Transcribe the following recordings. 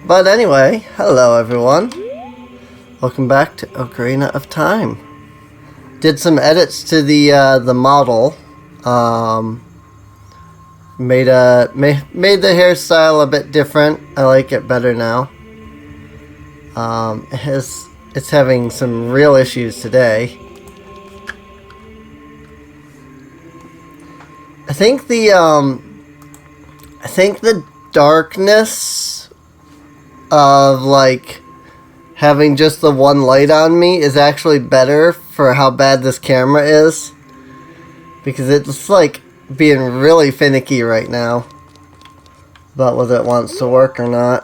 But anyway, hello everyone. Welcome back to Ocarina of Time. Did some edits to the model. Made the hairstyle a bit different. I like it better now. It's having some real issues today. I think the darkness of like having just the one light on me is actually better for how bad this camera is, because it's like being really finicky right now about whether it wants to work or not.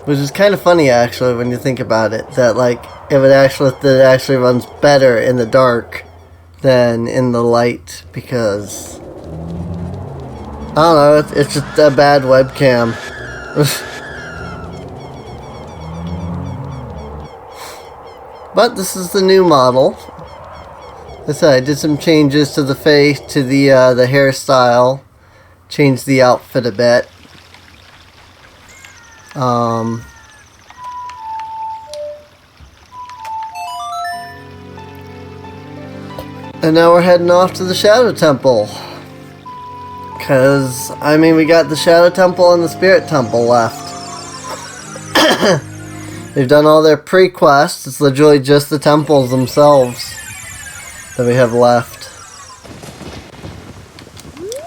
Which is kind of funny actually when you think about it, that like it actually runs better in the dark than in the light, because I don't know, it's just a bad webcam. But this is the new model. Like I said, I did some changes to the face, to the hairstyle, changed the outfit a bit. And now we're heading off to the Shadow Temple. Because, I mean, we got the Shadow Temple and the Spirit Temple left. They've done all their pre-quests. It's literally just the temples themselves that we have left.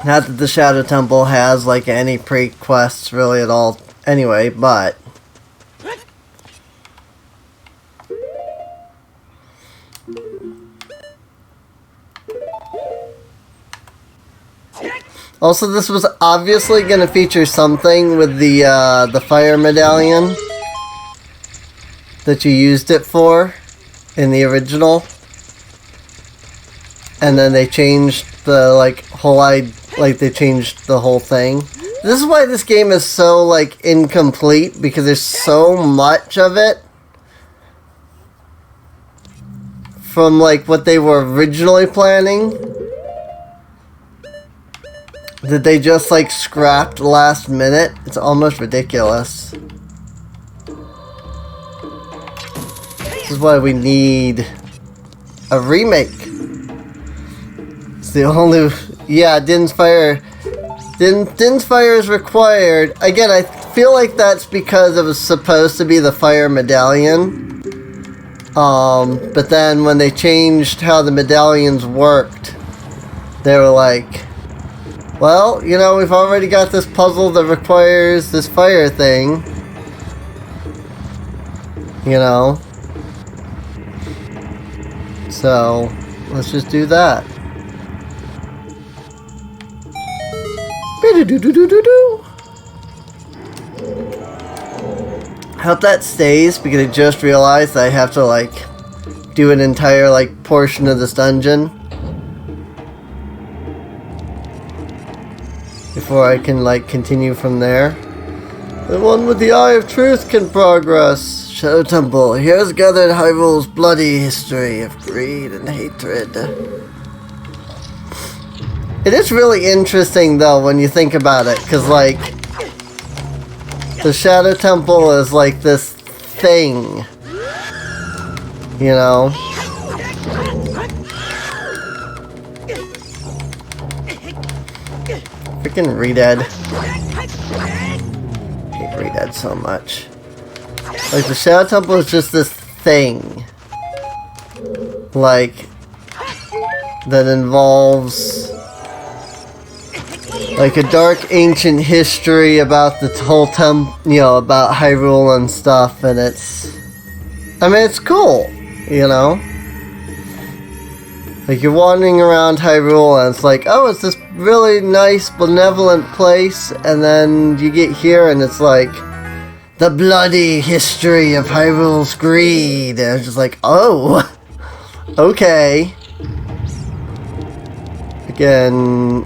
Not that the Shadow Temple has, like, any pre-quests really at all anyway, but also, this was obviously going to feature something with the fire medallion that you used it for in the original, and then they changed the they changed the whole thing. This is why this game is so like incomplete, because there's so much of it from like what they were originally planning that they just like scrapped last minute. It's almost ridiculous. This is why we need a remake. It's the only... Yeah, Din's Fire is required. Again, I feel like that's because it was supposed to be the fire medallion. But then when they changed how the medallions worked, they were like, well, you know, we've already got this puzzle that requires this fire thing. You know? So, let's just do that. I hope that stays, because I just realized that I have to, like, do an entire, like, portion of this dungeon before I can, like, continue from there. The one with the Eye of Truth can progress. Shadow Temple. Here's gathered Hyrule's bloody history of greed and hatred. It is really interesting, though, when you think about it, because, like, the Shadow Temple is, like, this thing, you know? Freaking Redead. I hate Redead so much. Like, the Shadow Temple is just this thing, like, that involves like a dark ancient history about the whole you know, about Hyrule and stuff, and it's, I mean, it's cool, you know? Like, you're wandering around Hyrule and it's like, oh, it's this really nice, benevolent place, and then you get here and it's like, the bloody history of Hyrule's greed, and it's just like, oh, okay. Again,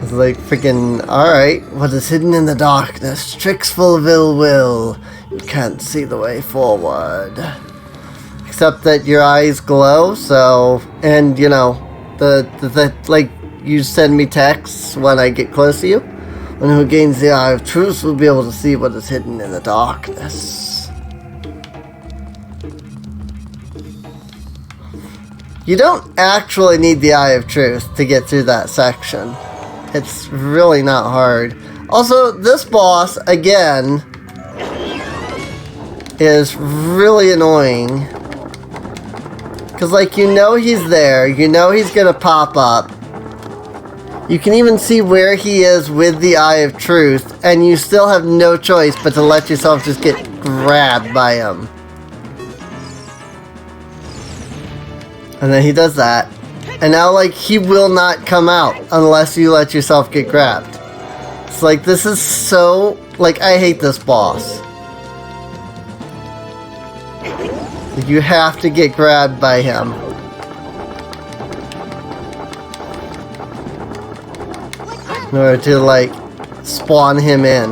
it's like freaking, alright, what is hidden in the darkness? Tricks full of ill will. You can't see the way forward. except that your eyes glow, so, and you know, the like, you send me texts when I get close to you. One who gains the Eye of Truth will be able to see what is hidden in the darkness. You don't actually need the Eye of Truth to get through that section. It's really not hard. Also, this boss, again, is really annoying. Because, like, you know he's there. You know he's going to pop up. You can even see where he is with the Eye of Truth, and you still have no choice but to let yourself just get grabbed by him. And then he does that. And now, like, he will not come out unless you let yourself get grabbed. It's like, this is so... Like, I hate this boss. You have to get grabbed by him. In order to, like, spawn him in.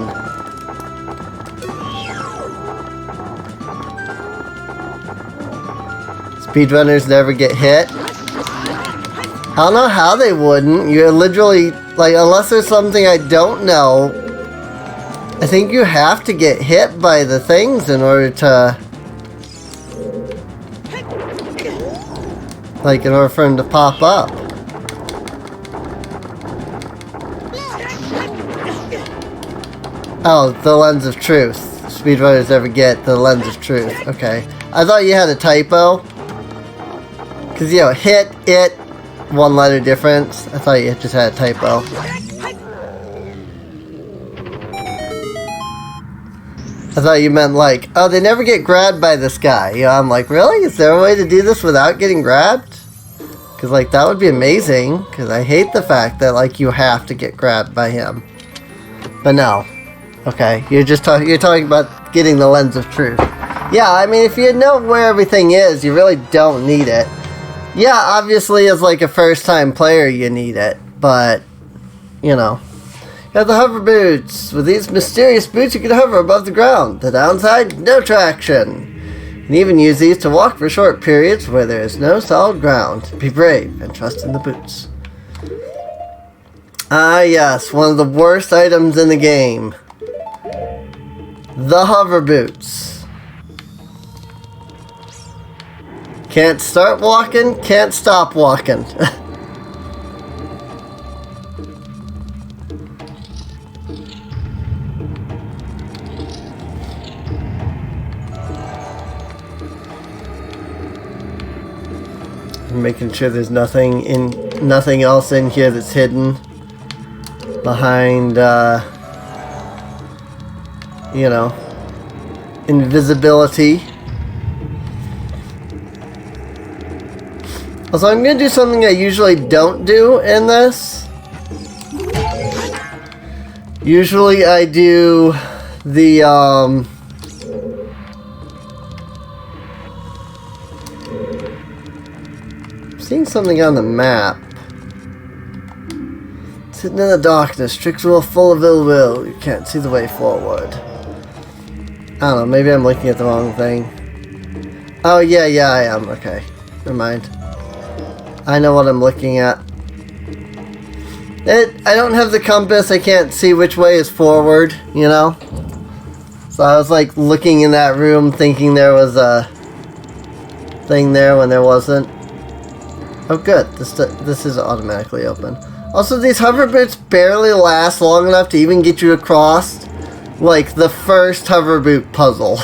Speedrunners never get hit. I don't know how they wouldn't. You're literally, like, unless there's something I don't know, I think you have to get hit by the things in order to... Like, in order for him to pop up. Oh, the Lens of Truth. Speedrunners ever get the Lens of Truth. Okay. I thought you had a typo. Because, you know, hit, it, one letter difference. I thought you just had a typo. I thought you meant like, oh, they never get grabbed by this guy. You know, I'm like, really? Is there a way to do this without getting grabbed? Because, like, that would be amazing. Because I hate the fact that, like, you have to get grabbed by him. But no. Okay, you're talking about getting the Lens of Truth. Yeah, I mean, if you know where everything is, you really don't need it. Yeah, obviously, as like a first-time player, you need it, but, you know. You have the hover boots. With these mysterious boots, you can hover above the ground. The downside, no traction. You can even use these to walk for short periods where there is no solid ground. Be brave and trust in the boots. Ah, yes, one of the worst items in the game. The hover boots. Can't start walking, can't stop walking. Making sure there's nothing else in here that's hidden behind you know, invisibility. Also, I'm going to do something I usually don't do in this. Usually I do the, seeing something on the map. Sitting in the darkness, tricks are full of ill will. You can't see the way forward. I don't know, maybe I'm looking at the wrong thing. Oh, yeah, I am. Okay, never mind. I know what I'm looking at. I don't have the compass, I can't see which way is forward, you know? So I was like looking in that room thinking there was a thing there when there wasn't. Oh good, this is automatically open. Also, these hover boots barely last long enough to even get you across, like, the first hover boot puzzle.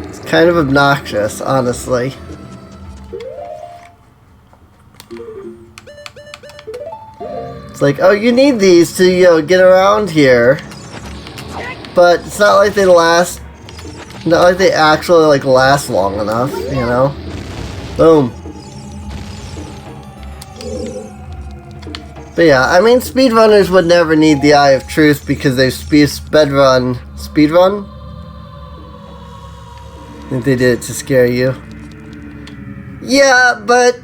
It's kind of obnoxious, honestly. It's like, oh, you need these to, you know, get around here. But it's not like they last, not like they actually, like, last long enough, you know? Boom. But yeah, I mean, speedrunners would never need the Eye of Truth because they speedrun. I think they did it to scare you. Yeah, but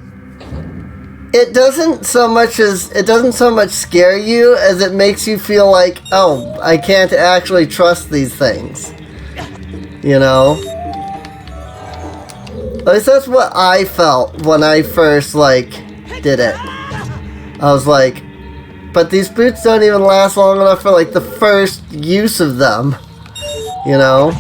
it doesn't so much scare you as it makes you feel like, oh, I can't actually trust these things. You know? At least that's what I felt when I first, like, did it. I was like, but these boots don't even last long enough for, like, the first use of them. You know?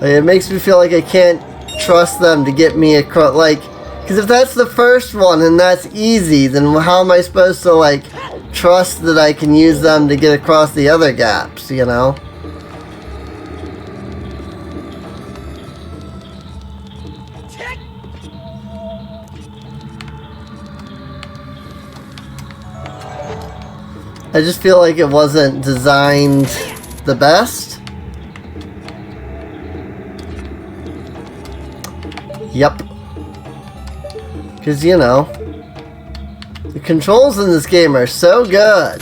Like, it makes me feel like I can't trust them to get me across, like, because if that's the first one and that's easy, then how am I supposed to, like, trust that I can use them to get across the other gaps, you know? I just feel like it wasn't designed the best. Yep. Because, you know, the controls in this game are so good.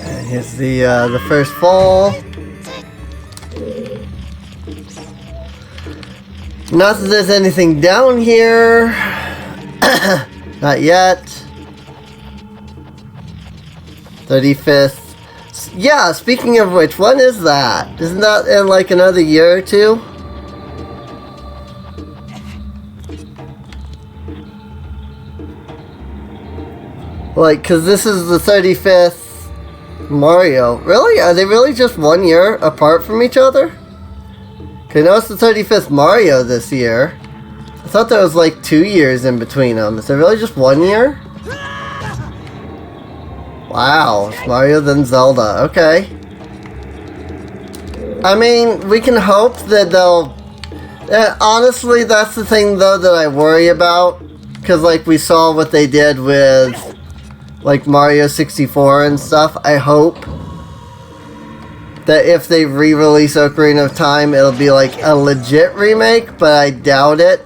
And here's the first fall. Not that there's anything down here. Not yet. 35th. Yeah, speaking of which, when is that? Isn't that in like another year or two? Like, cause this is the 35th Mario. Really? Are they really just 1 year apart from each other? I know it's the 35th Mario this year. I thought there was like 2 years in between them. Is it really just 1 year? Wow, it's Mario then Zelda. Okay. I mean, we can hope that they'll... honestly, that's the thing though that I worry about. Because like we saw what they did with like Mario 64 and stuff. I hope that if they re-release Ocarina of Time, it'll be like a legit remake, but I doubt it.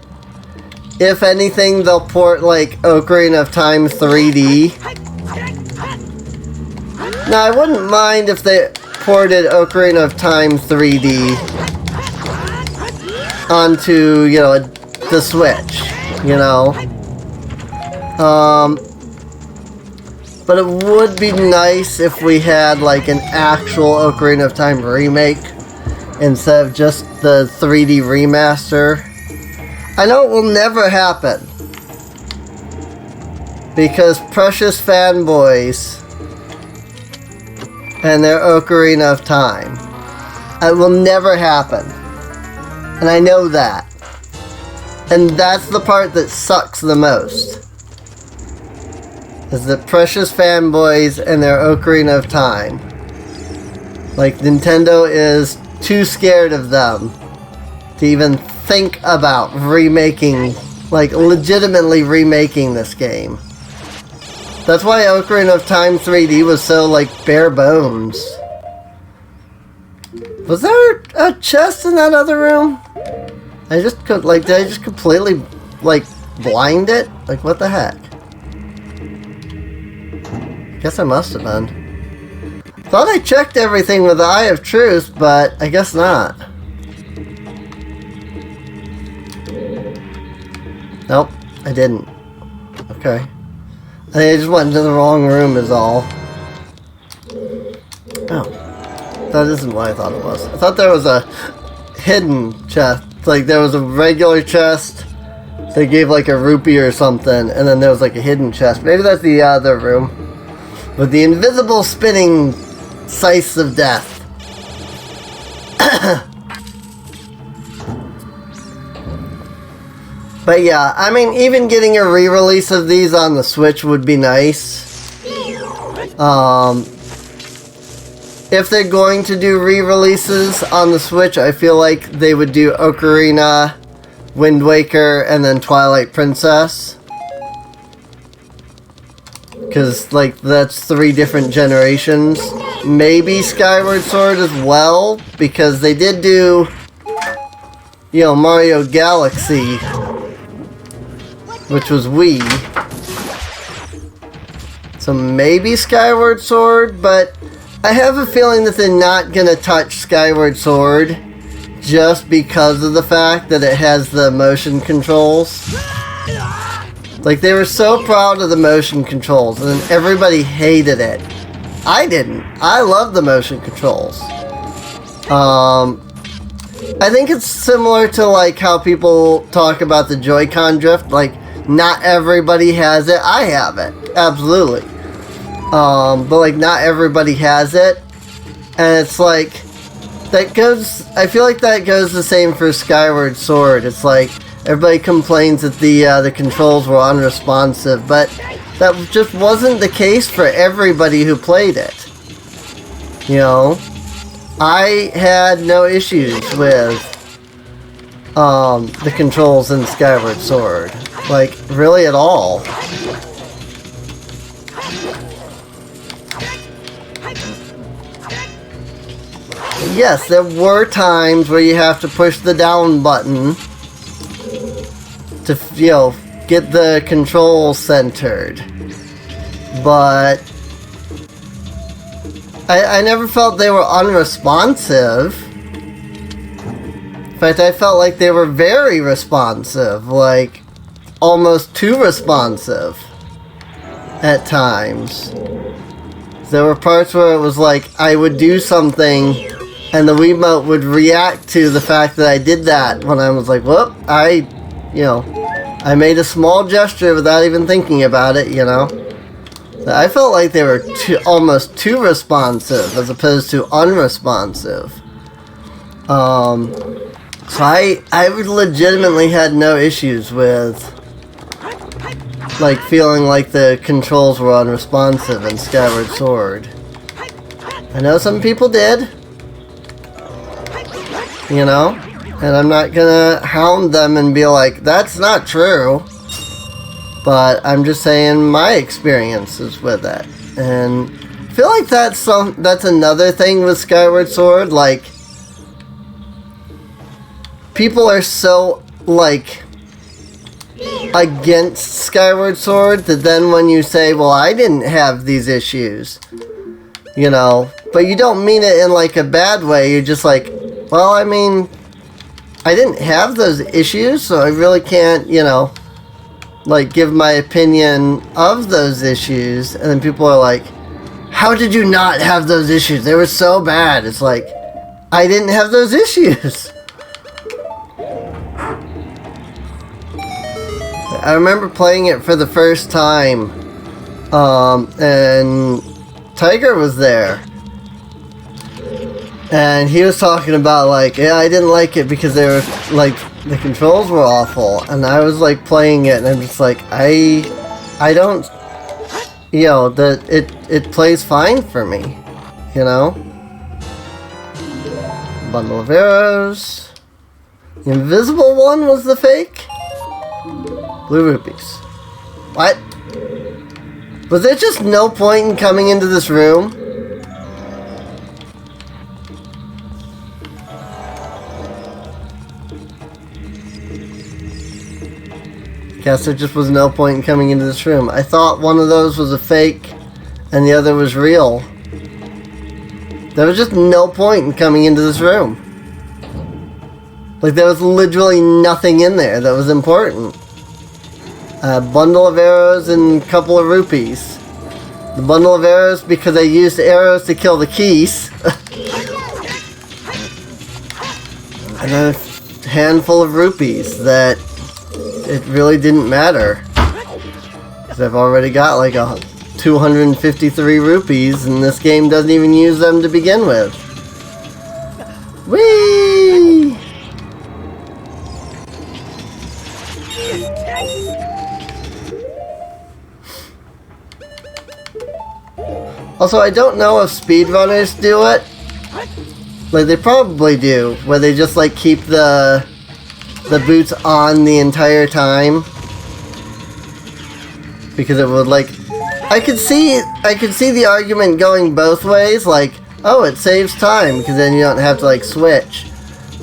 If anything, they'll port like Ocarina of Time 3D. Now, I wouldn't mind if they ported Ocarina of Time 3D onto, you know, the Switch, you know. But it would be nice if we had like an actual Ocarina of Time remake instead of just the 3D remaster. I know it will never happen because precious fanboys and their Ocarina of Time. It will never happen. And I know that. And that's the part that sucks the most. Is the precious fanboys and their Ocarina of Time. Like, Nintendo is too scared of them to even think about remaking, like, legitimately remaking this game. That's why Ocarina of Time 3D was so, like, bare bones. Was there a chest in that other room? I just could, like, did I just completely, like, blind it? Like, what the heck? Guess I must have been. Thought I checked everything with the Eye of Truth, but I guess not. Nope, I didn't. Okay. I think I just went into the wrong room is all. Oh. That isn't what I thought it was. I thought there was a hidden chest. Like there was a regular chest. They gave like a rupee or something, and then there was like a hidden chest. Maybe that's the other room. With the invisible spinning scythes of death. But yeah, I mean, even getting a re-release of these on the Switch would be nice. If they're going to do re-releases on the Switch, I feel like they would do Ocarina, Wind Waker, and then Twilight Princess. Because, like, that's 3 different generations. Maybe Skyward Sword as well, because they did do, you know, Mario Galaxy, which was Wii. So maybe Skyward Sword, but I have a feeling that they're not gonna touch Skyward Sword, just because of the fact that it has the motion controls. Like, they were so proud of the motion controls, and then everybody hated it. I didn't. I love the motion controls. I think it's similar to, like, how people talk about the Joy-Con drift. Like, not everybody has it. I have it. Absolutely. But, like, not everybody has it. And it's like, that goes, I feel like that goes the same for Skyward Sword. It's like, everybody complains that the controls were unresponsive, but that just wasn't the case for everybody who played it. You know? I had no issues with the controls in Skyward Sword. Like, really at all. Yes, there were times where you have to push the down button to, you know, get the control centered. But I never felt they were unresponsive. In fact, I felt like they were very responsive, like almost too responsive at times. There were parts where it was like I would do something and the Wiimote would react to the fact that I did that when I was like, whoop, I made a small gesture without even thinking about it, you know. I felt like they were almost too responsive as opposed to unresponsive. So I legitimately had no issues with, like, feeling like the controls were unresponsive in Skyward Sword. I know some people did. You know? And I'm not gonna hound them and be like, that's not true. But I'm just saying my experiences with it. And I feel like that's another thing with Skyward Sword. Like, people are so, like, against Skyward Sword that then when you say, well, I didn't have these issues, you know, but you don't mean it in, like, a bad way. You're just like, well, I mean, I didn't have those issues, so I really can't, you know, like, give my opinion of those issues. And then people are like, how did you not have those issues? They were so bad. It's like, I didn't have those issues. I remember playing it for the first time, and Tiger was there. And he was talking about, like, yeah, I didn't like it because they were, like, the controls were awful. And I was, like, playing it, and I'm just like, I don't, you know, that it plays fine for me, you know? Bundle of arrows. The invisible one was the fake? Blue rupees. What? Was there just no point in coming into this room? Guess there just was no point in coming into this room. I thought one of those was a fake and the other was real. There was just no point in coming into this room. Like, there was literally nothing in there that was important. A bundle of arrows and a couple of rupees. The bundle of arrows because I used arrows to kill the keys. And then a handful of rupees that it really didn't matter. Because I've already got like 253 rupees and this game doesn't even use them to begin with. Whee! Also, I don't know if speedrunners do it. Like, they probably do, where they just, like, keep the boots on the entire time. Because it would, like... I could see the argument going both ways, like, oh, it saves time, because then you don't have to, like, switch.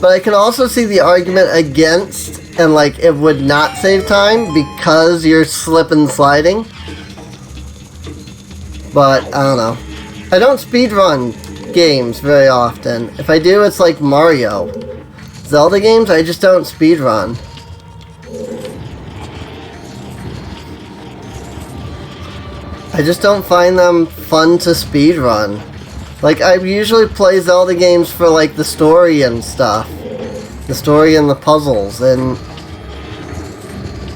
But I can also see the argument against, and, like, it would not save time, because you're slip and sliding. But, I don't know. I don't speedrun games very often. If I do, it's like Mario. Zelda games, I just don't speedrun. I just don't find them fun to speedrun. Like, I usually play Zelda games for, like, the story and stuff. The story and the puzzles, and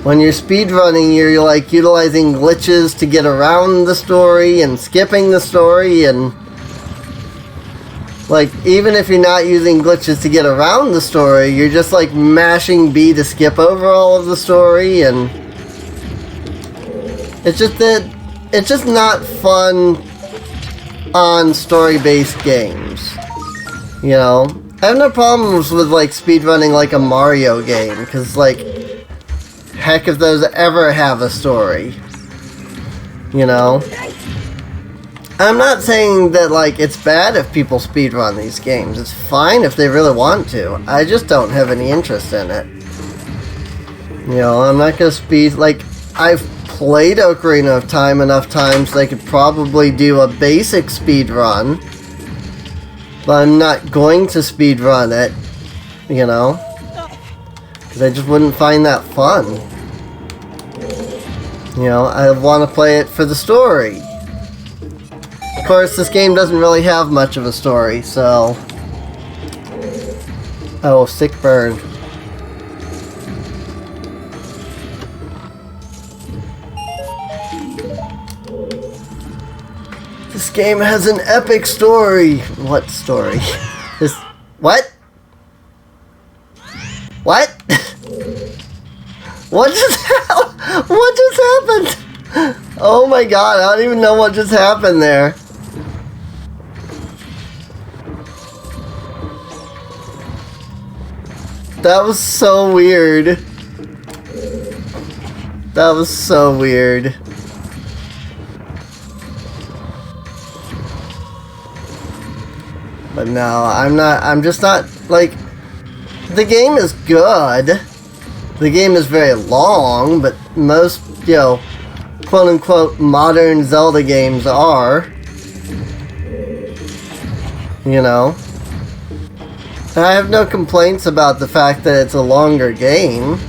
when you're speedrunning, you're, like, utilizing glitches to get around the story and skipping the story, and, like, even if you're not using glitches to get around the story, you're just, like, mashing B to skip over all of the story, and it's just that it's just not fun on story-based games, you know? I have no problems with, like, speedrunning, like, a Mario game, because, like, heck if those ever have a story, you know? I'm not saying that, like, it's bad if people speedrun these games. It's fine if they really want to. I just don't have any interest in it. You know, I'm not gonna like, I've played Ocarina of Time enough times that I could probably do a basic speedrun, but I'm not going to speedrun it, you know, because I just wouldn't find that fun. You know, I want to play it for the story. Of course, this game doesn't really have much of a story, so... Oh, sick burn. This game has an epic story. What story? This... What? What? What just happened? What just happened? Oh my god, I don't even know what just happened there. That was so weird. That was so weird. But no, I'm just not, like, the game is good. The game is very long, but most, you know, quote-unquote modern Zelda games are. You know? And I have no complaints about the fact that it's a longer game.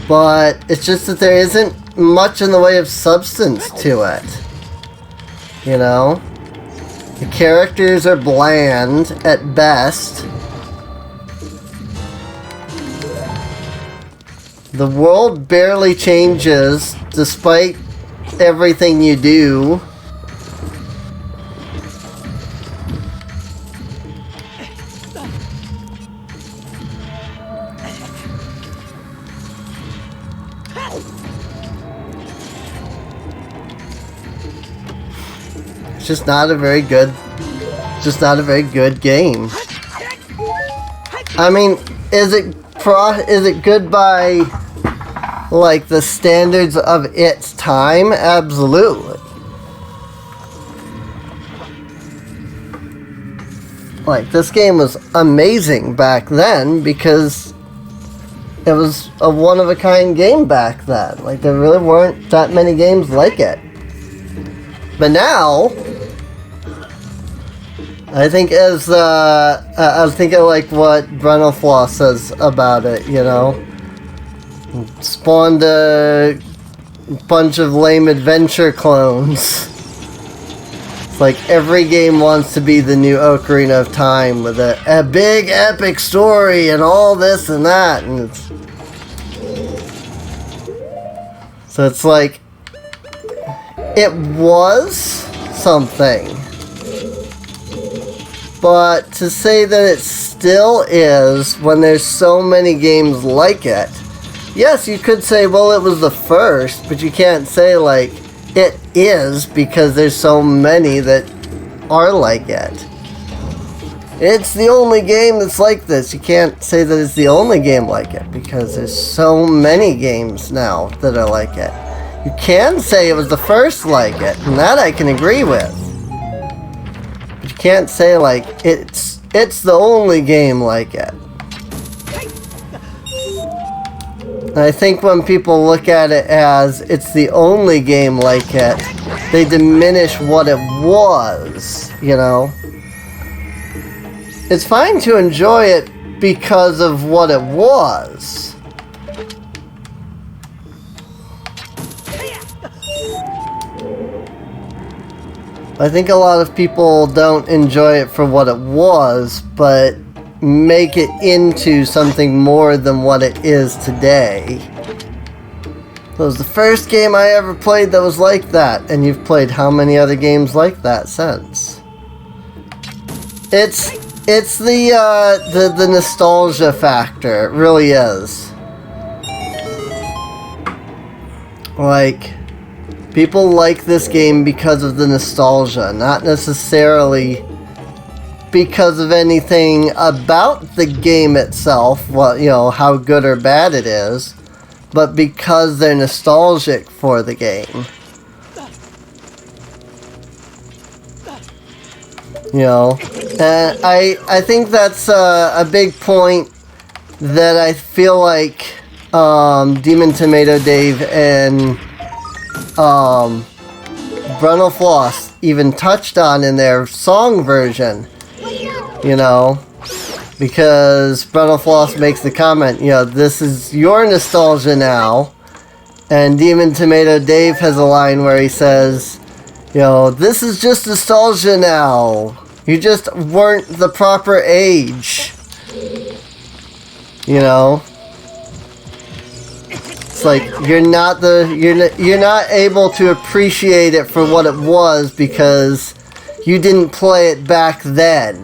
But it's just that there isn't much in the way of substance to it. You know? The characters are bland at best. The world barely changes despite everything you do. It's just not a very good game. I mean, is it good by, like, the standards of its time? Absolutely. Like, this game was amazing back then because it was a one-of-a-kind game back then. Like, there really weren't that many games like it. But now, I think as, I was thinking like what Brenelflaw says about it, you know? Spawned a bunch of lame adventure clones. It's like every game wants to be the new Ocarina of Time with a big epic story and all this and that, and so it's like it was something, but to say that it still is when there's so many games like it. Yes, you could say, well, it was the first, but you can't say, like, it is because there's so many that are like it. It's the only game that's like this. You can't say that it's the only game like it because there's so many games now that are like it. You can say it was the first like it, and that I can agree with. But you can't say, like, it's the only game like it. And I think when people look at it as it's the only game like it, they diminish what it was, you know? It's fine to enjoy it because of what it was. I think a lot of people don't enjoy it for what it was, but make it into something more than what it is today. It was the first game I ever played that was like that, and you've played how many other games like that since? It's the nostalgia factor, it really is. Like, people like this game because of the nostalgia, not necessarily because of anything about the game itself, well, you know, how good or bad it is, but because they're nostalgic for the game. You know, and I think that's a big point that I feel like Demon Tomato Dave and Brundle Floss even touched on in their song version, you know, because Brundle Floss makes the comment, you know, this is your nostalgia now, and Demon Tomato Dave has a line where he says, you know, this is just nostalgia now, you just weren't the proper age, you know. It's like you're not able to appreciate it for what it was because you didn't play it back then.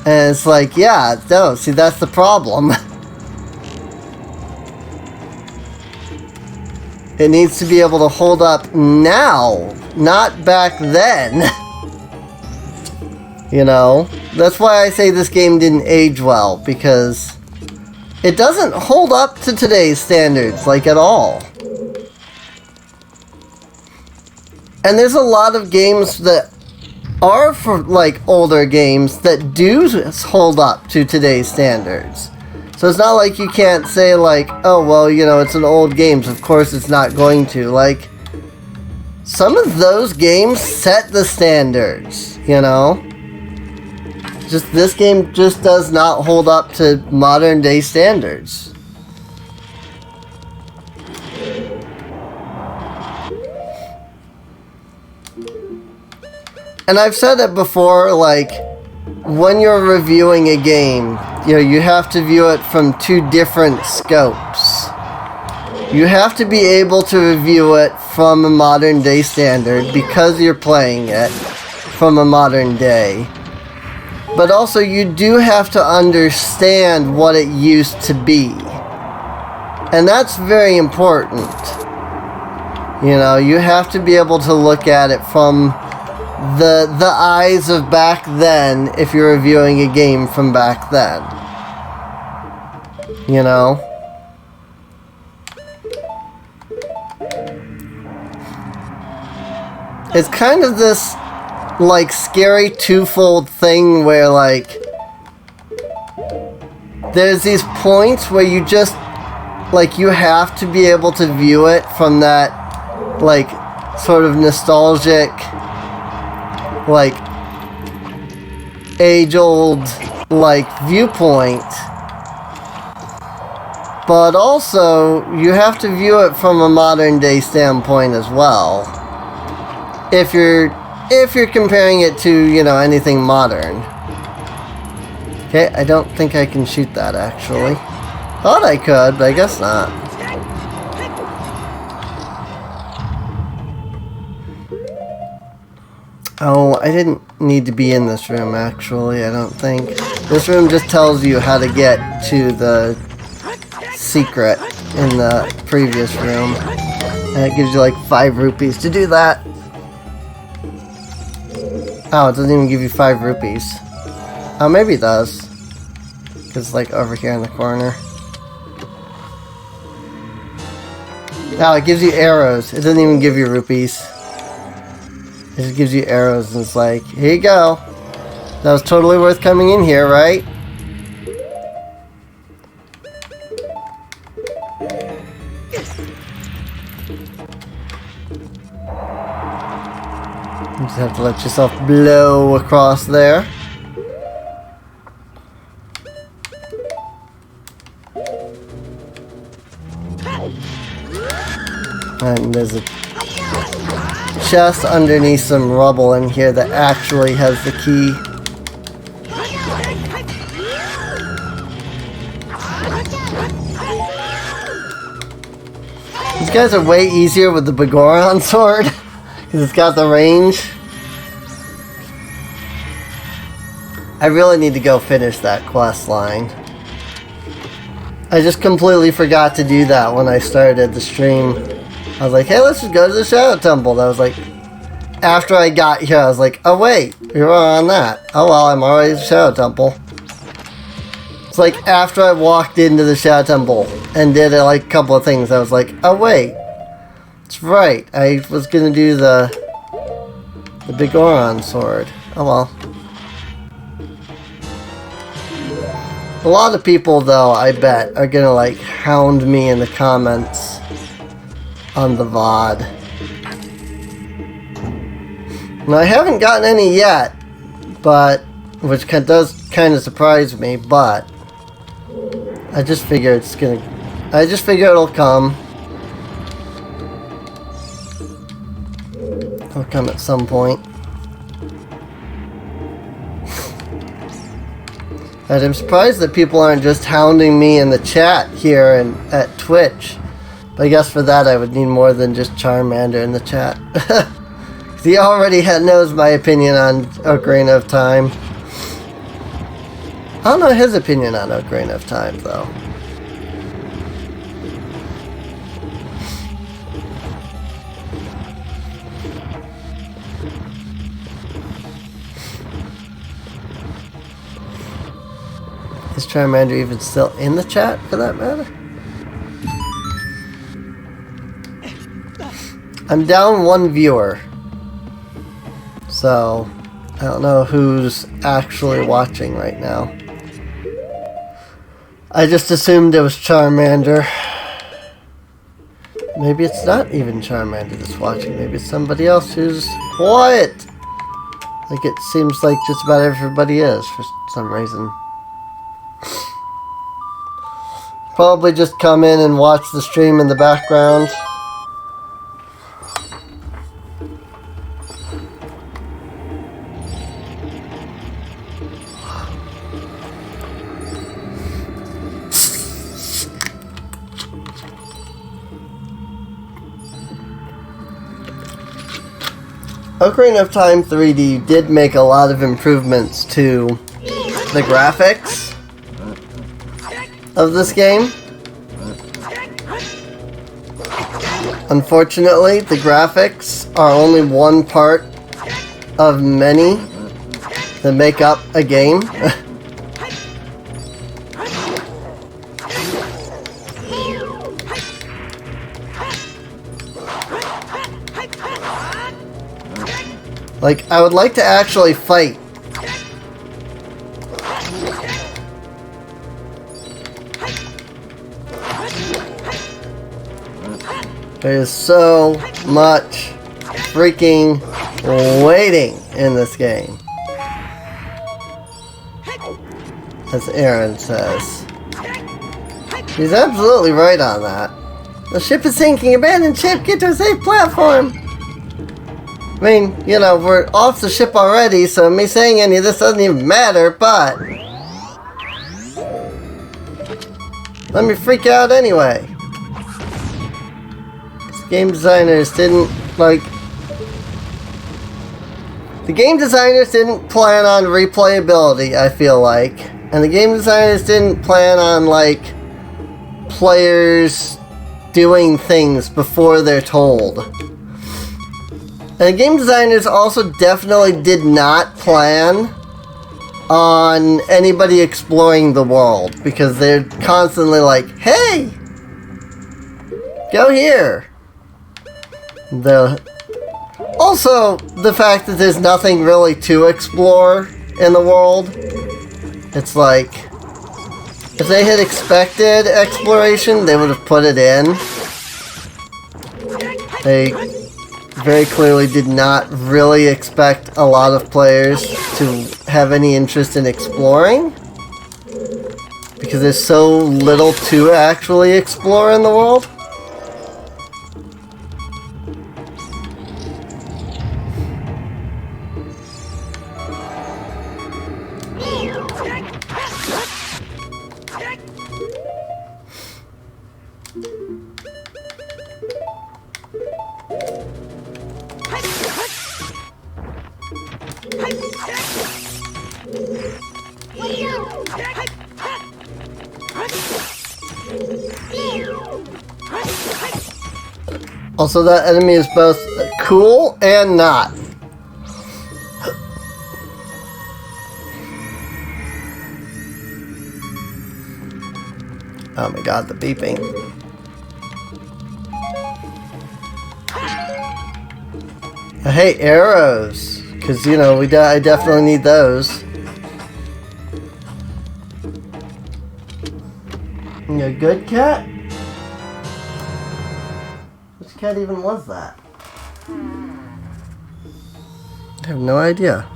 And it's like, yeah, no, see, that's the problem. It needs to be able to hold up now, not back then. You know, that's why I say this game didn't age well, because it doesn't hold up to today's standards, like, at all. And there's a lot of games that are for, like, older games that do hold up to today's standards. So it's not like you can't say, like, oh, well, you know, it's an old game, so of course it's not going to. Like, some of those games set the standards, you know? Just this game just does not hold up to modern day standards. And I've said it before, like, when you're reviewing a game, you know, you have to view it from two different scopes. You have to be able to review it from a modern day standard because you're playing it from a modern day. But also you do have to understand what it used to be. And that's very important. You know, you have to be able to look at it from the eyes of back then if you're reviewing a game from back then. You know? It's kind of this, like, scary twofold thing where, like, there's these points where you just, like, you have to be able to view it from that, like, sort of nostalgic, like, age-old, like, viewpoint. But also, you have to view it from a modern-day standpoint as well. If you're comparing it to, you know, anything modern. Okay, I don't think I can shoot that, actually. Thought I could, but I guess not. Oh, I didn't need to be in this room, actually, I don't think. This room just tells you how to get to the secret in the previous room. And it gives you, like, 5 rupees to do that. Oh, it doesn't even give you 5 rupees. Oh, maybe it does. Because it's, like, over here in the corner. Oh, it gives you arrows. It doesn't even give you rupees. It just gives you arrows, and it's like, here you go. That was totally worth coming in here, right? You just have to let yourself blow across there. And there's a chest underneath some rubble in here that actually has the key. These guys are way easier with the Begoron sword because it's got the range. I really need to go finish that quest line. I just completely forgot to do that when I started the stream. I was like, hey, let's just go to the Shadow Temple. That was like, after I got here, I was like, oh wait, we were on that. Oh well, I'm already at the Shadow Temple. It's like after I walked into the Shadow Temple and did like a couple of things, I was like, oh wait, that's right. I was gonna do the Begoron sword. Oh well. A lot of people, though, I bet, are gonna, like, hound me in the comments on the VOD. Now, I haven't gotten any yet, but, which does kind of surprise me, but I just figure it'll come. It'll come at some point. And I'm surprised that people aren't just hounding me in the chat here and at Twitch. But I guess for that I would need more than just Charmander in the chat. He already knows my opinion on Ocarina of Time. I don't know his opinion on Ocarina of Time, though. Is Charmander even still in the chat, for that matter? I'm down one viewer. So, I don't know who's actually watching right now. I just assumed it was Charmander. Maybe it's not even Charmander that's watching. Maybe it's somebody else who's quiet. Like it seems like just about everybody is for some reason. Probably just come in and watch the stream in the background. Ocarina of Time 3D did make a lot of improvements to the graphics of this game. Unfortunately, the graphics are only one part of many that make up a game. Like, I would like to actually fight. There's so much freaking waiting in this game. As Aaron says. He's absolutely right on that. The ship is sinking. Abandoned ship. Get to a safe platform. I mean, you know, we're off the ship already, so me saying any of this doesn't even matter, but let me freak out anyway. Game designers didn't, like, the game designers didn't plan on replayability, I feel like, and the game designers didn't plan on, like, players doing things before they're told. And the game designers also definitely did not plan on anybody exploring the world, because they're constantly like, hey, go here. Also, the fact that there's nothing really to explore in the world. It's like, if they had expected exploration, they would have put it in. They very clearly did not really expect a lot of players to have any interest in exploring, because there's so little to actually explore in the world. Also, that enemy is both cool and not. Oh my god, the beeping. I hate arrows, because, you know, I definitely need those. You a good cat? Which cat even was that? I have no idea.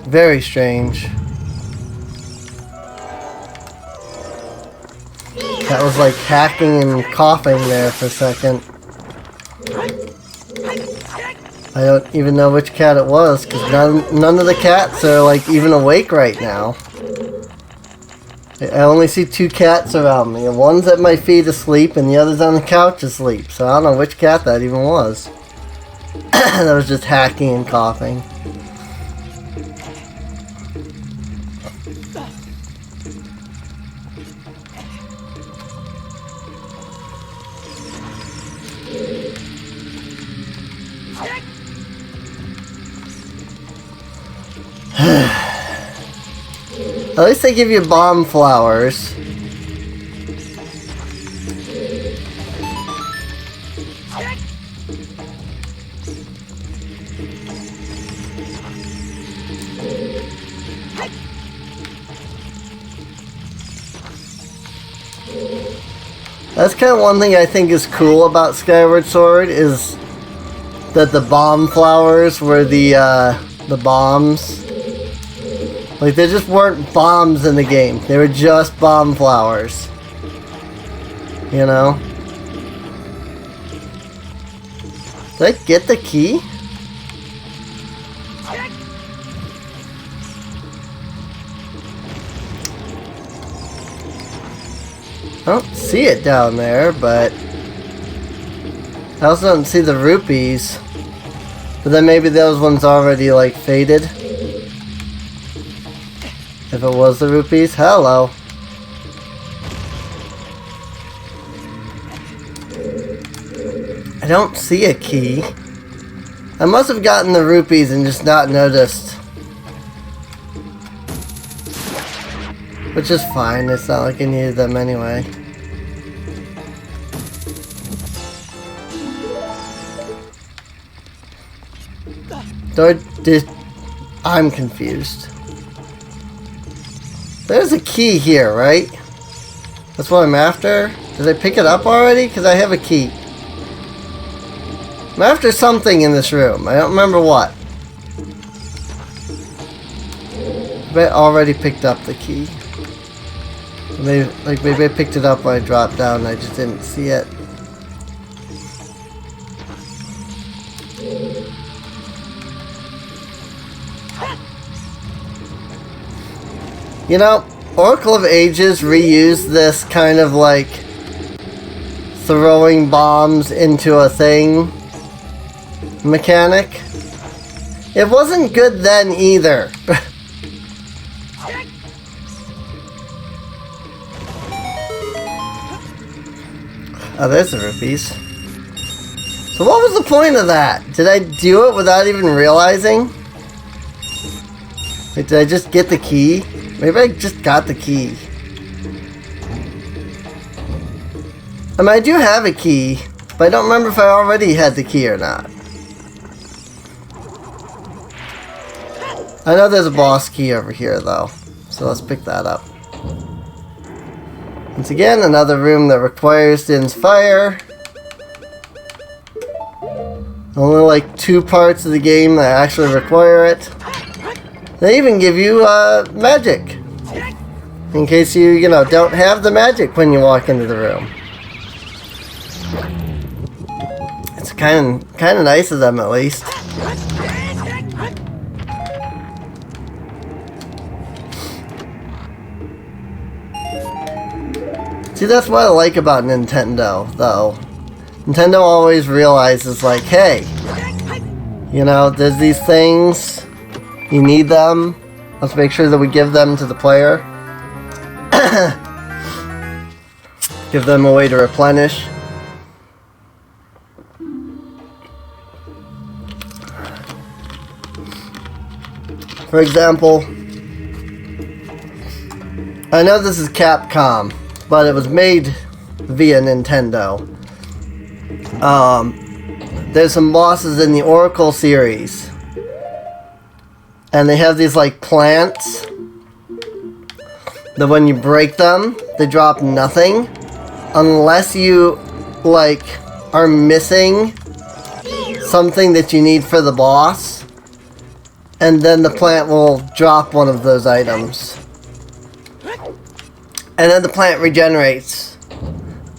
Very strange. That was like hacking and coughing there for a second. I don't even know which cat it was, because none of the cats are like even awake right now. I only see 2 cats around me, and one's at my feet asleep and the other's on the couch asleep, so I don't know which cat that even was. That was just hacking and coughing. At least they give you bomb flowers. That's kind of one thing I think is cool about Skyward Sword, is that the bomb flowers were the bombs. Like, there just weren't bombs in the game. They were just bomb flowers. You know? Did I get the key? I don't see it down there, but I also don't see the rupees. But then maybe those ones already, like, faded. If it was the rupees. Hello. I don't see a key. I must have gotten the rupees and just not noticed. Which is fine. It's not like I needed them anyway. I'm confused. There's a key here, right? That's what I'm after? Did I pick it up already? Because I have a key. I'm after something in this room. I don't remember what. I already picked up the key. Maybe I picked it up when I dropped down and I just didn't see it. You know, Oracle of Ages reused this kind of like throwing bombs into a thing mechanic. It wasn't good then either. Oh, there's the rupees. So what was the point of that? Did I do it without even realizing? Wait, did I just get the key? Maybe I just got the key. I mean, I do have a key, but I don't remember if I already had the key or not. I know there's a boss key over here, though, so let's pick that up. Once again, another room that requires Din's fire. Only like 2 parts of the game that actually require it. They even give you magic, in case you know, don't have the magic when you walk into the room. It's kind of nice of them, at least. See, that's what I like about Nintendo, though. Nintendo always realizes, like, hey, you know, there's these things. You need them. Let's make sure that we give them to the player. Give them a way to replenish. For example, I know this is Capcom, but it was made via Nintendo. There's some bosses in the Oracle series, and they have these like plants that when you break them, they drop nothing unless you like are missing something that you need for the boss, and then the plant will drop one of those items, and then the plant regenerates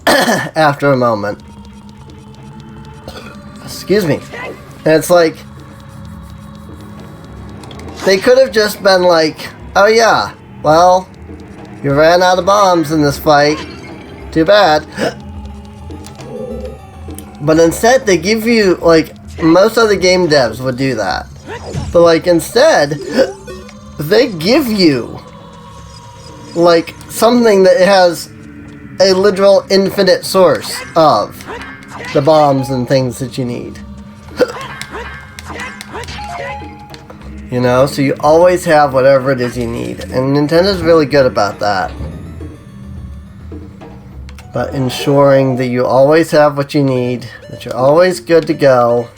after a moment. Excuse me. And it's like, they could have just been like, oh yeah, well, you ran out of bombs in this fight. Too bad. But instead, they give you, like, most other game devs would do that. But, like, instead, they give you, like, something that has a literal infinite source of the bombs and things that you need. You know, so you always have whatever it is you need. And Nintendo's really good about that. But ensuring that you always have what you need, that you're always good to go.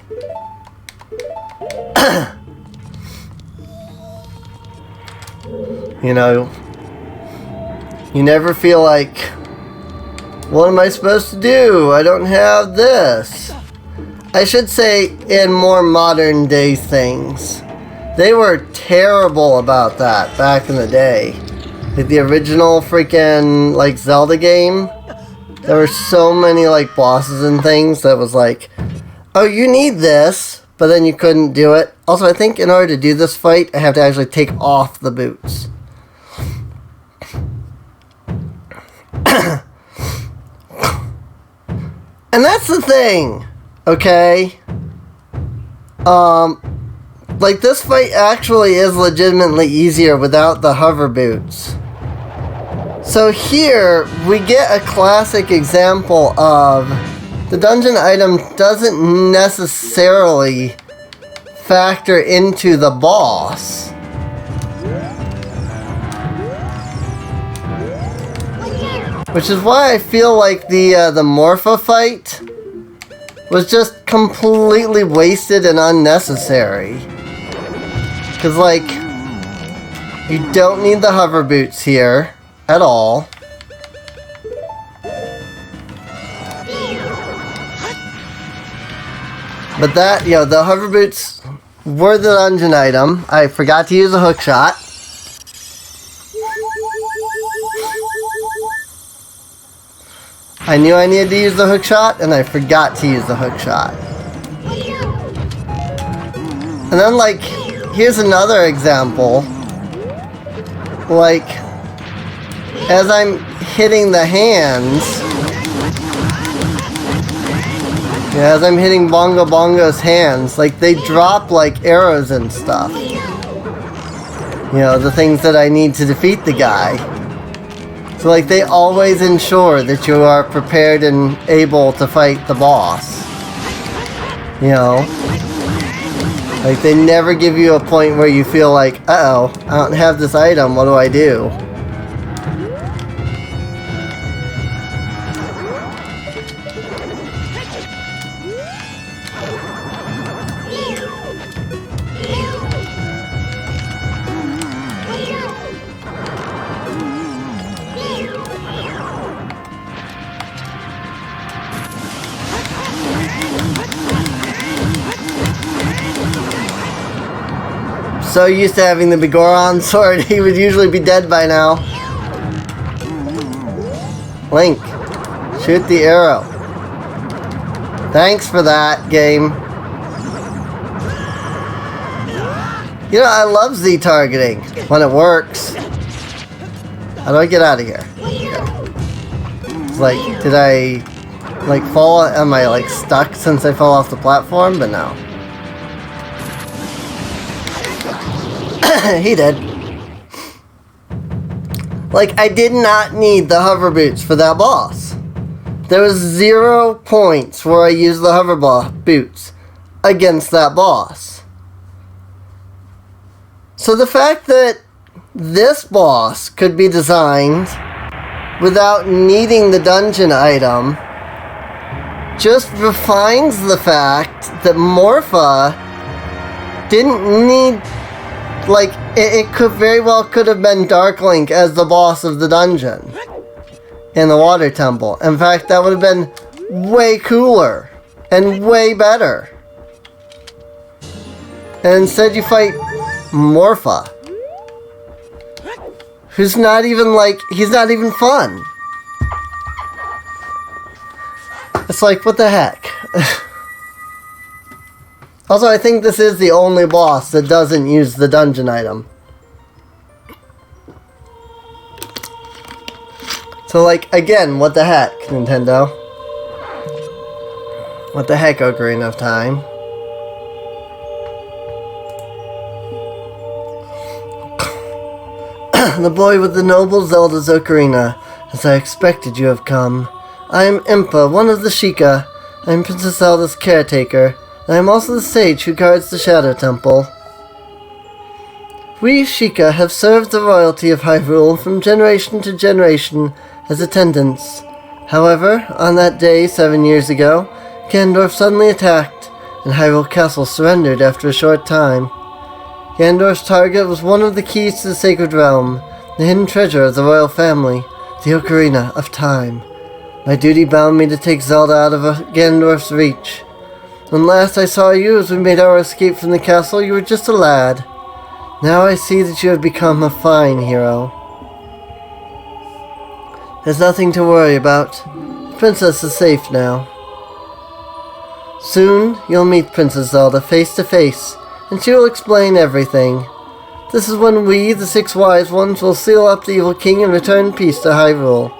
You know, you never feel like, what am I supposed to do? I don't have this. I should say, in more modern day things, they were terrible about that back in the day. Like the original freaking, like, Zelda game, there were so many, like, bosses and things that was like, oh, you need this, but then you couldn't do it. Also, I think in order to do this fight, I have to actually take off the boots. And that's the thing, okay? Like, this fight actually is legitimately easier without the hover boots. So here, we get a classic example of the dungeon item doesn't necessarily factor into the boss. Which is why I feel like the Morpha fight was just completely wasted and unnecessary. Because, like, you don't need the hover boots here at all. But that, you know, the hover boots were the dungeon item. I forgot to use a hook shot. I knew I needed to use the hook shot, and I forgot to use the hook shot. And then, like, here's another example. Like, as I'm hitting the hands, yeah, as I'm hitting Bongo Bongo's hands, like, they drop, like, arrows and stuff. You know, the things that I need to defeat the guy. So, like, they always ensure that you are prepared and able to fight the boss. You know? Like, they never give you a point where you feel like, uh-oh, I don't have this item, what do I do? So used to having the Bigoron sword, he would usually be dead by now. Link, shoot the arrow. Thanks for that, game. You know, I love Z targeting when it works. How do I get out of here? Okay. It's like, did I, like, fall? Am I, like, stuck since I fell off the platform? But no. He did. Like, I did not need the hover boots for that boss. There was 0 points where I used the hover boots against that boss. So the fact that this boss could be designed without needing the dungeon item just refines the fact that Morpha didn't need, like, it could very well could have been Dark Link as the boss of the dungeon in the Water Temple. In fact, that would have been way cooler and way better. And instead you fight Morpha, who's not even, like, he's not even fun. It's like, what the heck? Also, I think this is the only boss that doesn't use the dungeon item. So, like, again, what the heck, Nintendo? What the heck, Ocarina of Time? The boy with the noble Zelda's Ocarina. As I expected, you have come. I am Impa, one of the Sheikah. I am Princess Zelda's caretaker. And I am also the sage who guards the Shadow Temple. We Sheikah have served the royalty of Hyrule from generation to generation as attendants. However, on that day 7 years ago, Ganondorf suddenly attacked, and Hyrule Castle surrendered after a short time. Ganondorf's target was one of the keys to the Sacred Realm, the hidden treasure of the royal family, the Ocarina of Time. My duty bound me to take Zelda out of Ganondorf's reach. When last I saw you as we made our escape from the castle, you were just a lad. Now I see that you have become a fine hero. There's nothing to worry about. The princess is safe now. Soon, you'll meet Princess Zelda face to face, and she will explain everything. This is when we, the 6 wise ones, will seal up the evil king and return peace to Hyrule.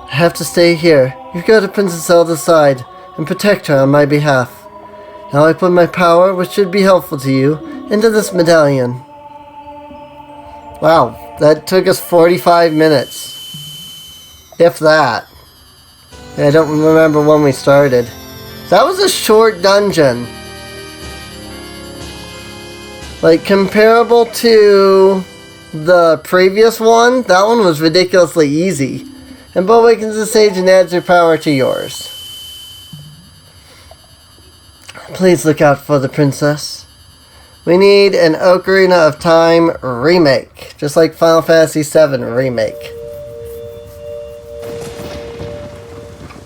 I have to stay here. You go to Princess Zelda's side and protect her on my behalf. Now I put my power, which should be helpful to you, into this medallion. Wow, that took us 45 minutes. If that. I don't remember when we started. That was a short dungeon. Like, comparable to the previous one, that one was ridiculously easy. And Bo awakens the sage and adds her power to yours. Please look out for the princess. We need an Ocarina of Time remake. Just like Final Fantasy VII remake.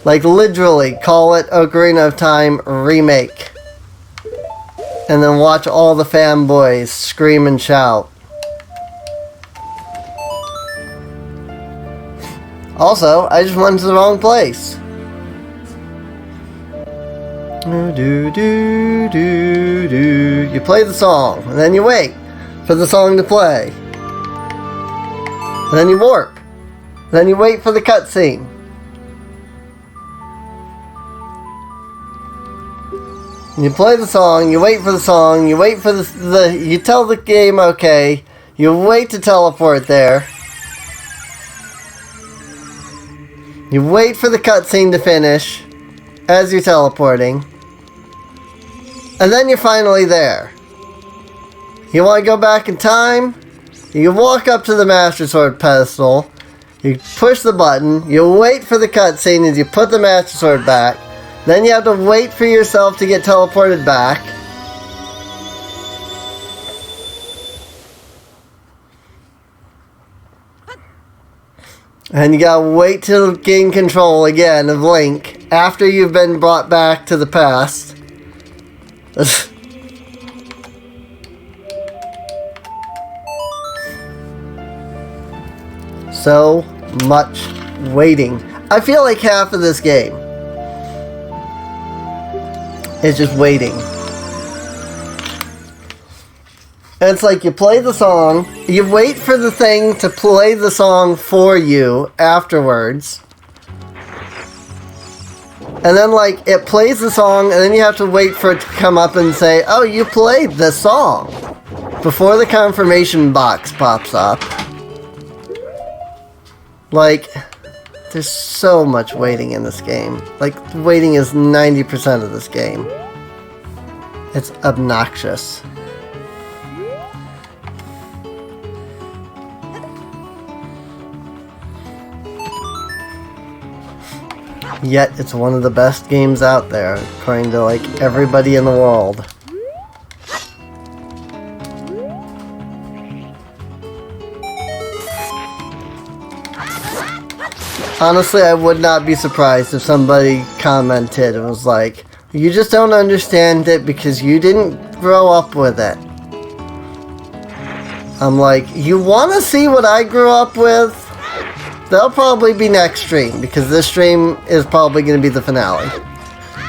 Like, literally, call it Ocarina of Time remake. And then watch all the fanboys scream and shout. Also, I just went to the wrong place. You play the song, and then you wait for the song to play. And then you warp. And then you wait for the cutscene. You play the song, you wait for the song, you wait for you tell the game okay, you wait to teleport there. You wait for the cutscene to finish as you're teleporting. And then you're finally there. You want to go back in time? You walk up to the Master Sword pedestal. You push the button. You wait for the cutscene as you put the Master Sword back. Then you have to wait for yourself to get teleported back. And you gotta wait till gain control again of Link after you've been brought back to the past. So much waiting. I feel like half of this game is just waiting. And it's like you play the song, you wait for the thing to play the song for you afterwards. And then, like, it plays the song, and then you have to wait for it to come up and say, oh, you played the song, before the confirmation box pops up. Like, there's so much waiting in this game. Like, waiting is 90% of this game. It's obnoxious. Yet, it's one of the best games out there, according to, like, everybody in the world. Honestly, I would not be surprised if somebody commented and was like, you just don't understand it because you didn't grow up with it. I'm like, you want to see what I grew up with? That'll probably be next stream, because this stream is probably going to be the finale.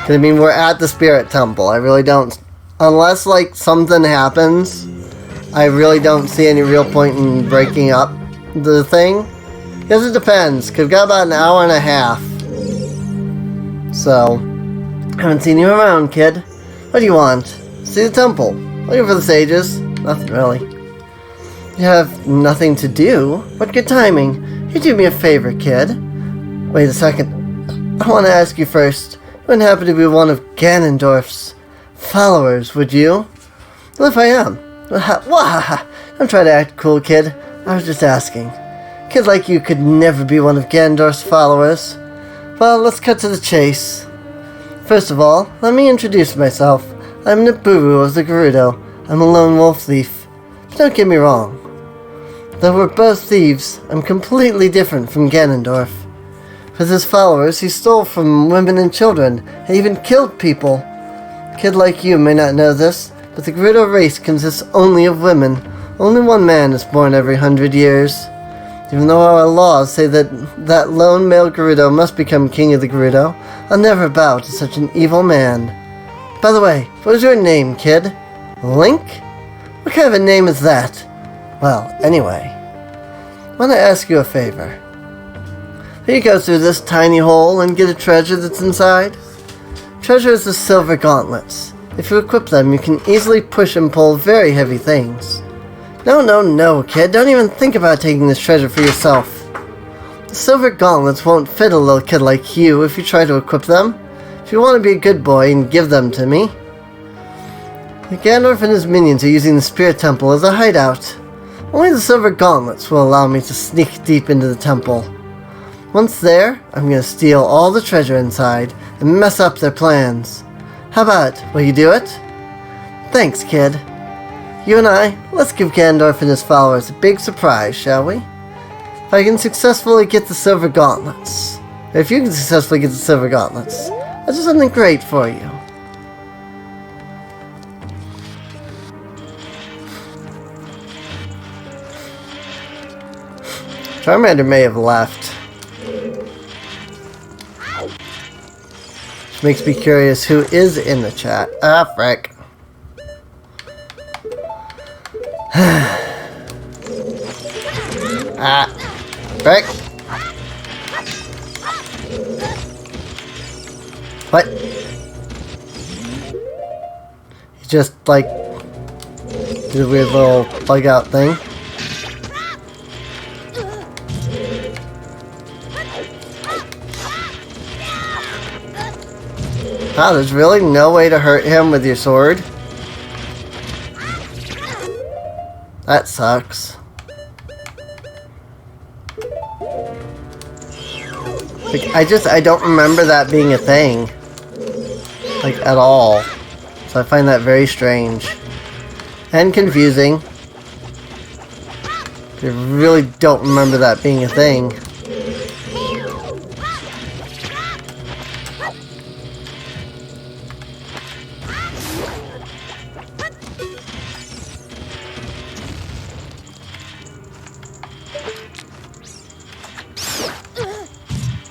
I mean, we're at the Spirit Temple. I really don't... Unless, like, something happens, I really don't see any real point in breaking up the thing. Because it depends, because we've got about an hour and a half. So, I haven't seen you around, kid. What do you want? See the temple. Looking for the sages. Nothing really. You have nothing to do? What good timing. You do me a favor, kid. Wait a second. I want to ask you first. You wouldn't happen to be one of Ganondorf's followers, would you? Well, if I am. Don't try to act cool, kid. I was just asking. A kid like you could never be one of Ganondorf's followers. Well, let's cut to the chase. First of all, let me introduce myself. I'm Naburu of the Gerudo. I'm a lone wolf thief. But don't get me wrong. Though we're both thieves, I'm completely different from Ganondorf. With his followers, he stole from women and children, and even killed people. A kid like you may not know this, but the Gerudo race consists only of women. Only one man is born every 100 years. Even though our laws say that lone male Gerudo must become king of the Gerudo, I'll never bow to such an evil man. By the way, what is your name, kid? Link? What kind of a name is that? Well, anyway, I want to ask you a favor. Will you go through this tiny hole and get a treasure that's inside? Treasure is the silver gauntlets. If you equip them, you can easily push and pull very heavy things. No, kid. Don't even think about taking this treasure for yourself. The silver gauntlets won't fit a little kid like you if you try to equip them. If you want to be a good boy and give them to me. Ganondorf and his minions are using the Spirit Temple as a hideout. Only the silver gauntlets will allow me to sneak deep into the temple. Once there, I'm going to steal all the treasure inside and mess up their plans. How about, will you do it? Thanks, kid. You and I, let's give Ganondorf and his followers a big surprise, shall we? If I can successfully get the silver gauntlets. Or if you can successfully get the silver gauntlets, I'll do something great for you. Charmander may have left. Which makes me curious who is in the chat. Ah, frick. Ah, frick. What? He just, like, did a weird little bug out thing. Wow, there's really no way to hurt him with your sword? That sucks. Like, I don't remember that being a thing. Like, at all. So I find that very strange. And confusing. I really don't remember that being a thing.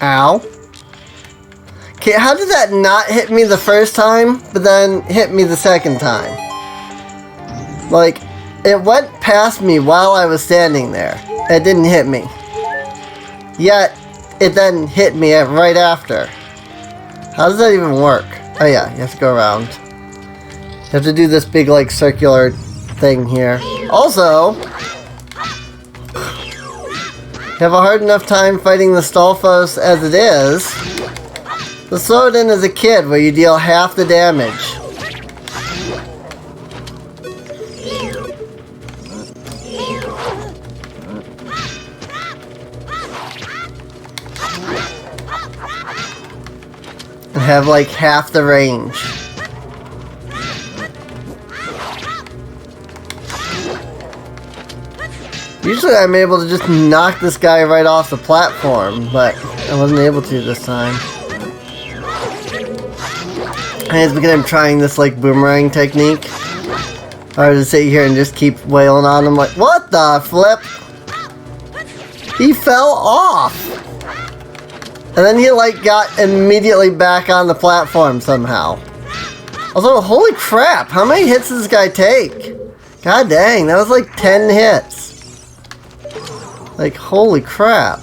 Ow. Okay, how did that not hit me the first time, but then hit me the second time? Like, it went past me while I was standing there. It didn't hit me. Yet, it then hit me right after. How does that even work? Oh yeah, you have to go around. You have to do this big, like, circular thing here. Also, have a hard enough time fighting the Stalfos as it is. Let's throw it in as a kid where you deal half the damage. And have like half the range. Usually I'm able to just knock this guy right off the platform, but I wasn't able to this time. And it's because I'm trying this like boomerang technique. Or to sit here and just keep wailing on him like, what the flip? He fell off! And then he like got immediately back on the platform somehow. Also, holy crap, how many hits does this guy take? God dang, that was like 10 hits. Like, holy crap.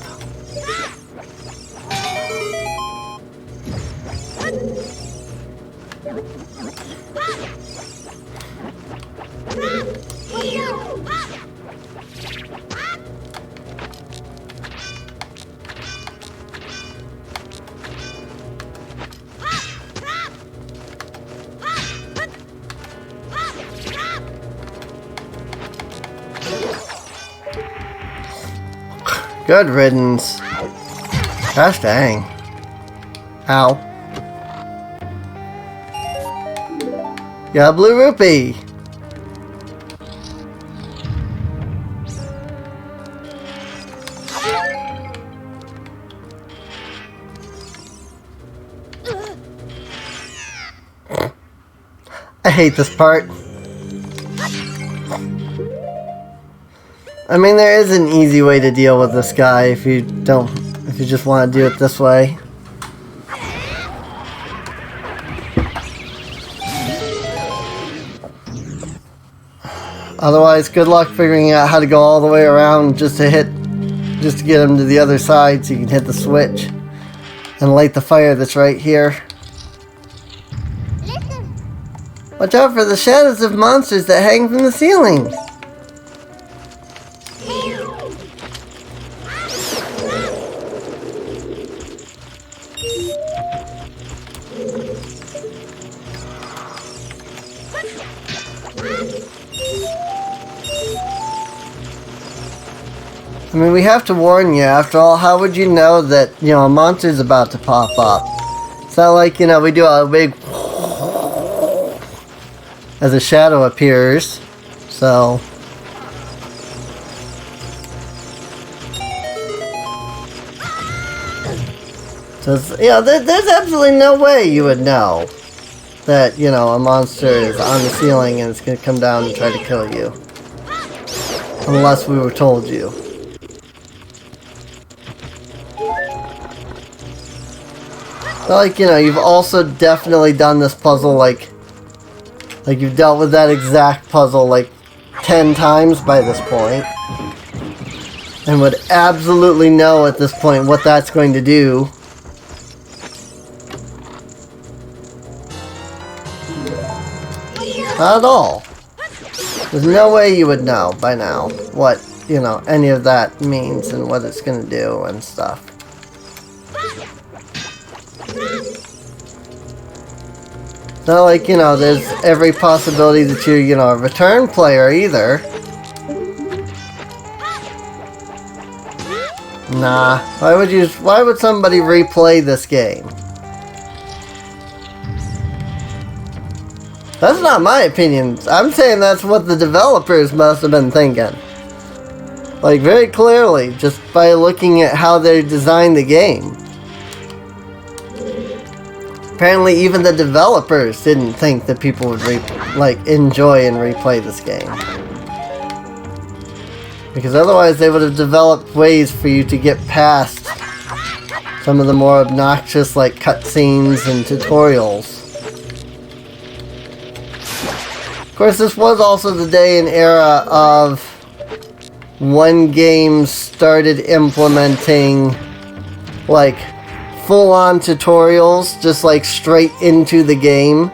Good riddance. Gosh dang. Ow. Got a blue rupee. I hate this part. I mean, there is an easy way to deal with this guy if you just want to do it this way. Otherwise, good luck figuring out how to go all the way around just to get him to the other side so you can hit the switch and light the fire that's right here. Watch out for the shadows of monsters that hang from the ceiling. I mean, we have to warn you. After all, how would you know that, you know, a monster's about to pop up? It's not like, you know, we do a big as a shadow appears. So yeah, there's absolutely no way you would know that, you know, a monster is on the ceiling and it's going to come down and try to kill you. Unless we were told you. But like, you know, you've also definitely done this puzzle, like you've dealt with that exact puzzle like 10 times by this point. And would absolutely know at this point what that's going to do. Not at all. There's no way you would know by now what, you know, any of that means and what it's going to do and stuff. Not like, you know, there's every possibility that you're, you know, a return player either. Nah. Why would somebody replay this game? That's not my opinion. I'm saying that's what the developers must have been thinking. Like, very clearly, just by looking at how they designed the game. Apparently, even the developers didn't think that people would enjoy and replay this game. Because otherwise, they would have developed ways for you to get past some of the more obnoxious, like, cutscenes and tutorials. Of course, this was also the day and era of when games started implementing, like, full-on tutorials, just like straight into the game,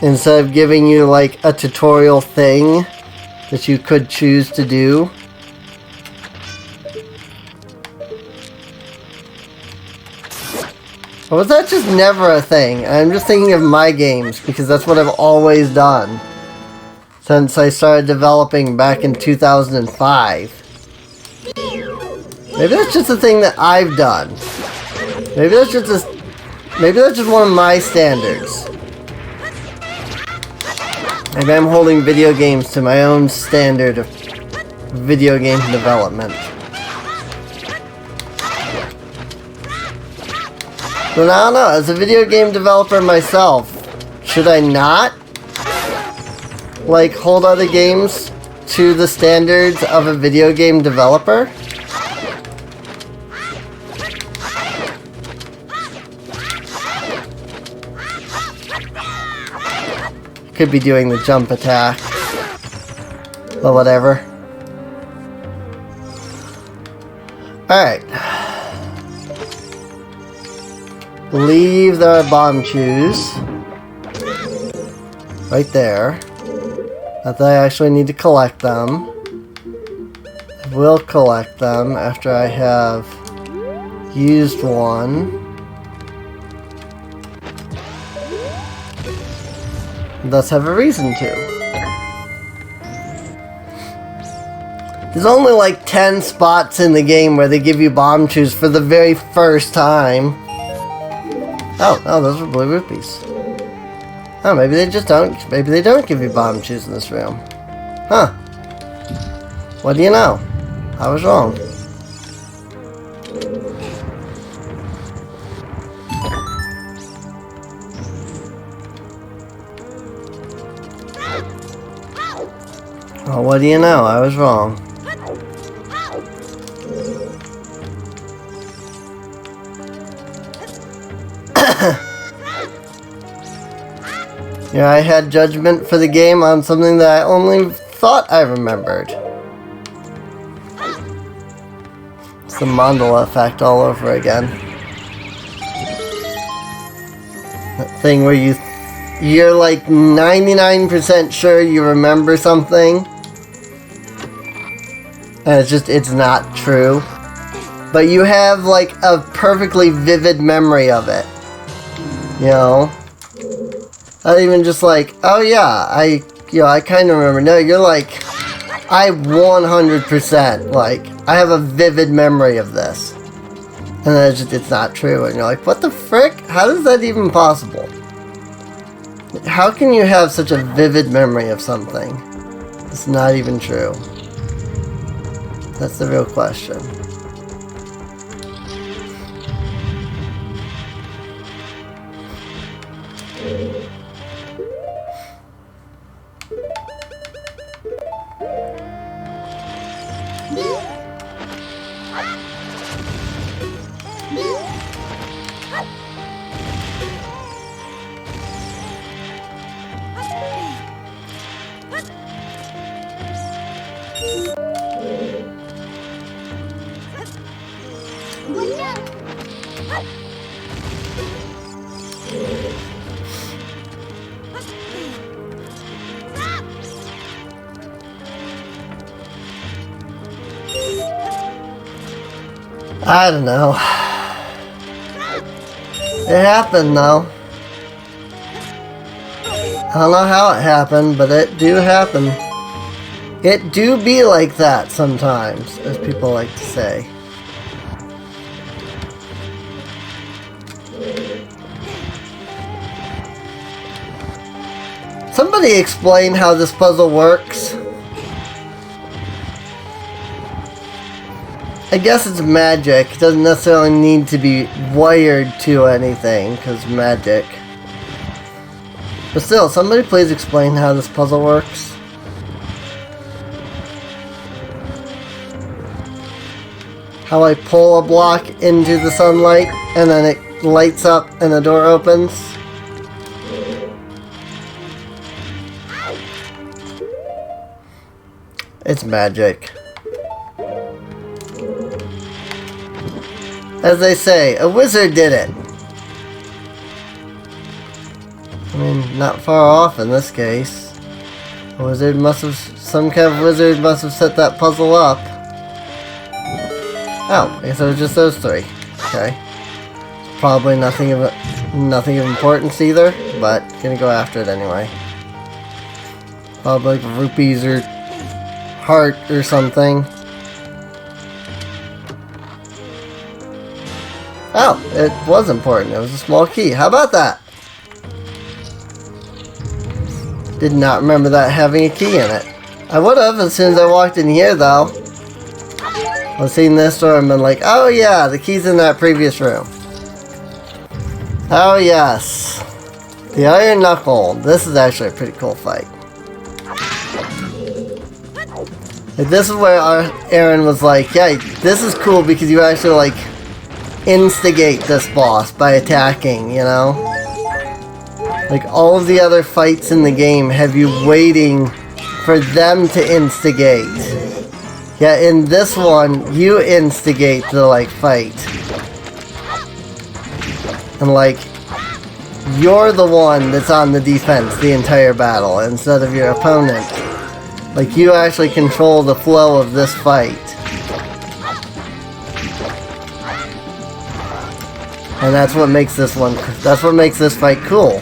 instead of giving you like a tutorial thing that you could choose to do. Or was that just never a thing? I'm just thinking of my games, because that's what I've always done. Since I started developing back in 2005. Maybe that's just a thing that I've done. Maybe that's just one of my standards. Maybe I'm holding video games to my own standard of video game development. But I don't know, as a video game developer myself, should I not, like, hold other games to the standards of a video game developer? Could be doing the jump attack. But whatever. Alright. Leave the bomb shoes. Right there. Not that I actually need to collect them. I will collect them after I have used one. Thus have a reason to. There's only like 10 spots in the game where they give you bomb shoes for the very first time. Oh, those are blue rupees. Oh, maybe they just don't. Maybe they don't give you bomb shoes in this room. Huh. What do you know? I was wrong. Oh, what do you know? I was wrong. Yeah, I had judgment for the game on something that I only thought I remembered. It's the mandala effect all over again. That thing where you're like 99% sure you remember something, and it's not true. But you have like a perfectly vivid memory of it. You know? Not even just like, oh yeah, I kind of remember. No, you're like, I 100%, like, I have a vivid memory of this. And then it's not true. And you're like, what the frick? How is that even possible? How can you have such a vivid memory of something? It's not even true. That's the real question. I don't know. It happened though. I don't know how it happened, but it do happen. It do be like that sometimes, as people like to say. Somebody explain how this puzzle works. I guess it's magic. It doesn't necessarily need to be wired to anything, because magic. But still, somebody please explain how this puzzle works. How I pull a block into the sunlight, and then it lights up and the door opens. It's magic. As they say, a wizard did it. I mean, not far off in this case. A wizard must have, some kind of wizard must have set that puzzle up. Oh, I guess it was just those three. Okay. Probably nothing of importance either, but gonna go after it anyway. Probably like rupees or heart or something. Oh, it was important. It was a small key. How about that? Did not remember that having a key in it. I would have as soon as I walked in here, though. I've seen this door and been like, oh yeah, the key's in that previous room. Oh yes. The Iron Knuckle. This is actually a pretty cool fight. Like, this is where Aaron was like, yeah, this is cool because you actually like instigate this boss by attacking, you know? Like, all of the other fights in the game have you waiting for them to instigate. Yeah, in this one, you instigate the, like, fight. And, like, you're the one that's on the defense the entire battle instead of your opponent. Like, you actually control the flow of this fight. And that's what makes this fight cool.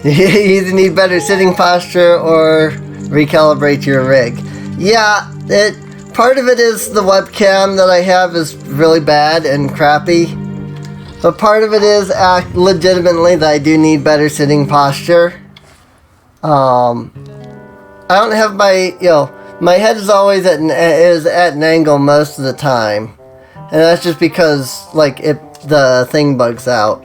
You either need better sitting posture or recalibrate your rig. Yeah, part of it is the webcam that I have is really bad and crappy. But part of it is legitimately that I do need better sitting posture. I don't have my head is always at an angle most of the time. And that's just because, like, the thing bugs out.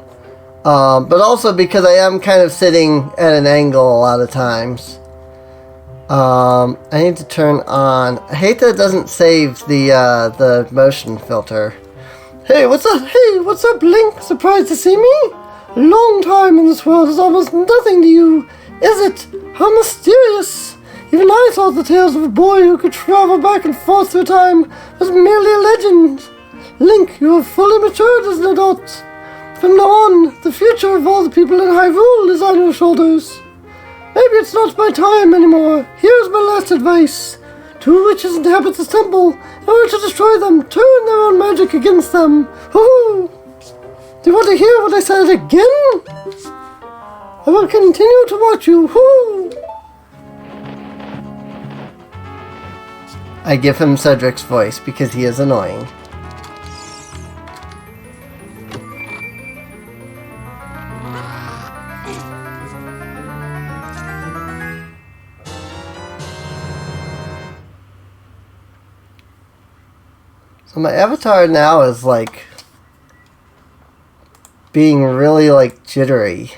But also because I am kind of sitting at an angle a lot of times. I need to turn on... I hate that it doesn't save the motion filter. Hey, what's up? Hey, what's up, Link? Surprised to see me? A long time in this world is almost nothing to you, is it? How mysterious! Even I thought the tales of a boy who could travel back and forth through time was merely a legend. Link, you have fully matured as an adult. From now on, the future of all the people in Hyrule is on your shoulders. Maybe it's not my time anymore. Here's my last advice. Two witches inhabit this temple. In order to destroy them, turn their own magic against them. Woohoo! Do you want to hear what I said again? I will continue to watch you. Woo! I give him Cedric's voice because he is annoying. So my avatar now is like being really like jittery.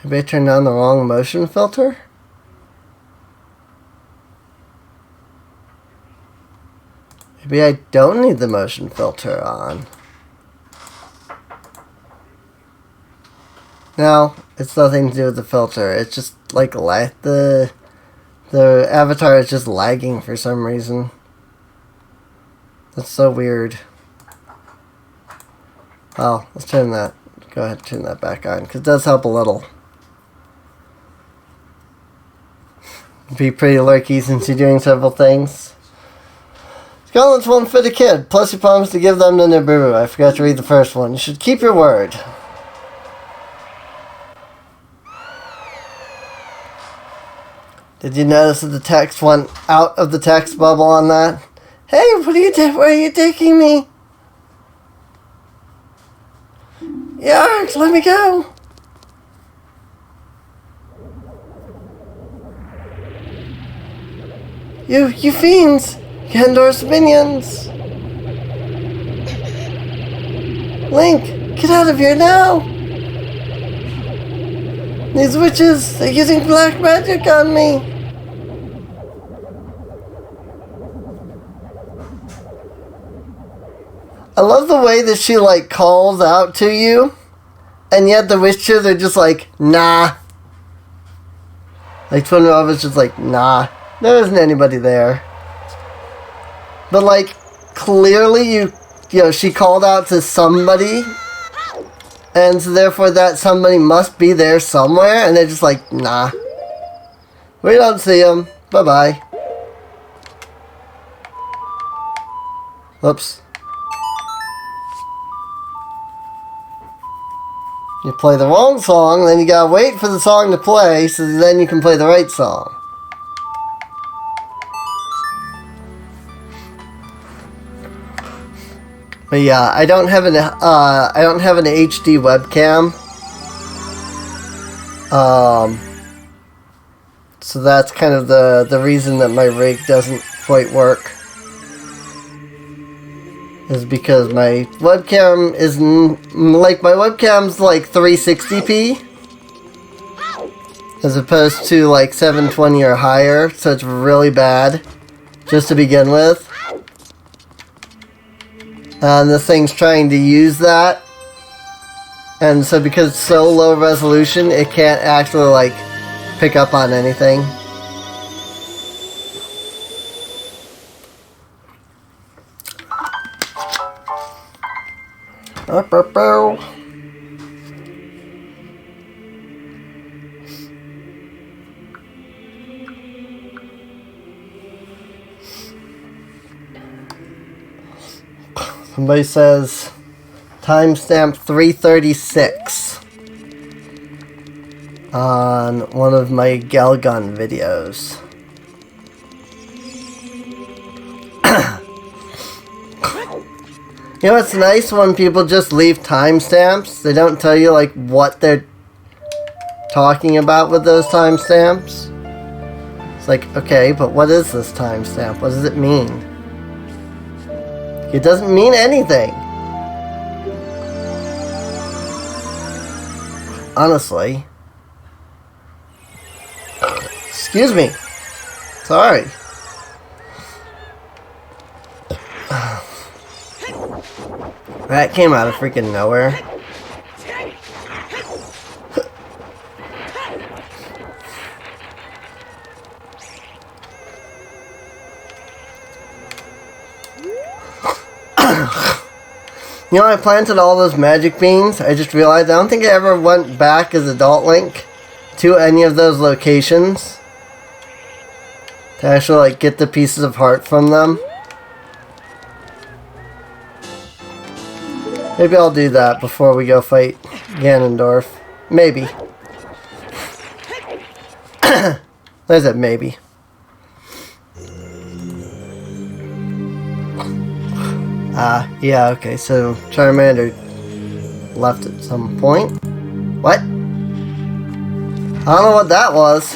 Maybe I turned on the wrong motion filter? Maybe I don't need the motion filter on. No, it's nothing to do with the filter. It's just like the avatar is just lagging for some reason. That's so weird. Well, let's turn that. Go ahead and turn that back on, because it does help a little. Be pretty lurky since you're doing several things. Gauntlets won't fit a kid, plus you promised to give them to Nibiru. I forgot to read the first one. You should keep your word. Did you notice that the text went out of the text bubble on that? Hey, what are you doing? Where are you taking me? Yarg, let me go. You fiends! Gandor's minions! Link, get out of here now! These witches, they're using black magic on me! I love the way that she, like, calls out to you, and yet the witches are just like, nah. Like, Twin Rova's just like, nah. There isn't anybody there. But, like, clearly you know, she called out to somebody, and so therefore that somebody must be there somewhere, and they're just like, nah. We don't see him. Bye-bye. Whoops. You play the wrong song, then you gotta wait for the song to play, so then you can play the right song. But yeah, I don't have an HD webcam. So that's kind of the reason that my rig doesn't quite work. Is because my webcam isn't, like, my webcam's like 360p as opposed to like 720 or higher, so it's really bad just to begin with. And this thing's trying to use that, and so because it's so low resolution, it can't actually like pick up on anything. Somebody says timestamp 336 on one of my Galgun videos. You know, it's nice when people just leave timestamps. They don't tell you, like, what they're talking about with those timestamps. It's like, okay, but what is this timestamp? What does it mean? It doesn't mean anything. Honestly. Excuse me. Sorry. That came out of freaking nowhere. You know, I planted all those magic beans. I just realized I don't think I ever went back as Adult Link to any of those locations to actually, like, get the pieces of heart from them. Maybe I'll do that before we go fight Ganondorf. Maybe. Like I said, maybe. Yeah, okay, so Charmander left at some point. What? I don't know what that was.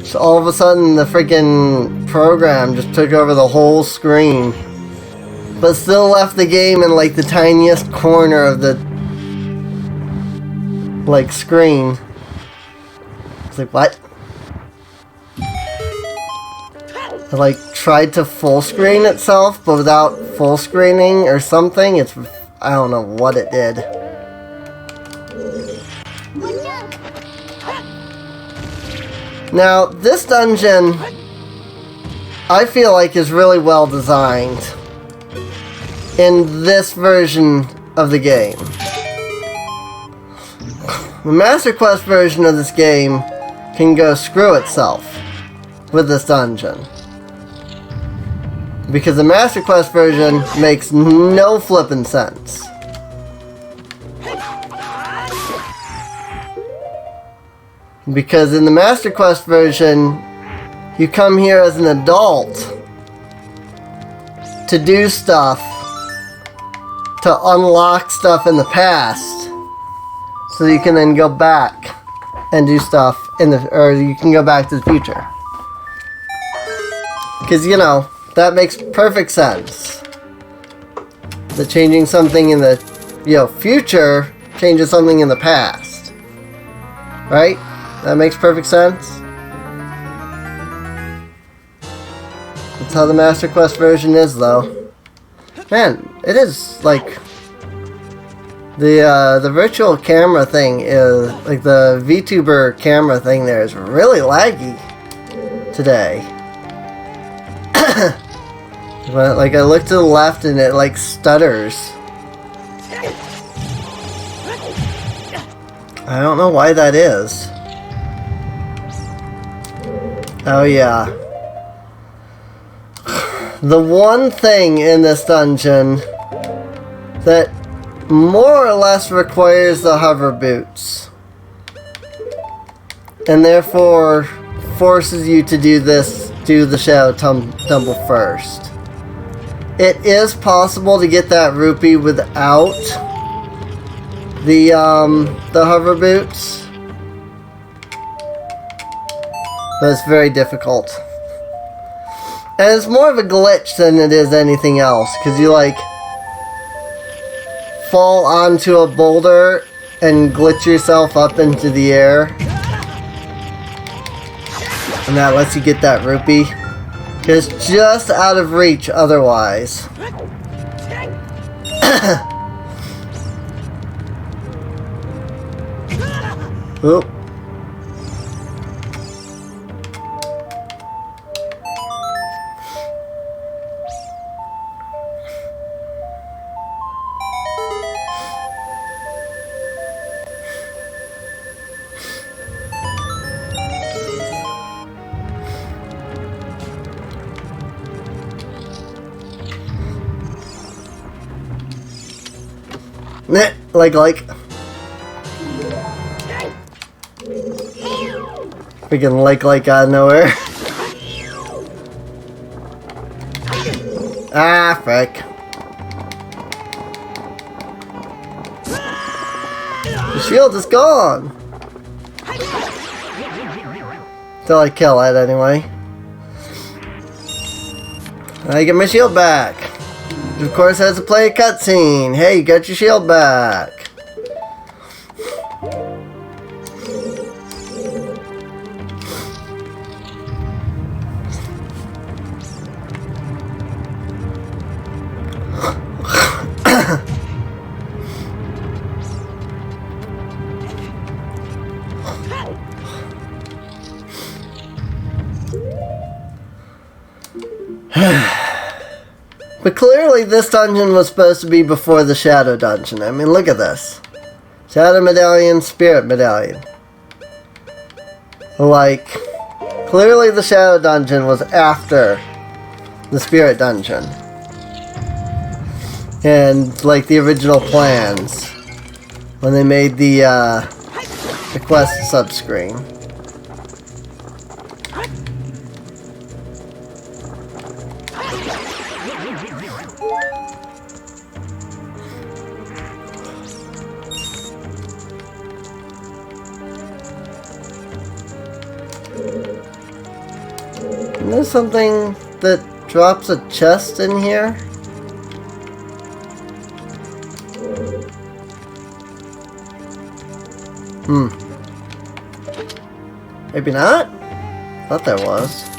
So all of a sudden the freaking program just took over the whole screen. But still left the game in like the tiniest corner of the like screen. It's like, what? It like tried to full screen itself but without full screening or something. It's, I don't know what it did. Now this dungeon I feel like is really well designed in this version of the game. The Master Quest version of this game can go screw itself with this dungeon. Because the Master Quest version makes no flippin' sense. Because in the Master Quest version, you come here as an adult to do stuff, to unlock stuff in the past, so you can then go back and do stuff in the, or you can go back to the future. Because, you know, that makes perfect sense. That changing something in the, you know, future changes something in the past. Right? That makes perfect sense. That's how the Master Quest version is, though. Man, it is, like, the virtual camera thing is, like, the VTuber camera thing there is really laggy today. But, like, I look to the left and it, like, stutters. I don't know why that is. Oh, yeah. The one thing in this dungeon that more or less requires the hover boots. And therefore forces you to do the shadow tumble first. It is possible to get that rupee without the hover boots, but it's very difficult. And it's more of a glitch than it is anything else, because you like fall onto a boulder and glitch yourself up into the air, and that lets you get that rupee. It's just out of reach otherwise. Oop. Like. Freaking like out of nowhere. Ah, frick. The shield is gone. Till I kill it anyway. I get my shield back. Of course, has to play a cutscene. Hey, you got your shield back. But clearly this dungeon was supposed to be before the Shadow Dungeon. I mean, look at this. Shadow Medallion, Spirit Medallion. Like, clearly the Shadow Dungeon was after the Spirit Dungeon. And, like, the original plans. When they made the quest sub-screen. There's something that drops a chest in here. Maybe not? Thought there was.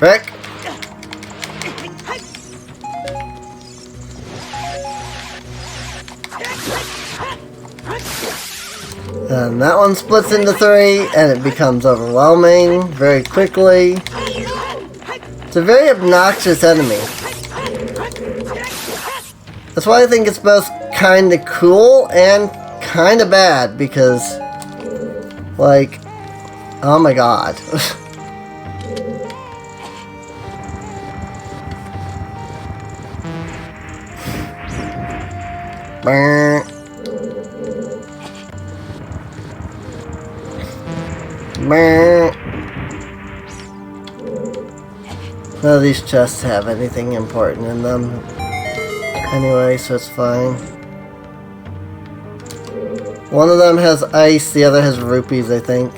Frick. And that one splits into 3, and it becomes overwhelming very quickly. It's a very obnoxious enemy. That's why I think it's both kinda cool and kinda bad, because, like, oh my god. None of these chests have anything important in them anyway, so it's fine. One of them has ice, the other has rupees, I think.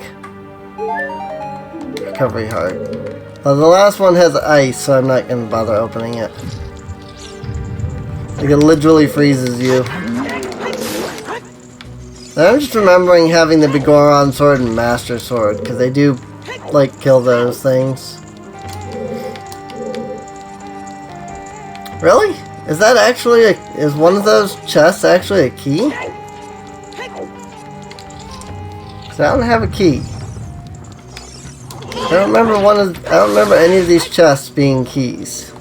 Recovery heart. Well, the last one has ice, so I'm not going to bother opening it. Like it literally freezes you. And I'm just remembering having the Bigoron sword and Master Sword, because they do, like, kill those things. Really? Is that actually is one of those chests actually a key? Because I don't have a key. I don't remember any of these chests being keys.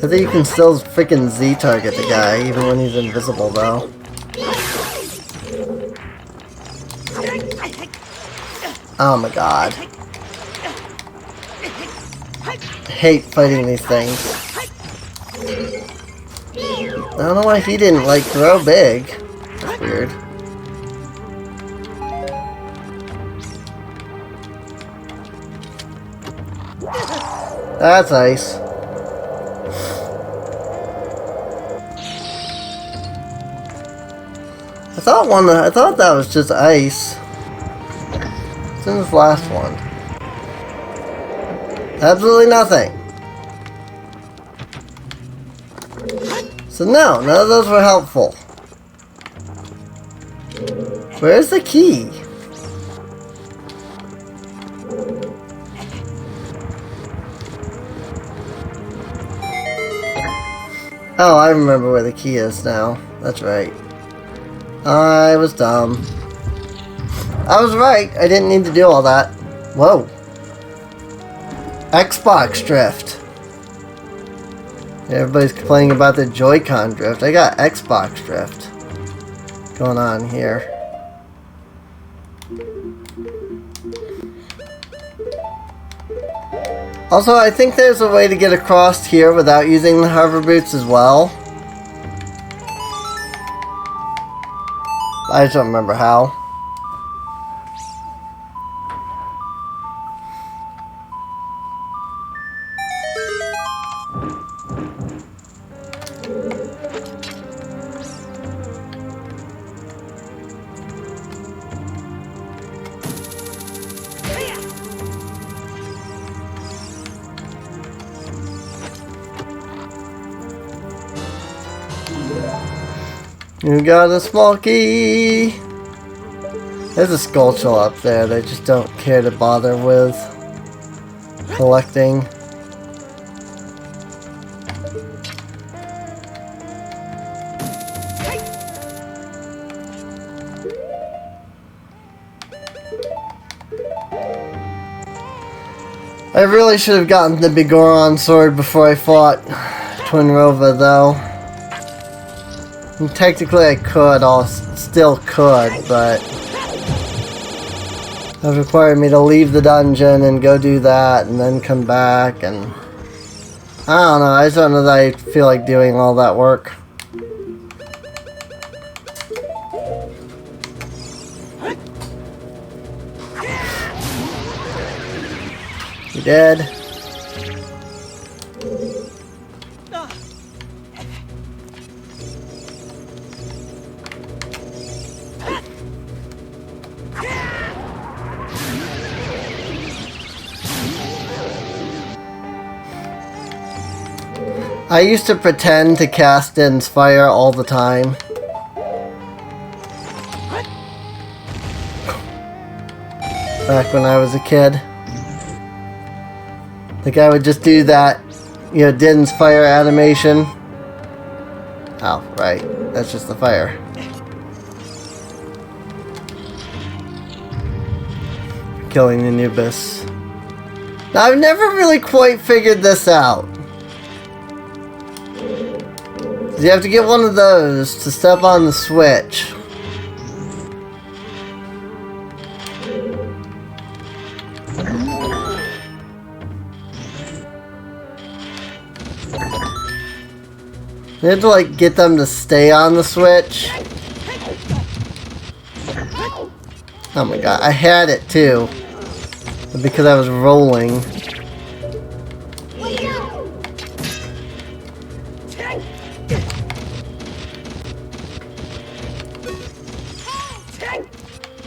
I think you can still freaking Z-target the guy, even when he's invisible, though. Oh my god. I hate fighting these things. I don't know why he didn't, like, throw big. That's weird. That's ice. I thought that was just ice. It's in this last one. Absolutely nothing. So no, none of those were helpful. Where's the key? Oh, I remember where the key is now. That's right. I was dumb. I was right. I didn't need to do all that. Whoa. Xbox drift. Everybody's complaining about the Joy-Con drift. I got Xbox drift going on here. Also, I think there's a way to get across here without using the hover boots as well. I just don't remember how. You got a small key. There's a skull shell up there that I just don't care to bother with collecting. I really should have gotten the Bigoron sword before I fought Twin Rova, though. And technically I could, still could, but it would require me to leave the dungeon and go do that and then come back, and I don't know, I just don't know that I feel like doing all that work. You dead? I used to pretend to cast Din's Fire all the time. Back when I was a kid. Like I would just do that, you know, Din's Fire animation. Oh, right. That's just the fire. Killing the Anubis. Now, I've never really quite figured this out. You have to get one of those to step on the switch. You have to, like, get them to stay on the switch. Oh my god, I had it too. But because I was rolling.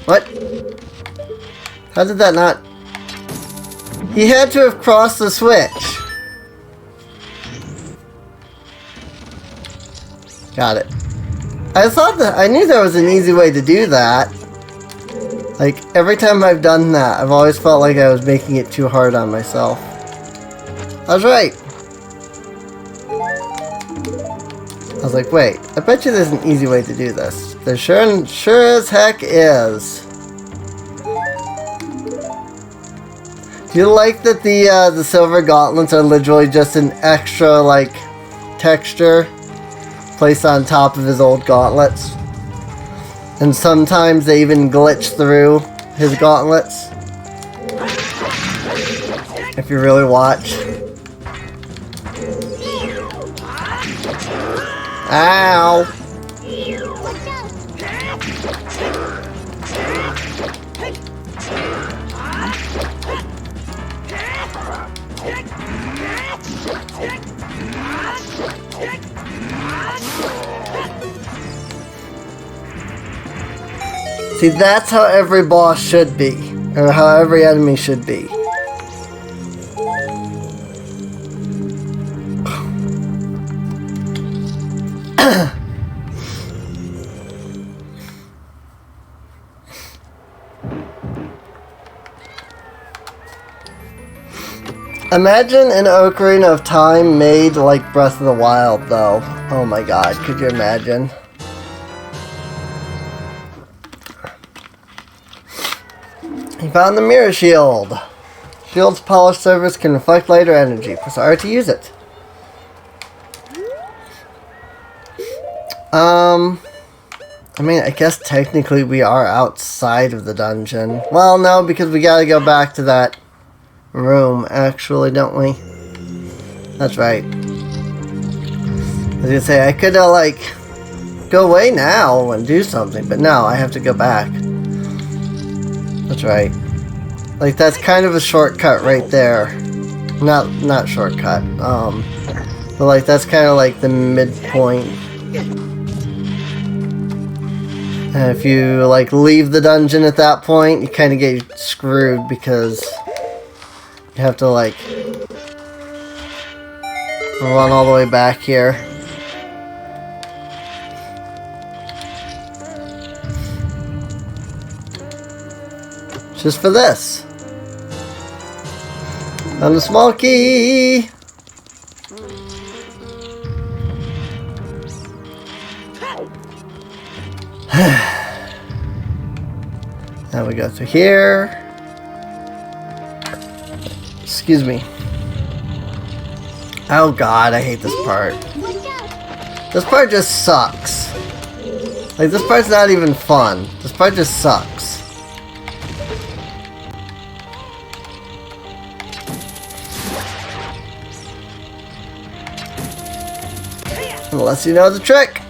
What? How did that not... He had to have crossed the switch. Got it. I knew there was an easy way to do that. Like, every time I've done that, I've always felt like I was making it too hard on myself. I was right. I was like, wait, I bet you there's an easy way to do this. There sure as heck is. Do you like that the silver gauntlets are literally just an extra, like, texture placed on top of his old gauntlets? And sometimes they even glitch through his gauntlets. If you really watch. Ow! See, that's how every boss should be, or how every enemy should be. Imagine an Ocarina of Time made like Breath of the Wild, though. Oh my god, could you imagine? He found the mirror shield. Shield's polished surface can reflect light or energy. Press R to use it. I mean, I guess technically we are outside of the dungeon. Well, no, because we gotta go back to that room, actually, don't we? That's right. I was gonna say, I could, like, go away now and do something, but no, I have to go back. That's right. Like, that's kind of a shortcut right there. Not shortcut. But like, that's kind of like the midpoint. And if you, like, leave the dungeon at that point, you kind of get screwed because you have to, like, run all the way back here. Just for this. And a small key. Now we go through here. Excuse me. Oh god, I hate this part. This part just sucks. Like, this part's not even fun. This part just sucks. Unless you know the trick.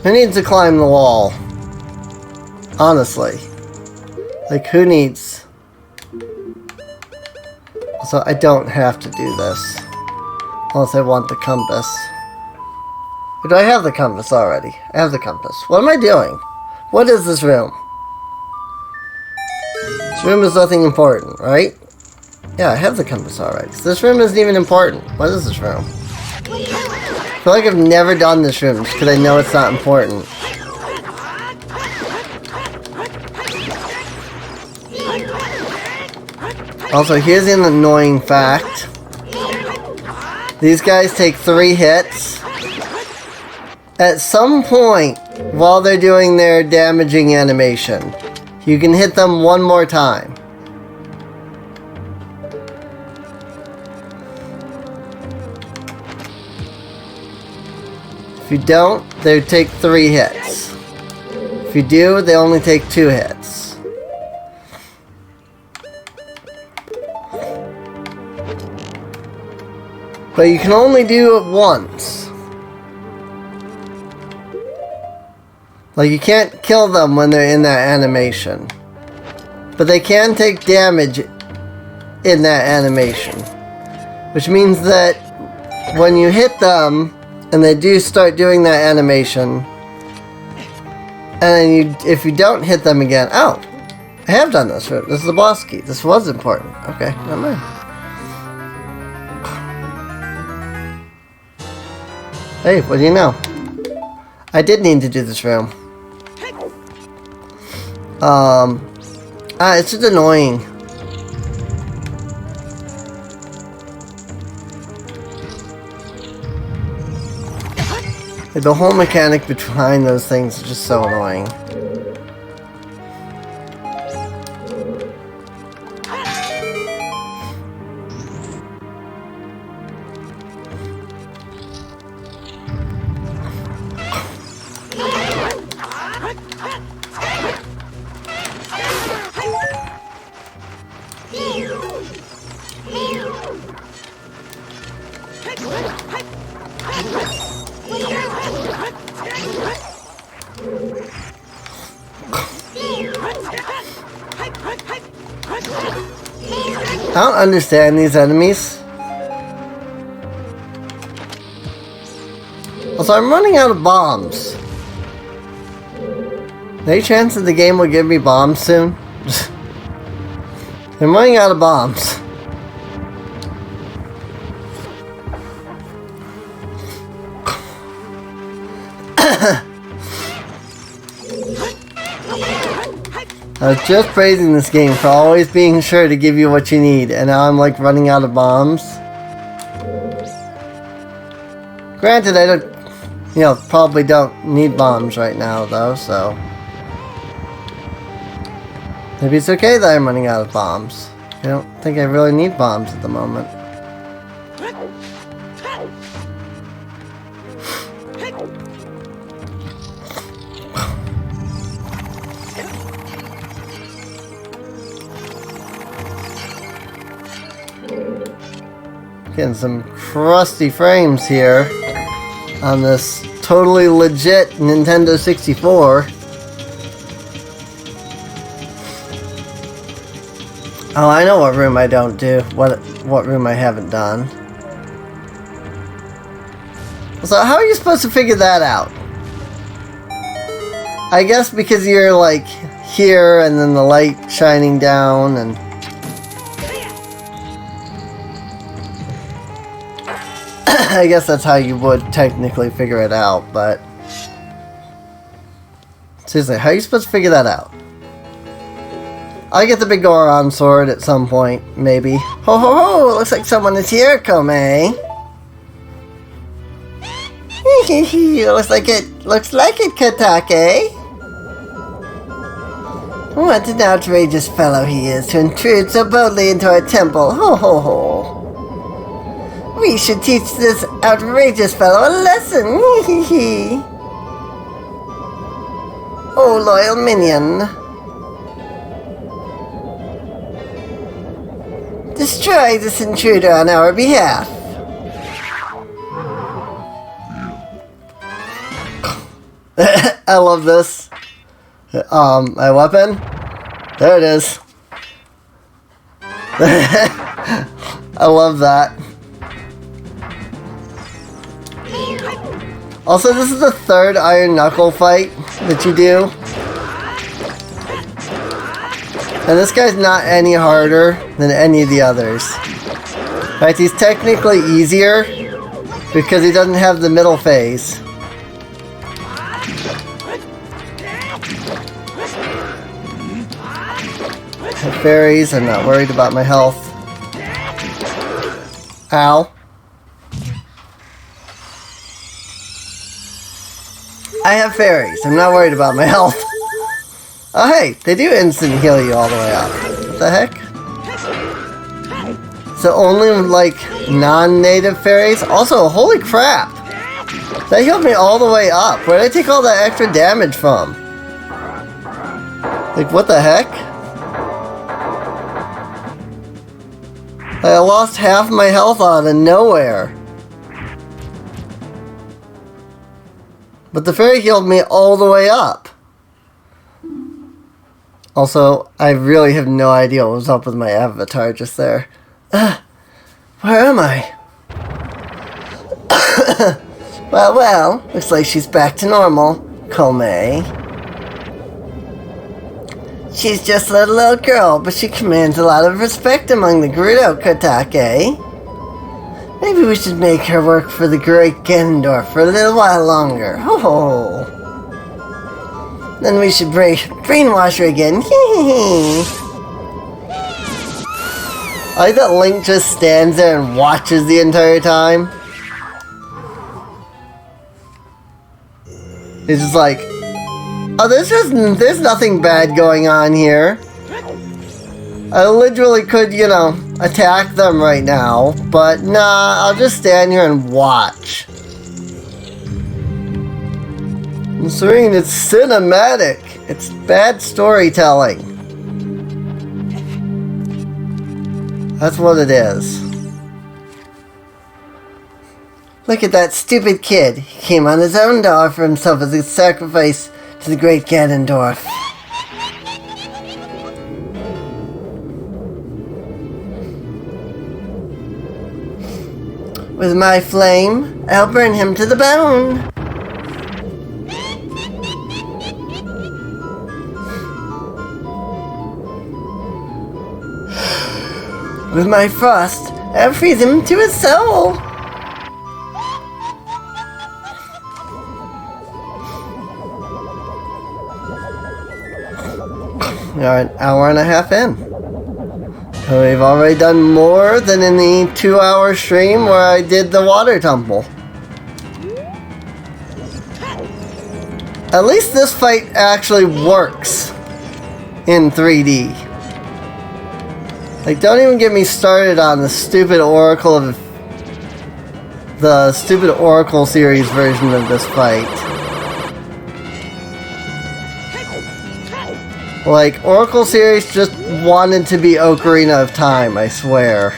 Who needs to climb the wall? Honestly. Like, who needs? So I don't have to do this. Unless I want the compass. Or do I have the compass already? I have the compass. What am I doing? What is this room? This room is nothing important, right? Yeah, I have the compass already. So this room isn't even important. What is this room? I feel like I've never done this room just because I know it's not important. Also, here's an annoying fact. These guys take 3 hits. At some point, while they're doing their damaging animation, you can hit them one more time. If you don't, they take 3 hits. If you do, they only take 2 hits. But you can only do it once. Like, you can't kill them when they're in that animation. But they can take damage in that animation. Which means that when you hit them, and they do start doing that animation, and then if you don't hit them again... Oh! I have done this. This is the boss key. This was important. Okay, never mind. Hey, what do you know? I did need to do this room. It's just annoying. The whole mechanic behind those things is just so annoying. I don't understand these enemies. Also, I'm running out of bombs. Any chance that the game will give me bombs soon? I'm running out of bombs. I was just praising this game for always being sure to give you what you need, and now I'm like running out of bombs. Granted, I don't, probably don't need bombs right now though, so maybe it's okay that I'm running out of bombs. I don't think I really need bombs at the moment. Getting some crusty frames here on this totally legit Nintendo 64. Oh, I know what room I don't do. What room I haven't done. So how are you supposed to figure that out? I guess because you're like here and then the light shining down and... I guess that's how you would technically figure it out, but... Seriously, how are you supposed to figure that out? I'll get the big Goron sword at some point, maybe. Ho ho ho! Looks like someone is here, Kome! Looks like it, Katake! What an outrageous fellow he is to intrude so boldly into our temple! Ho ho ho! We should teach this outrageous fellow a lesson! Oh, loyal minion! Destroy this intruder on our behalf! I love this. My weapon? There it is. I love that. Also, this is the third Iron Knuckle fight that you do. And this guy's not any harder than any of the others. In fact, he's technically easier because he doesn't have the middle phase. Fairies, I'm not worried about my health. Ow. I have fairies. I'm not worried about my health. Oh hey, they do instant heal you all the way up. What the heck? So only like non-native fairies? Also, holy crap! That healed me all the way up. Where did I take all that extra damage from? Like, what the heck? I lost half my health out of nowhere. But the fairy healed me all the way up. Also, I really have no idea what was up with my avatar just there. Where am I? Well, looks like she's back to normal, Kome. She's just a little girl, but she commands a lot of respect among the Gerudo Katake. Maybe we should make her work for the great Ganondorf for a little while longer. Oh. Then we should brainwash her again. I like that Link just stands there and watches the entire time. He's just like, oh, there's nothing bad going on here. I literally could, you know, attack them right now, but nah, I'll just stand here and watch. Serene, it's cinematic. It's bad storytelling. That's what it is. Look at that stupid kid. He came on his own to offer himself as a sacrifice to the great Ganondorf. With my flame, I'll burn him to the bone. With my frost, I'll freeze him to his soul. We are an hour and a half in. So we've already done more than in the 2-hour stream where I did the water tumble. At least this fight actually works in 3D. Like, don't even get me started on the stupid Oracle series version of this fight. Like, Oracle series just wanted to be Ocarina of Time, I swear.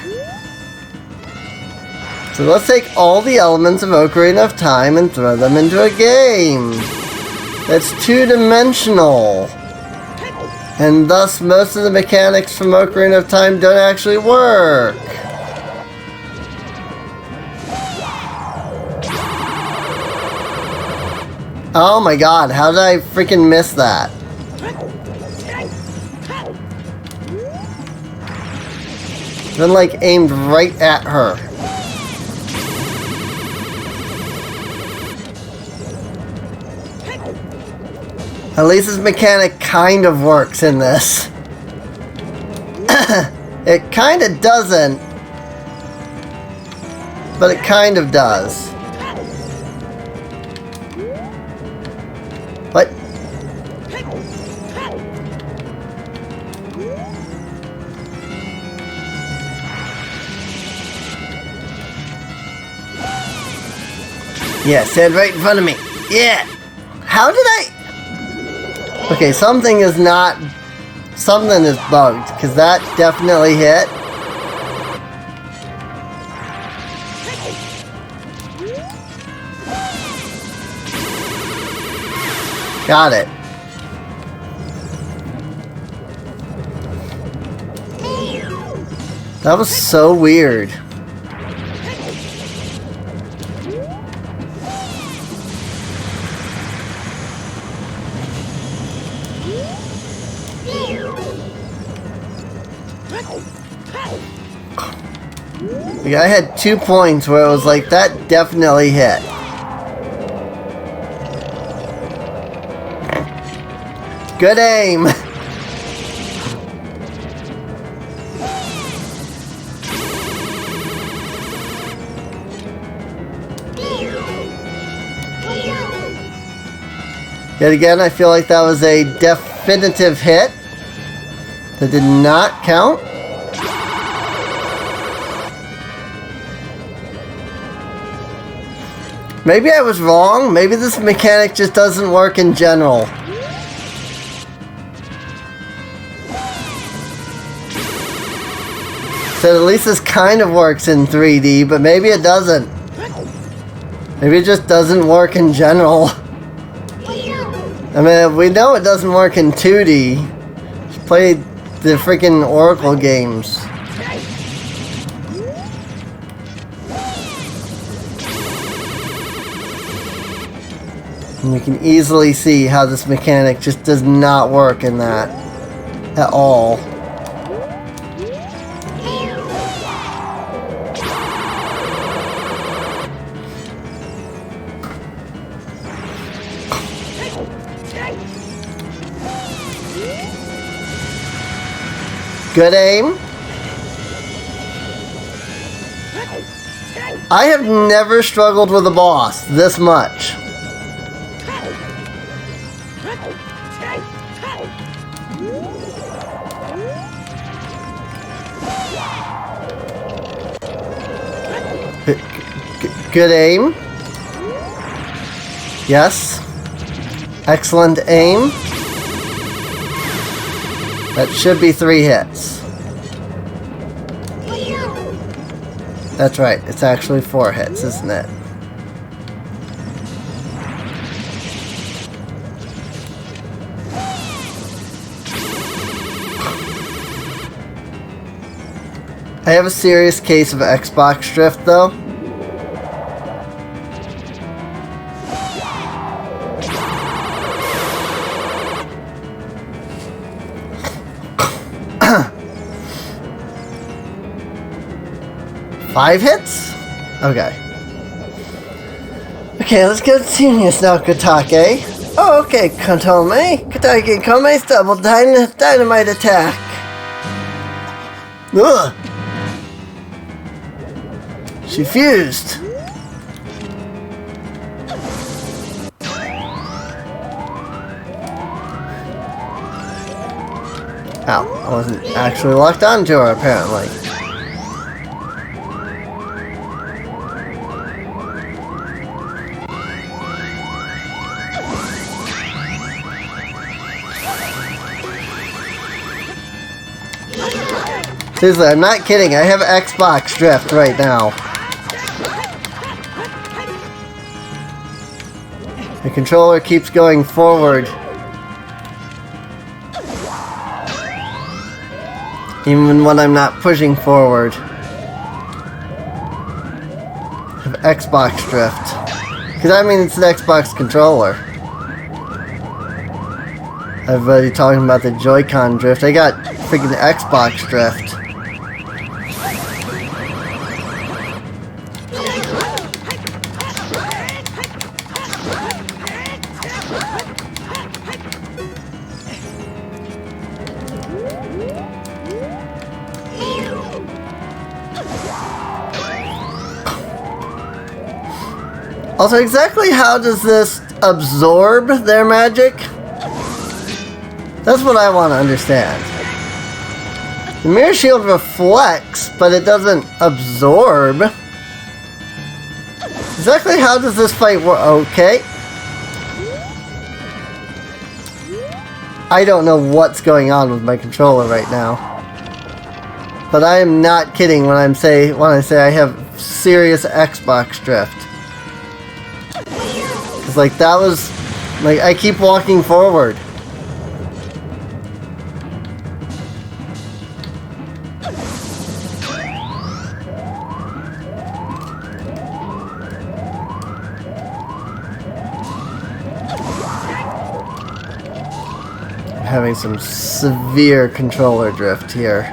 So let's take all the elements of Ocarina of Time and throw them into a game that's two-dimensional. And thus, most of the mechanics from Ocarina of Time don't actually work. Oh my god, how did I freaking miss that? Then, like, aimed right at her. At least this mechanic kind of works in this. It kind of doesn't, but it kind of does. What? Yeah, stand right in front of me. Yeah. How did I... Okay, something is not... Something is bugged, because that definitely hit. Got it. That was so weird. Yeah, I had 2 points where it was like, that definitely hit. Good aim! Yet again, I feel like that was a definitive hit. That did not count. Maybe I was wrong. Maybe this mechanic just doesn't work in general. So at least this kind of works in 3D, but maybe it doesn't. Maybe it just doesn't work in general. I mean, we know it doesn't work in 2D. Just play the freaking Oracle games. And you can easily see how this mechanic just does not work in that at all. Good aim. I have never struggled with a boss this much. Good aim. Yes. Excellent aim. That should be 3 hits. That's right, it's actually 4 hits, isn't it? I have a serious case of Xbox drift, though. Five hits? Okay. Okay, let's get serious now, Katake. Oh, okay, Kotome. Katake Kome's double dynamite attack. Ugh. She fused. Ow, I wasn't actually locked onto her, apparently. Seriously, I'm not kidding. I have Xbox drift right now. The controller keeps going forward. Even when I'm not pushing forward. I have Xbox drift. Because I mean, it's an Xbox controller. Everybody talking about the Joy-Con drift. I got freaking Xbox drift. Also, exactly how does this absorb their magic? That's what I want to understand. The mirror shield reflects, but it doesn't absorb. Exactly how does this fight work? Okay. I don't know what's going on with my controller right now. But I am not kidding when I say I have serious Xbox drift. It's like that was like I keep walking forward. I'm having some severe controller drift here.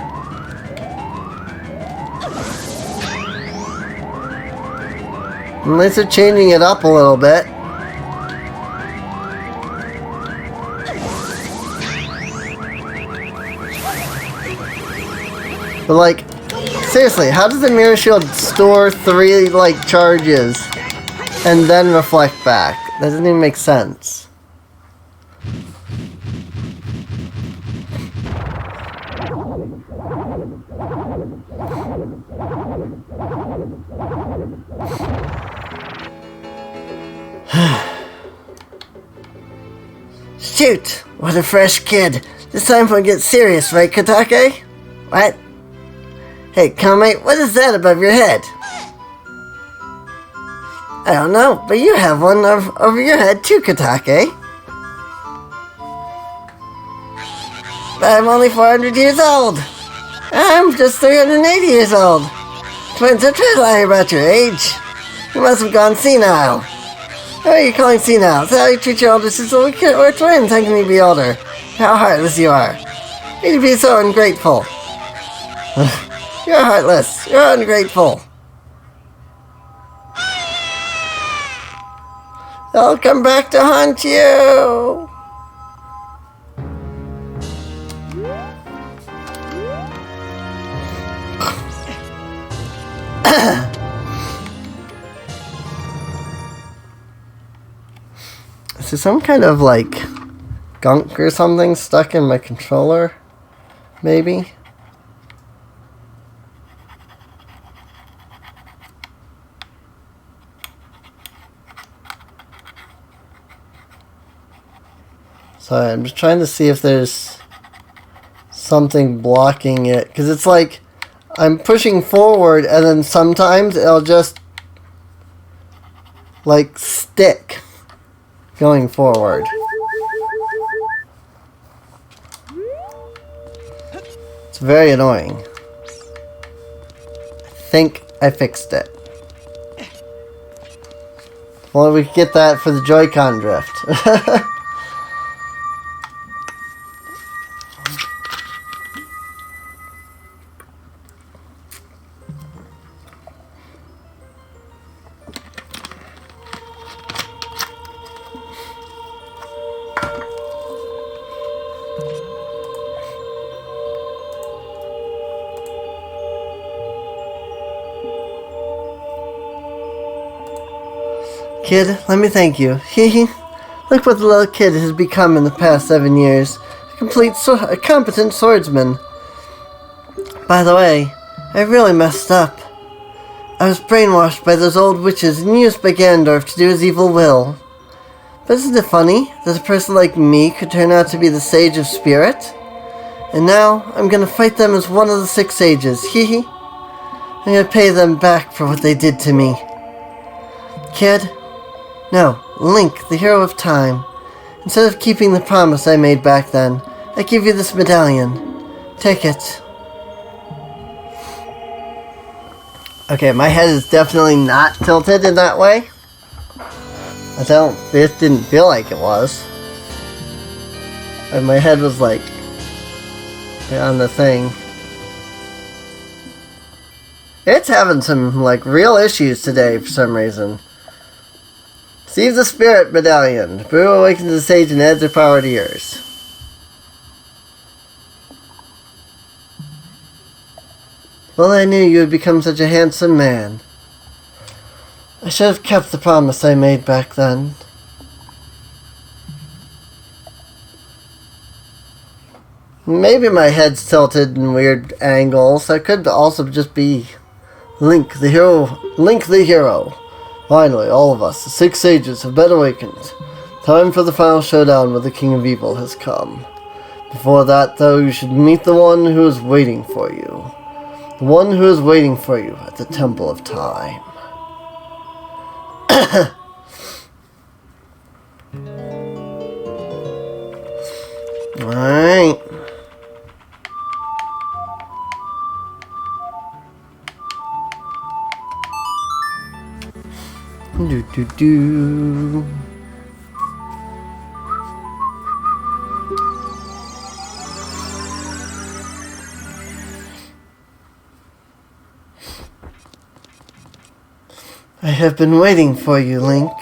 At least they're changing it up a little bit. But like, seriously, how does the mirror shield store 3 like charges and then reflect back? That doesn't even make sense. Shoot! What a fresh kid. This time we'll get serious, right, Katake? What? Hey, Kame, what is that above your head? I don't know, but you have one over your head too, Katake. But I'm only 400 years old. I'm just 380 years old. Twins are trying to lie about your age. You must have gone senile. How are you calling senile? Is that how you treat your older sister? We're twins. How can you be older? How heartless you are. You'd be so ungrateful. You're heartless. You're ungrateful. I'll come back to haunt you. Is there some kind of like gunk or something stuck in my controller? Maybe? Sorry, I'm just trying to see if there's something blocking it. Because it's like I'm pushing forward and then sometimes it'll just like stick going forward. It's very annoying. I think I fixed it. Well, we could get that for the Joy-Con drift. Kid, let me thank you. Hehe. Look what the little kid has become in the past 7 years. A competent swordsman. By the way, I really messed up. I was brainwashed by those old witches and used by Ganondorf to do his evil will. But isn't it funny that a person like me could turn out to be the Sage of Spirit? And now, I'm gonna fight them as one of the 6 sages. Hehe. I'm gonna pay them back for what they did to me. Kid? No, Link, the hero of time. Instead of keeping the promise I made back then, I give you this medallion. Take it. Okay, my head is definitely not tilted in that way. This didn't feel like it was. And my head was like on the thing. It's having some like real issues today for some reason. Receive the Spirit Medallion. Boo awakens the Sage and adds her power to yours. Well, I knew you would become such a handsome man. I should have kept the promise I made back then. Maybe my head's tilted in weird angles. That could also just be Link the hero. Link the hero. Finally, all of us, the 6 sages, have been awakened. Time for the final showdown with the King of Evil has come. Before that, though, you should meet the one who is waiting for you. The one who is waiting for you at the Temple of Time. Alright. Do. I have been waiting for you, Link.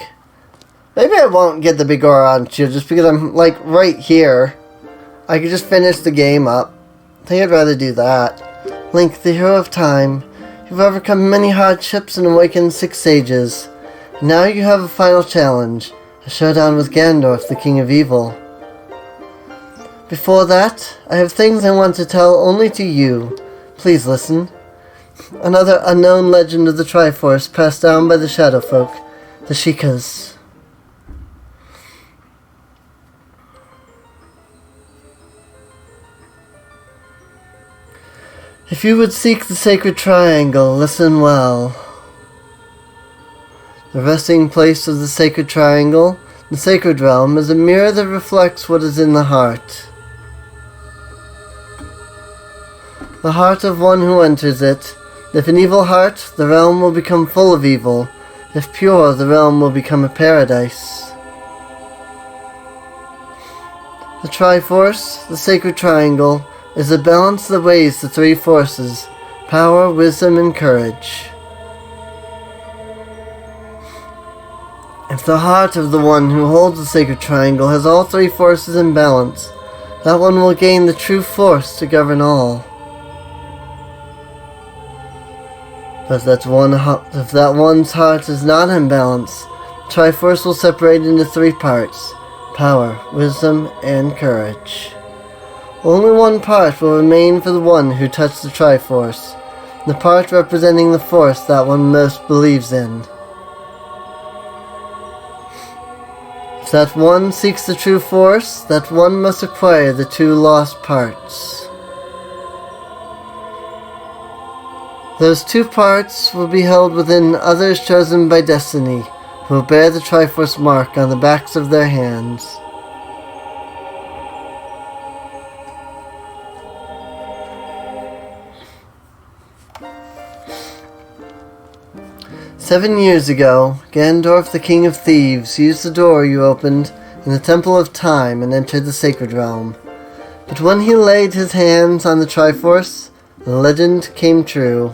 Maybe I won't get the big Goron shield just because I'm like right here. I could just finish the game up. I think I'd rather do that. Link, the hero of time. You've overcome many hardships and awakened 6 sages. Now you have a final challenge, a showdown with Ganondorf, the King of Evil. Before that, I have things I want to tell only to you. Please listen. Another unknown legend of the Triforce passed down by the Shadow Folk, the Sheikahs. If you would seek the sacred triangle, listen well. The resting place of the sacred triangle, the sacred realm, is a mirror that reflects what is in the heart. The heart of one who enters it. If an evil heart, the realm will become full of evil. If pure, the realm will become a paradise. The Triforce, the sacred triangle, is a balance that weighs the 3 forces: power, wisdom, and courage. If the heart of the one who holds the sacred triangle has all 3 forces in balance, that one will gain the true force to govern all. If that one's heart is not in balance, Triforce will separate into 3 parts: power, wisdom, and courage. Only one part will remain for the one who touched the Triforce, the part representing the force that one most believes in. If that one seeks the true force, that one must acquire the 2 lost parts. Those 2 parts will be held within others chosen by destiny, who will bear the Triforce mark on the backs of their hands. "7 years ago, Ganondorf, the King of Thieves, used the door you opened in the Temple of Time and entered the Sacred Realm. But when he laid his hands on the Triforce, the legend came true.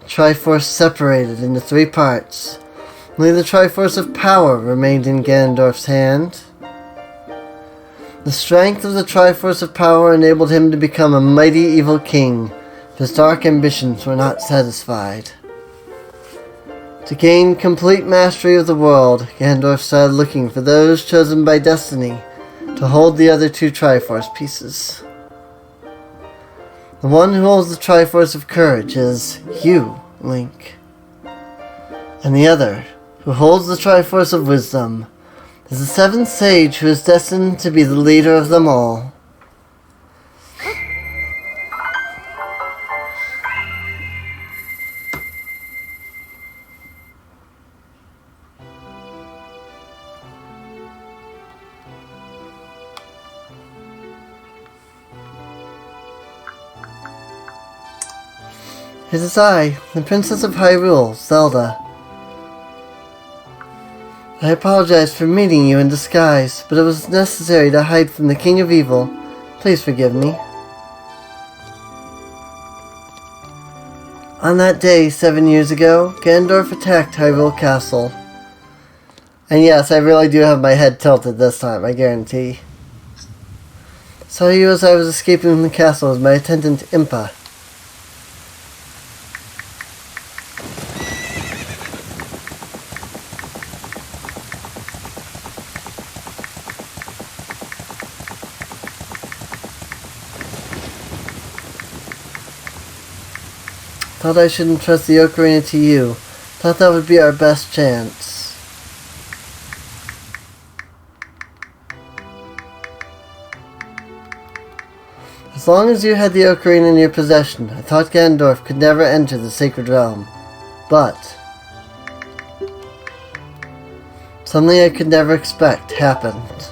The Triforce separated into 3 parts. Only the Triforce of Power remained in Ganondorf's hand. The strength of the Triforce of Power enabled him to become a mighty evil king. His dark ambitions were not satisfied. To gain complete mastery of the world, Ganondorf started looking for those chosen by destiny to hold the other 2 Triforce pieces. The one who holds the Triforce of Courage is you, Link. And the other, who holds the Triforce of Wisdom, is the 7th Sage who is destined to be the leader of them all. It is I, the Princess of Hyrule, Zelda. I apologize for meeting you in disguise, but it was necessary to hide from the King of Evil. Please forgive me. On that day, 7 years ago, Ganondorf attacked Hyrule Castle. And yes, I really do have my head tilted this time, I guarantee. Saw you as I was escaping from the castle as my attendant Impa. Thought I should entrust the Ocarina to you. Thought that would be our best chance. As long as you had the Ocarina in your possession, I thought Ganondorf could never enter the Sacred Realm. But something I could never expect happened.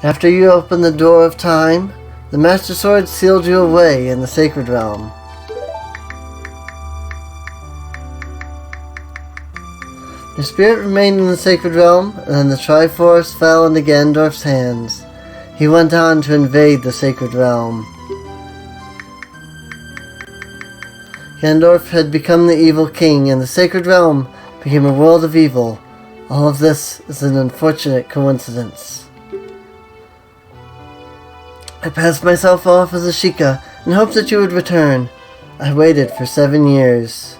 After you opened the door of time, the Master Sword sealed you away in the Sacred Realm. Your spirit remained in the Sacred Realm, and then the Triforce fell into Ganondorf's hands. He went on to invade the Sacred Realm. Ganondorf had become the evil king, and the Sacred Realm became a world of evil. All of this is an unfortunate coincidence. I passed myself off as a Sheikah in hopes that you would return. I waited for 7 years.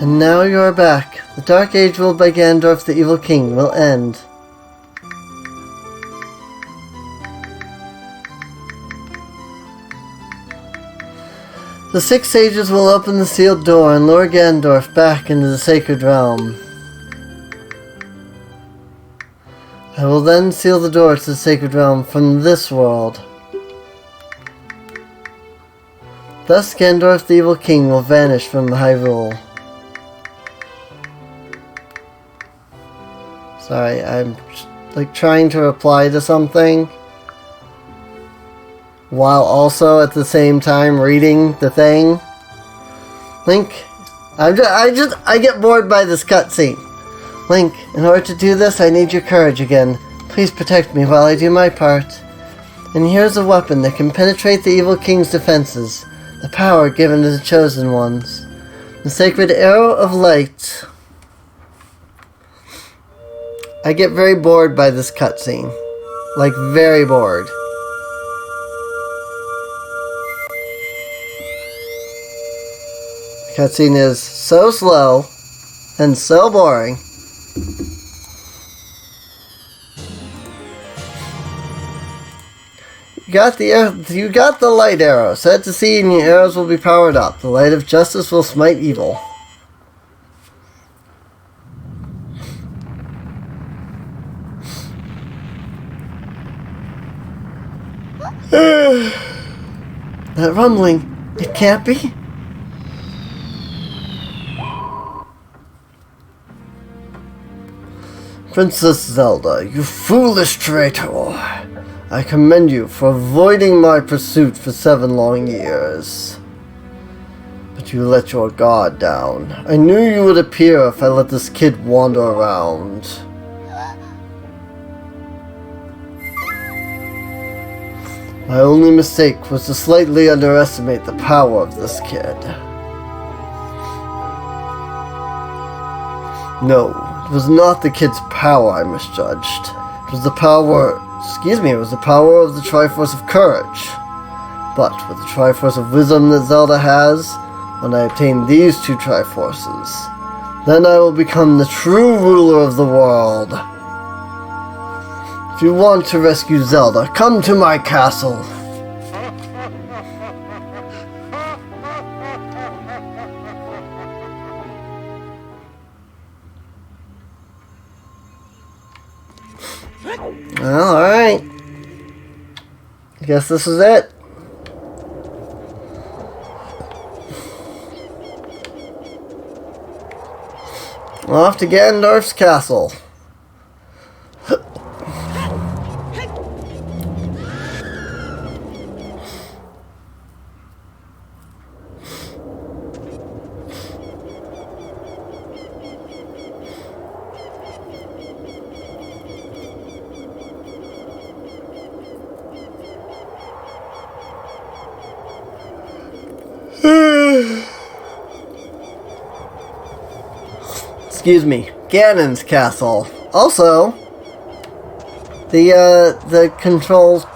And now you are back. The Dark Age ruled by Ganondorf the Evil King will end. The 6 sages will open the sealed door and lure Ganondorf back into the Sacred Realm. I will then seal the door to the Sacred Realm from this world. Thus Ganondorf the Evil King will vanish from Hyrule. Sorry, I'm trying to reply to something while also at the same time reading the thing. Link, I get bored by this cutscene. Link, in order to do this, I need your courage again. Please protect me while I do my part. And here's a weapon that can penetrate the Evil King's defenses. The power given to the Chosen Ones. The Sacred Arrow of Light. I get very bored by this cutscene. Like, very bored. The cutscene is so slow and so boring. You got the light arrow. Set to sea and your arrows will be powered up. The light of justice will smite evil. That rumbling, it can't be. Princess Zelda, you foolish traitor. I commend you for avoiding my pursuit for 7 long years. But you let your guard down. I knew you would appear if I let this kid wander around. My only mistake was to slightly underestimate the power of this kid. No, it was not the kid's power I misjudged. It was the power... it was the power of the Triforce of Courage. But with the Triforce of Wisdom that Zelda has, when I obtain these 2 Triforces, then I will become the true ruler of the world. If you want to rescue Zelda, come to my castle. Well, alright. I guess this is it. Off to Ganondorf's castle. Excuse me, Ganon's castle. Also, the controls,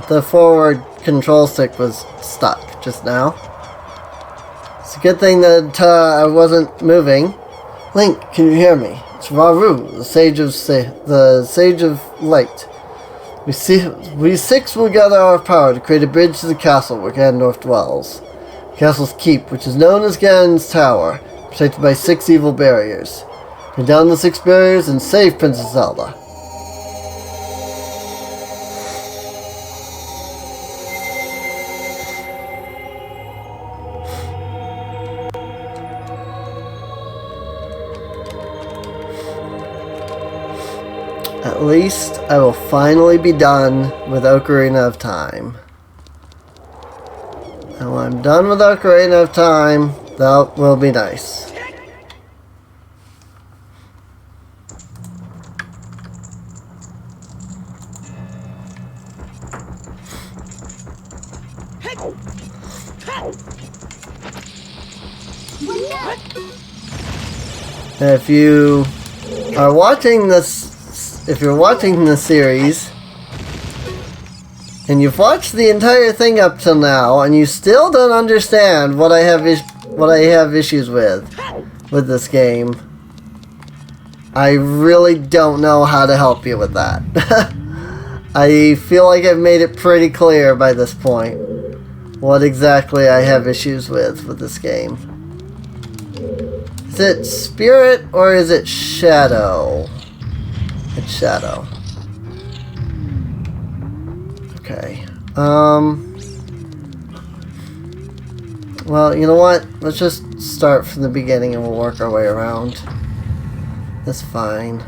the forward control stick was stuck just now. It's a good thing that I wasn't moving. Link, can you hear me? It's Rauru, the Sage of Light. We 6 will gather our power to create a bridge to the castle where Ganondorf dwells. The castle's keep, which is known as Ganon's Tower, protected by 6 evil barriers. Bring down the 6 barriers and save Princess Zelda. At least I will finally be done with Ocarina of Time. And when I'm done with Ocarina of Time, that will be nice. If you are watching this, if you're watching the series, and you've watched the entire thing up till now, and you still don't understand what I have issues with this game, I really don't know how to help you with that. I feel like I've made it pretty clear by this point what exactly I have issues with this game. Is it Spirit or is it Shadow? It's Shadow. Okay. Well, you know what? Let's just start from the beginning and we'll work our way around. That's fine.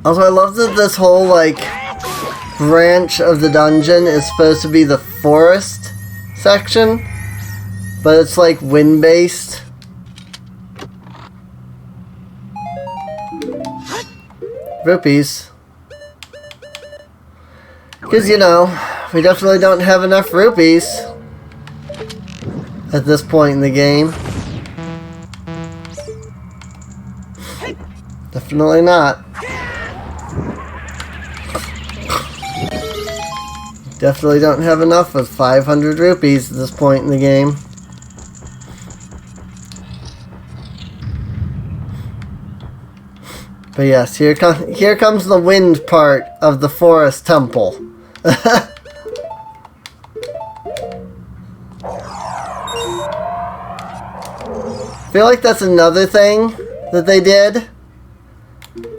Also, I love that this whole, like, branch of the dungeon is supposed to be the forest section, but it's, like, wind-based. Rupees. Because, you know, we definitely don't have enough rupees at this point in the game. Definitely not. Definitely don't have enough with 500 rupees at this point in the game. But yes, here comes the wind part of the forest temple. I feel like that's another thing that they did.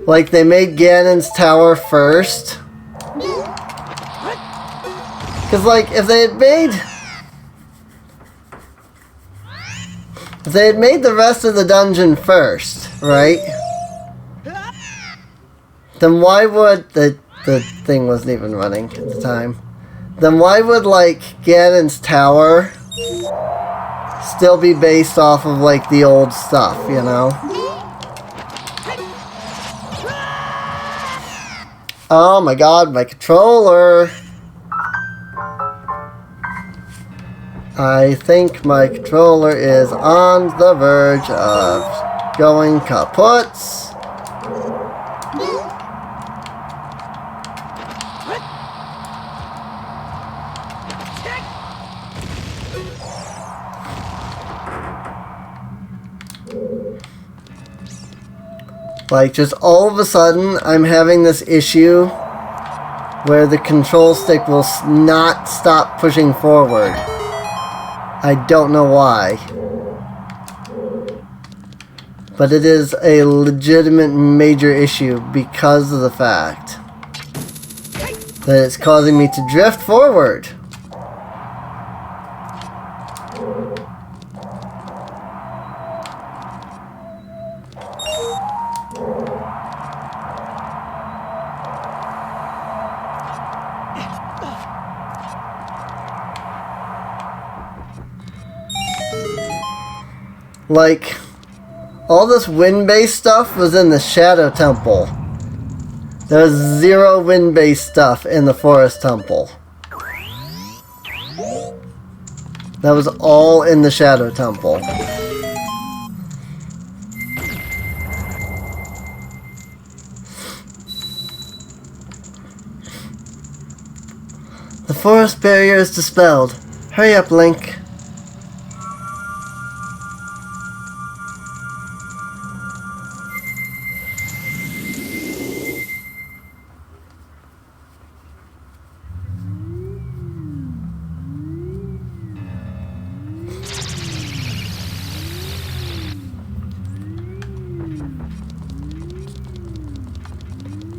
Like, they made Ganon's tower first. Because, like, if they had made the rest of the dungeon first, right? Then why would... The thing wasn't even running at the time. Then why would, like, Ganon's tower still be based off of, like, the old stuff, you know? Oh my god, my controller! I think my controller is on the verge of going kaput. Like, just all of a sudden, I'm having this issue where the control stick will not stop pushing forward. I don't know why. But it is a legitimate major issue because of the fact that it's causing me to drift forward. Like, all this wind-based stuff was in the Shadow Temple. There was zero wind-based stuff in the Forest Temple. That was all in the Shadow Temple. The forest barrier is dispelled. Hurry up, Link.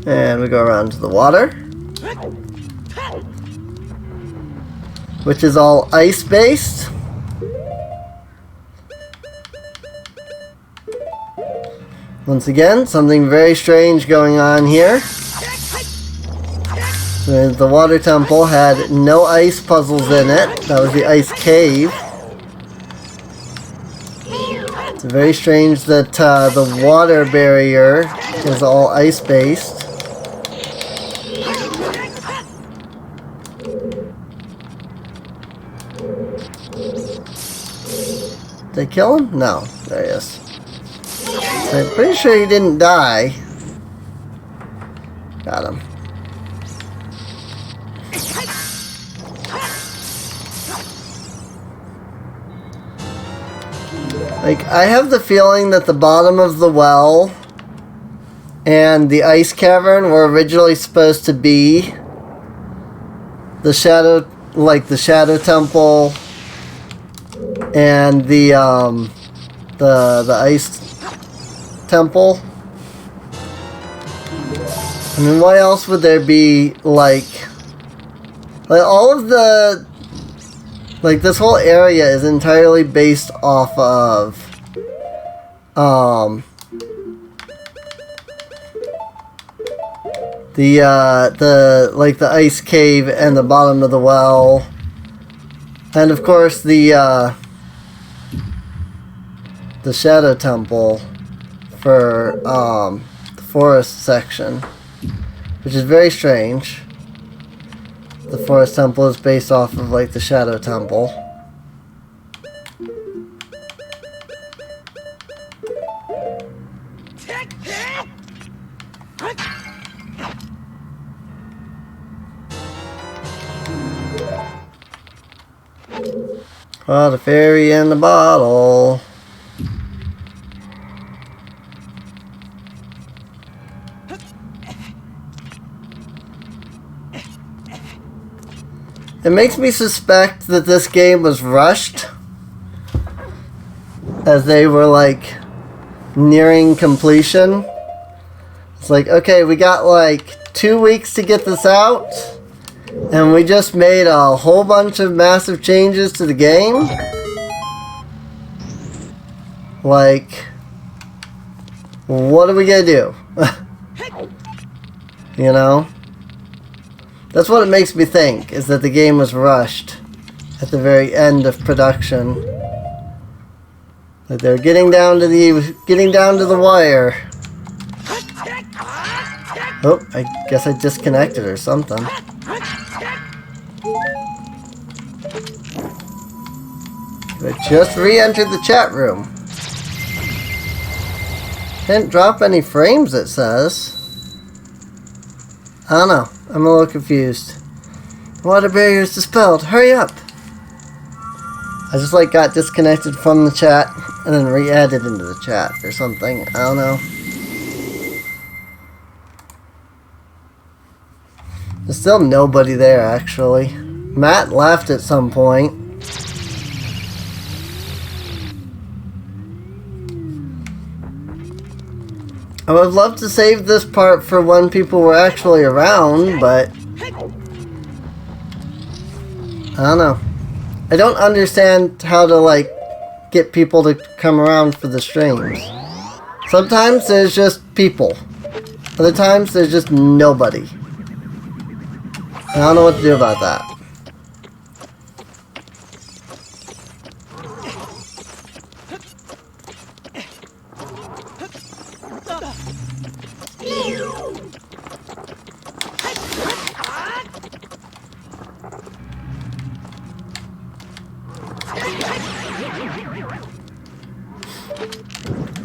And we go around to the water, which is all ice-based. Once again, something very strange going on here. The water temple had no ice puzzles in it. That was the ice cave. It's very strange that the water barrier is all ice-based. Did they kill him? No. There he is. So I'm pretty sure he didn't die. Got him. Like, I have the feeling that the bottom of the well and the ice cavern were originally supposed to be the shadow, like the Shadow Temple and the ice temple. I mean, why else would there be like all of the, like, this whole area is entirely based off of the ice cave and the bottom of the well, and of course the Shadow Temple for the forest section, which is very strange. The Forest Temple is based off of like the Shadow Temple. Oh, the fairy in the bottle. It makes me suspect that this game was rushed as they were like nearing completion. It's like, okay, we got like 2 weeks to get this out, and we just made a whole bunch of massive changes to the game. Like, what are we gonna do? You know? That's what it makes me think, is that the game was rushed at the very end of production. Like they're getting down to the wire. Oh, I guess I disconnected or something. I just re-entered the chat room. Didn't drop any frames, it says. I don't know. I'm a little confused. Water barrier's dispelled. Hurry up! I just like got disconnected from the chat and then re-added into the chat or something. I don't know. There's still nobody there, actually. Matt left at some point. I would love to save this part for when people were actually around, but I don't know. I don't understand how to, like, get people to come around for the streams. Sometimes there's just people. Other times there's just nobody. I don't know what to do about that.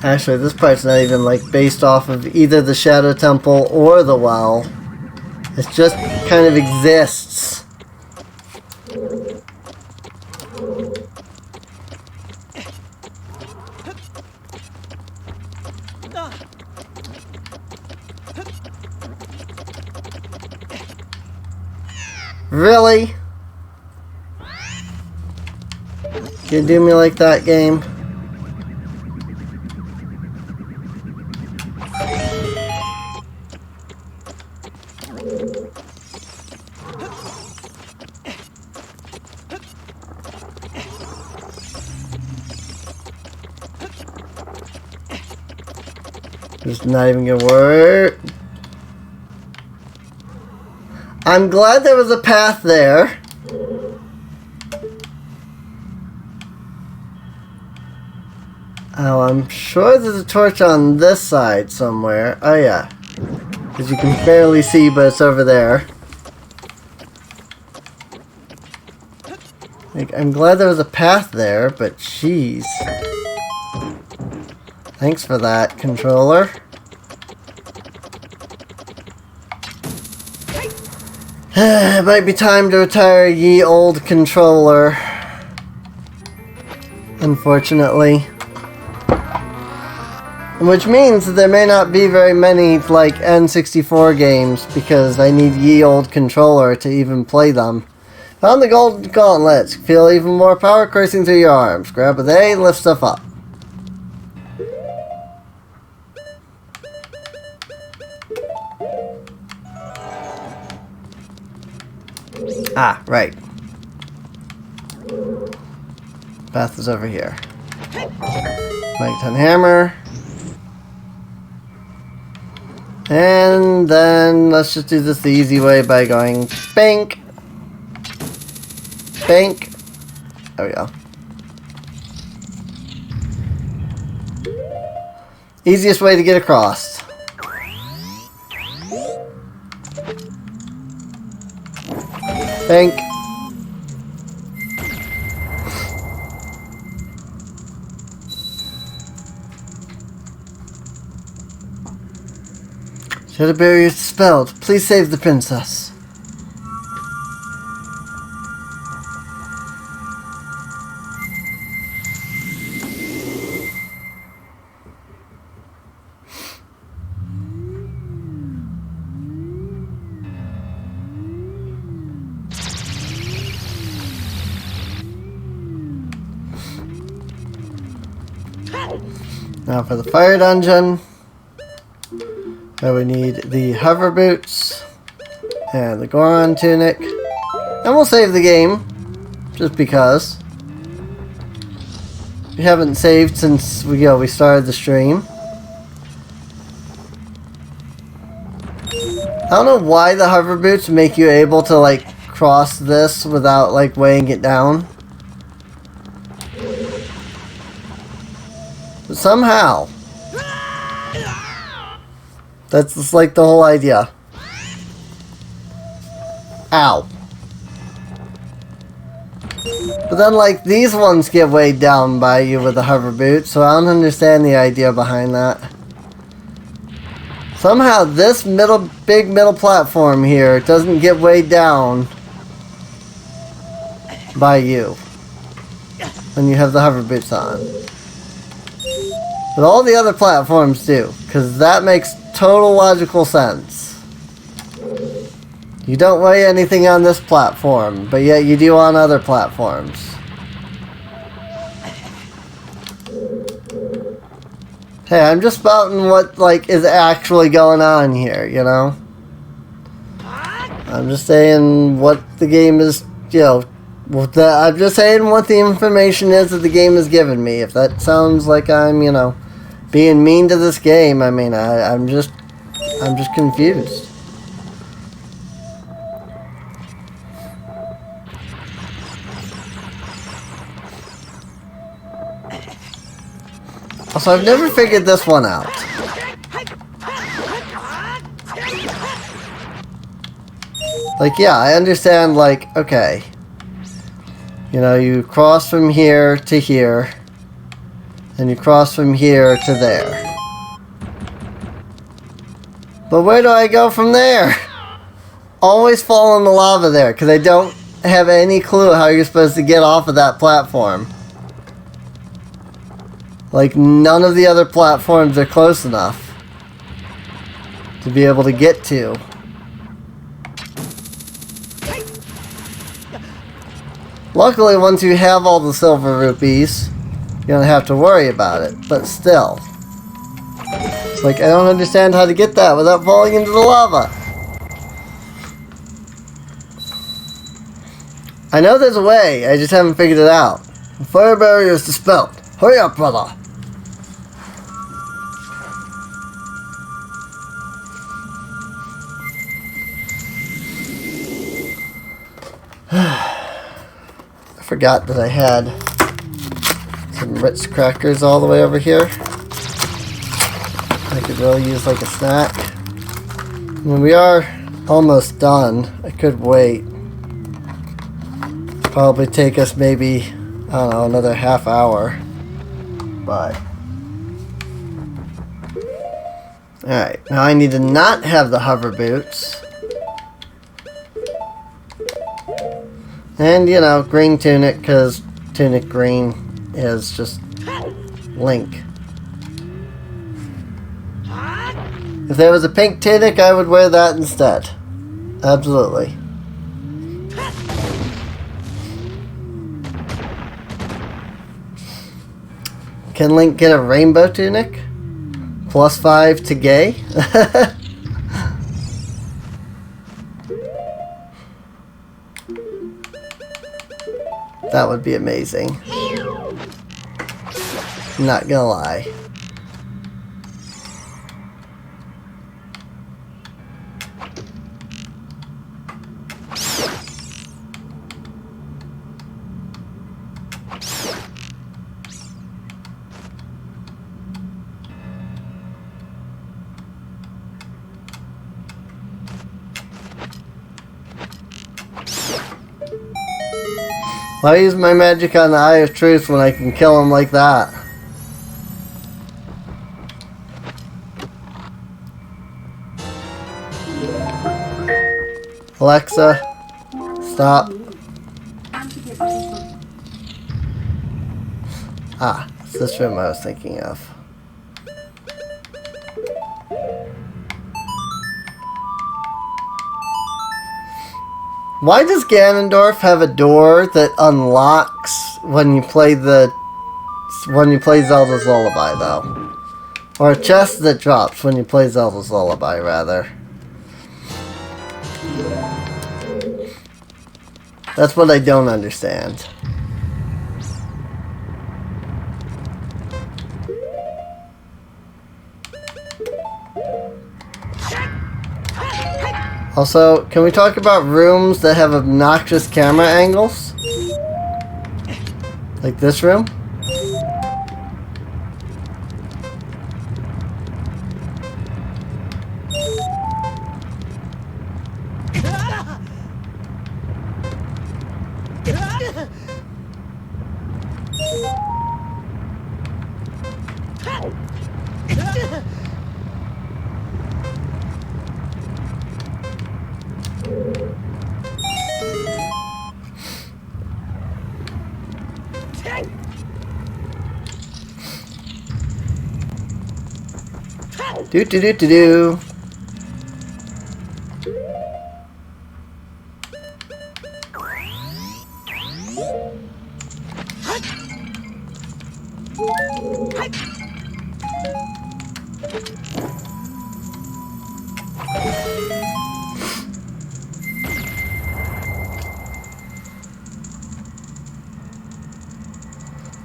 Actually, this part's not even like based off of either the Shadow Temple or the well. It just kind of exists. Really? You do me like that, game? It's not even gonna work. I'm glad there was a path there. Oh, I'm sure there's a torch on this side somewhere. Oh yeah. Because you can barely see, but it's over there. Like, I'm glad there was a path there, but jeez. Thanks for that, controller. It might be time to retire ye old controller. Unfortunately. Which means that there may not be very many, like, N64 games, because I need ye old controller to even play them. Found the gold gauntlets. Feel even more power coursing through your arms. Grab a they, lift stuff up. Ah, right. Path is over here. Megaton hammer. And then let's just do this the easy way by going bank. Bank. There we go. Easiest way to get across. Pink. Shadow barrier is dispelled. Please save the princess. Now for the fire dungeon. Now we need the hover boots and the Goron tunic. And we'll save the game, just because. We haven't saved since we started the stream. I don't know why the hover boots make you able to like cross this without like weighing it down. But somehow. That's just like the whole idea. Ow. But then like these ones get weighed down by you with the hover boot, so I don't understand the idea behind that. Somehow this big middle platform here doesn't get weighed down by you when you have the hover boots on. But all the other platforms do, because that makes total logical sense. You don't weigh anything on this platform, but yet you do on other platforms. Hey, I'm just spouting what, like, is actually going on here, you know? I'm just saying what the game is, you know, I'm just saying what the information is that the game has given me. If that sounds like I'm, you know, being mean to this game, I mean, I'm just confused. Also, I've never figured this one out. Like, yeah, I understand, like, okay. You know, you cross from here to here. And you cross from here to there. But where do I go from there? Always fall in the lava there, because I don't have any clue how you're supposed to get off of that platform. Like, none of the other platforms are close enough to be able to get to. Luckily, once you have all the silver rupees, you don't have to worry about it, but still. Like, I don't understand how to get that without falling into the lava. I know there's a way, I just haven't figured it out. The fire barrier is dispelled. Hurry up, brother. I forgot that I had some Ritz crackers all the way over here. I could really use like a snack. When we are almost done, I could wait. Probably take us maybe, I don't know, another half hour. But alright, now I need to not have the hover boots. And, you know, green tunic, because tunic green is just Link. If there was a pink tunic, I would wear that instead. Absolutely. Can Link get a rainbow tunic? +5 to gay? That would be amazing. Not gonna lie. Why use my magic on the Eye of Truth when I can kill him like that? Alexa, stop. Ah, it's this room I was thinking of. Why does Ganondorf have a door that unlocks when you play Zelda's Lullaby, though? Or a chest that drops when you play Zelda's Lullaby, rather. That's what I don't understand. Also, can we talk about rooms that have obnoxious camera angles? Like this room? Do do do do do.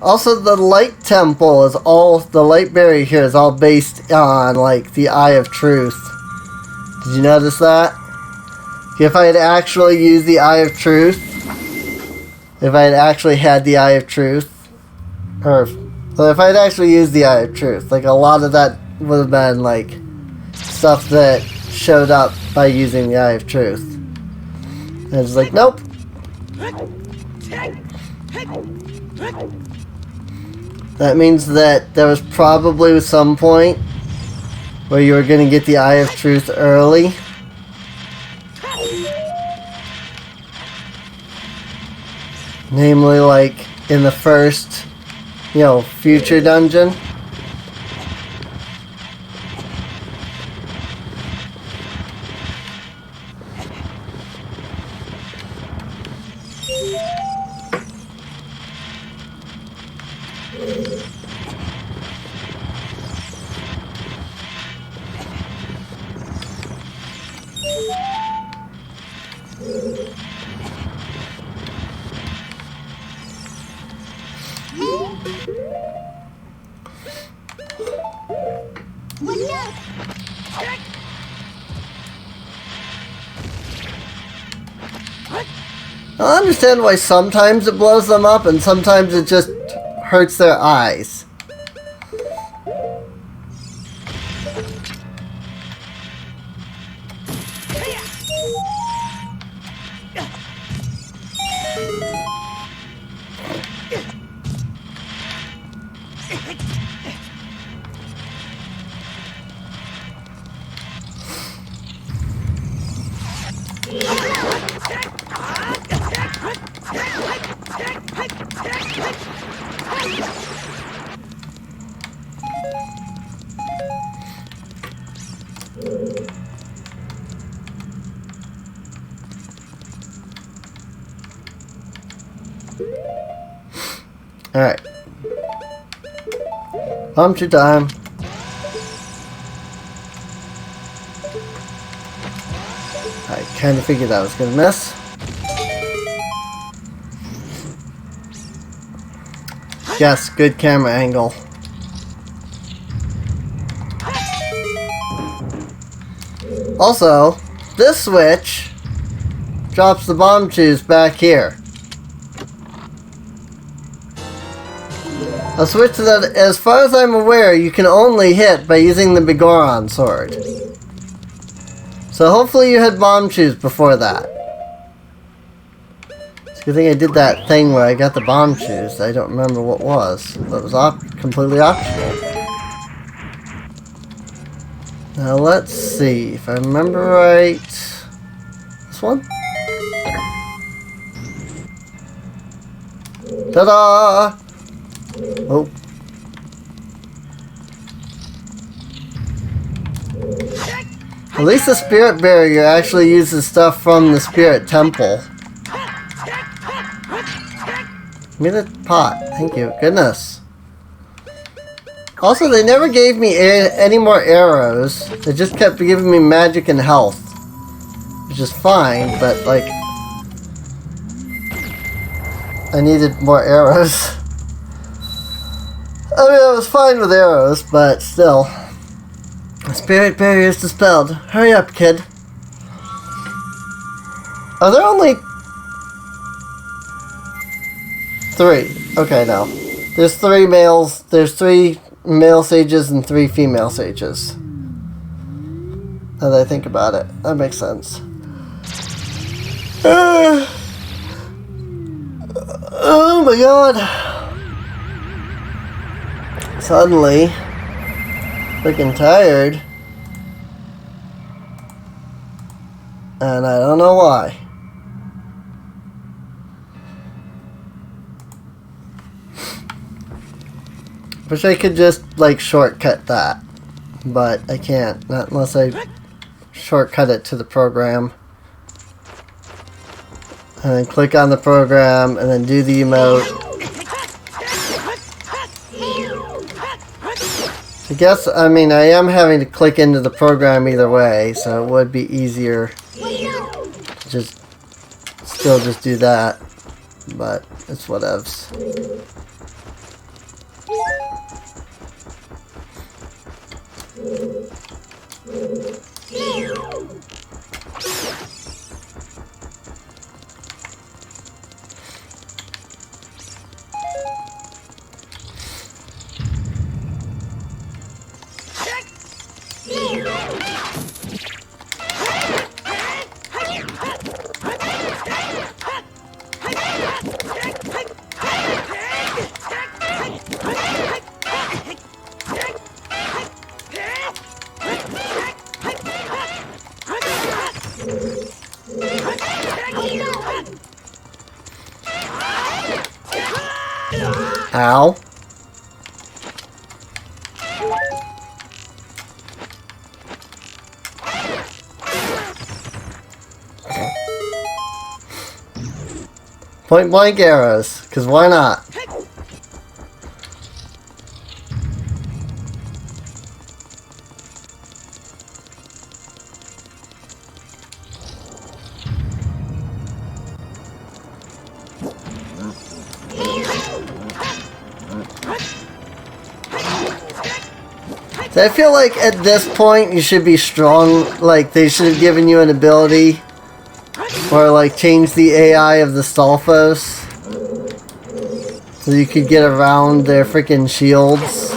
Also, the light temple is all, the light barrier here is all based on, like, the Eye of Truth. Did you notice that? If I had actually used the Eye of Truth, if I had actually had the Eye of Truth, or, well, if I had actually used the Eye of Truth, like, a lot of that would have been, like, stuff that showed up by using the Eye of Truth. And it's like, nope. That means that there was probably some point where you were going to get the Eye of Truth early. Namely, like, in the first, future dungeon. I understand why sometimes it blows them up and sometimes it just hurts their eyes. Alright. Pumpkin time. I kind of figured I was going to miss. Yes, good camera angle. Also, this switch drops the bomb shoes back here. A switch that, as far as I'm aware, you can only hit by using the Bigoron sword. So hopefully you had bomb shoes before that. Good thing I did that thing where I got the bomb shoes. I don't remember what was. But it was completely optional. Now let's see. If I remember right... This one? Ta-da! Oh. At least the spirit barrier actually uses stuff from the spirit temple. Give me the pot. Thank you. Goodness. Also, they never gave me any more arrows. They just kept giving me magic and health. Which is fine, but like... I needed more arrows. I mean, I was fine with arrows, but still. The spirit barrier is dispelled. Hurry up, kid. Are there only... 3? Okay, no. There's 3 males. There's 3 male sages and 3 female sages. Now that I think about it. That makes sense. Oh my god. Suddenly, freaking tired. And I don't know why. Wish I could just, like, shortcut that. But I can't. Not unless I shortcut it to the program. And then click on the program, and then do the emote. I guess, I mean, I am having to click into the program either way, so it would be easier to just still just do that. But it's whatevs. Ow. Point blank arrows, because why not? I feel like at this point you should be strong, like they should have given you an ability or like change the AI of the Stalfos so you could get around their freaking shields.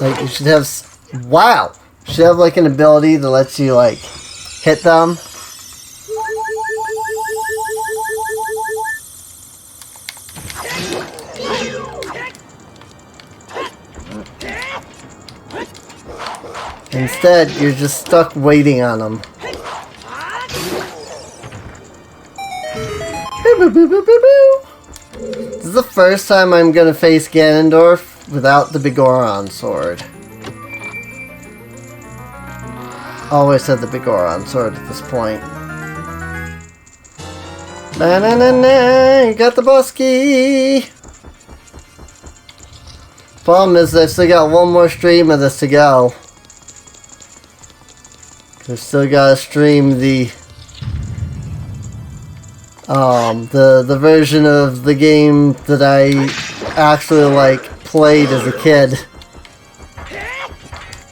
Like you should have, wow, you should have like an ability that lets you like hit them. Instead, you're just stuck waiting on them. This is the first time I'm gonna face Ganondorf without the Bigoron sword. Always had the Bigoron sword at this point. Na-na-na-na, you got the Busky! Problem is, I've still got one more stream of this to go. I've still gotta stream the version of the game that I actually like played as a kid.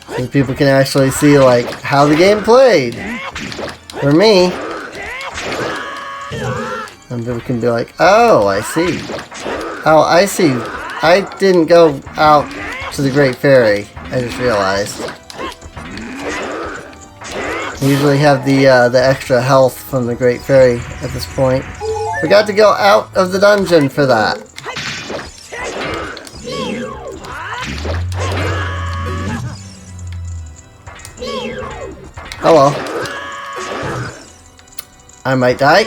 So people can actually see like how the game played. For me. And people can be like, oh, I see. Oh, I see. I didn't go out to the Great Fairy. I just realized. We usually have the extra health from the Great Fairy at this point. Forgot to go out of the dungeon for that. Oh well. I might die.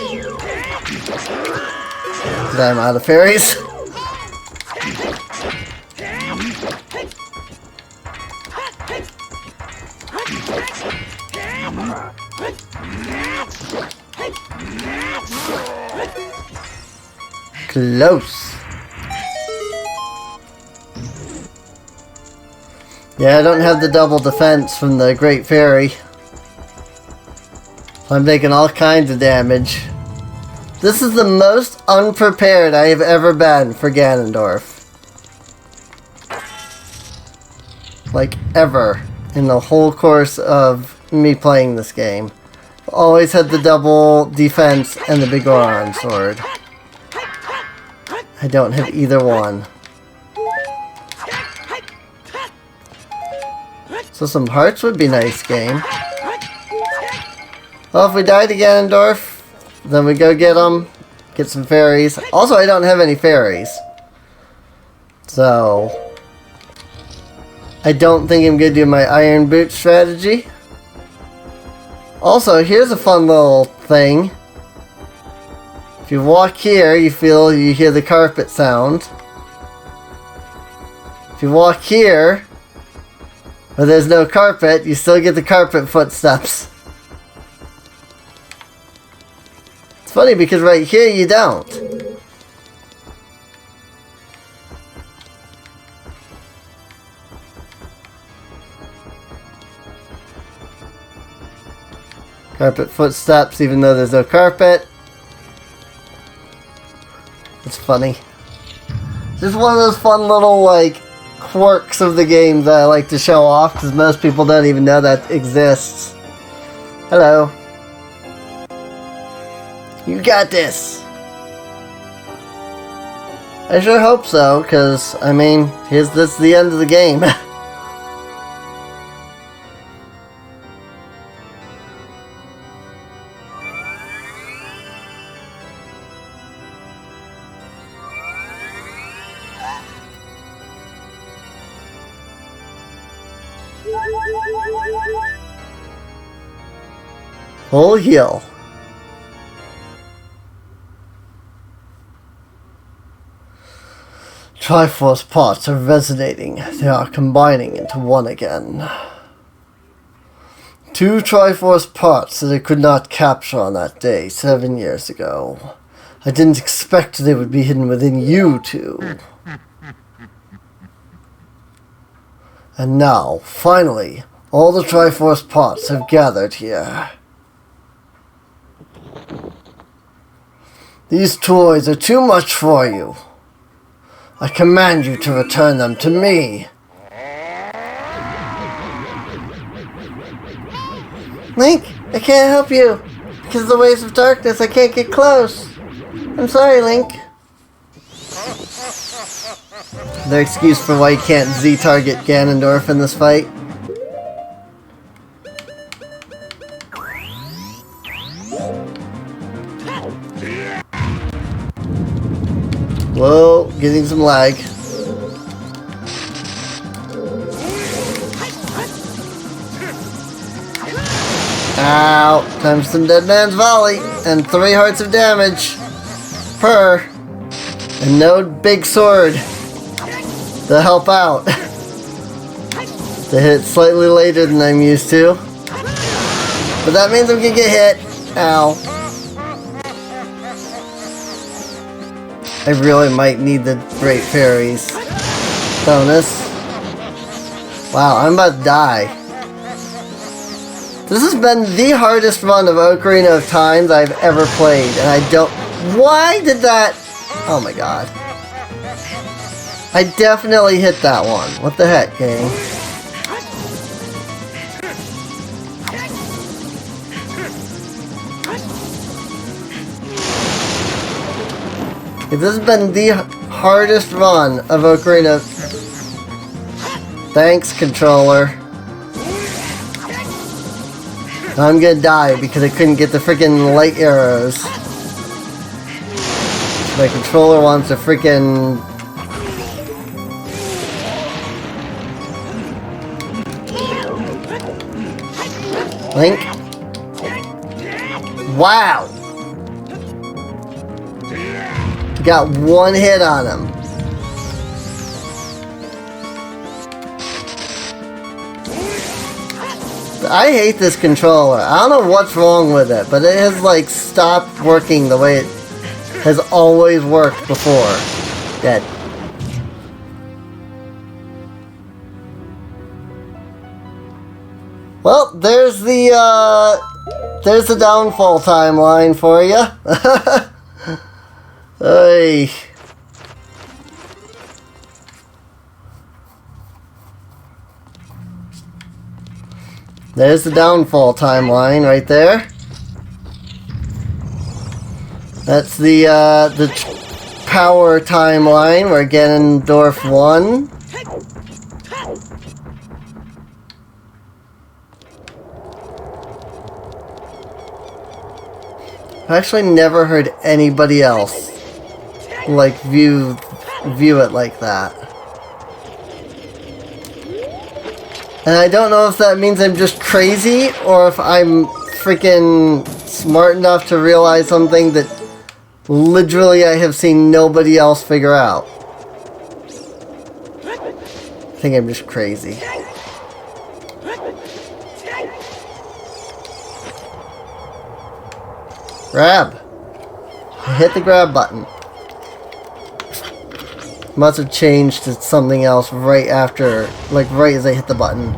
Because I'm out of fairies. Close. Yeah, I don't have the double defense from the Great Fairy. I'm taking all kinds of damage. This is the most unprepared I have ever been for Ganondorf. Like, ever. In the whole course of me playing this game. Always had the double defense and the big Goron sword. I don't have either one. So some hearts would be nice, game. Well, if we die to Ganondorf, then we go get them. Get some fairies. Also, I don't have any fairies. So I don't think I'm going to do my Iron Boot strategy. Also, here's a fun little thing. If you walk here, you hear the carpet sound. If you walk here, where there's no carpet, you still get the carpet footsteps. It's funny because right here you don't. Carpet footsteps even though there's no carpet. It's funny. Just one of those fun little, like, quirks of the game that I like to show off because most people don't even know that exists. Hello. You got this. I sure hope so, because, I mean, this is the end of the game. Whole heal. Triforce parts are resonating. They are combining into one again. 2 Triforce parts that I could not capture on that day 7 years ago. I didn't expect they would be hidden within you two. And now, finally, all the Triforce parts have gathered here. These toys are too much for you. I command you to return them to me. Link, I can't help you. Because of the waves of darkness, I can't get close. I'm sorry, Link. Their excuse for why you can't Z-target Ganondorf in this fight. Whoa, getting some lag. Ow, time for some Dead Man's Volley, and 3 hearts of damage per, and no big sword to help out. They hit slightly later than I'm used to, but that means I'm gonna get hit. Ow. I really might need the Great Fairies bonus. Wow, I'm about to die. This has been the hardest run of Ocarina of Time I've ever played, and I don't... Why did that... Oh my god. I definitely hit that one. What the heck, gang? This has been the hardest run of Ocarina. Thanks, controller. I'm gonna die because I couldn't get the freaking light arrows. My controller wants to freaking... Link? Wow! You got one hit on him. I hate this controller. I don't know what's wrong with it, but it has like stopped working the way it has always worked before. Dead. Well, there's the downfall timeline for you. Hey. There's the downfall timeline right there. That's the power timeline. We're Ganondorf 1. I've actually never heard anybody else like view it like that. And I don't know if that means I'm just crazy or if I'm freaking smart enough to realize something that literally I have seen nobody else figure out. I think I'm just crazy. Grab. Hit the grab button. Must have changed to something else right after, like right as I hit the button.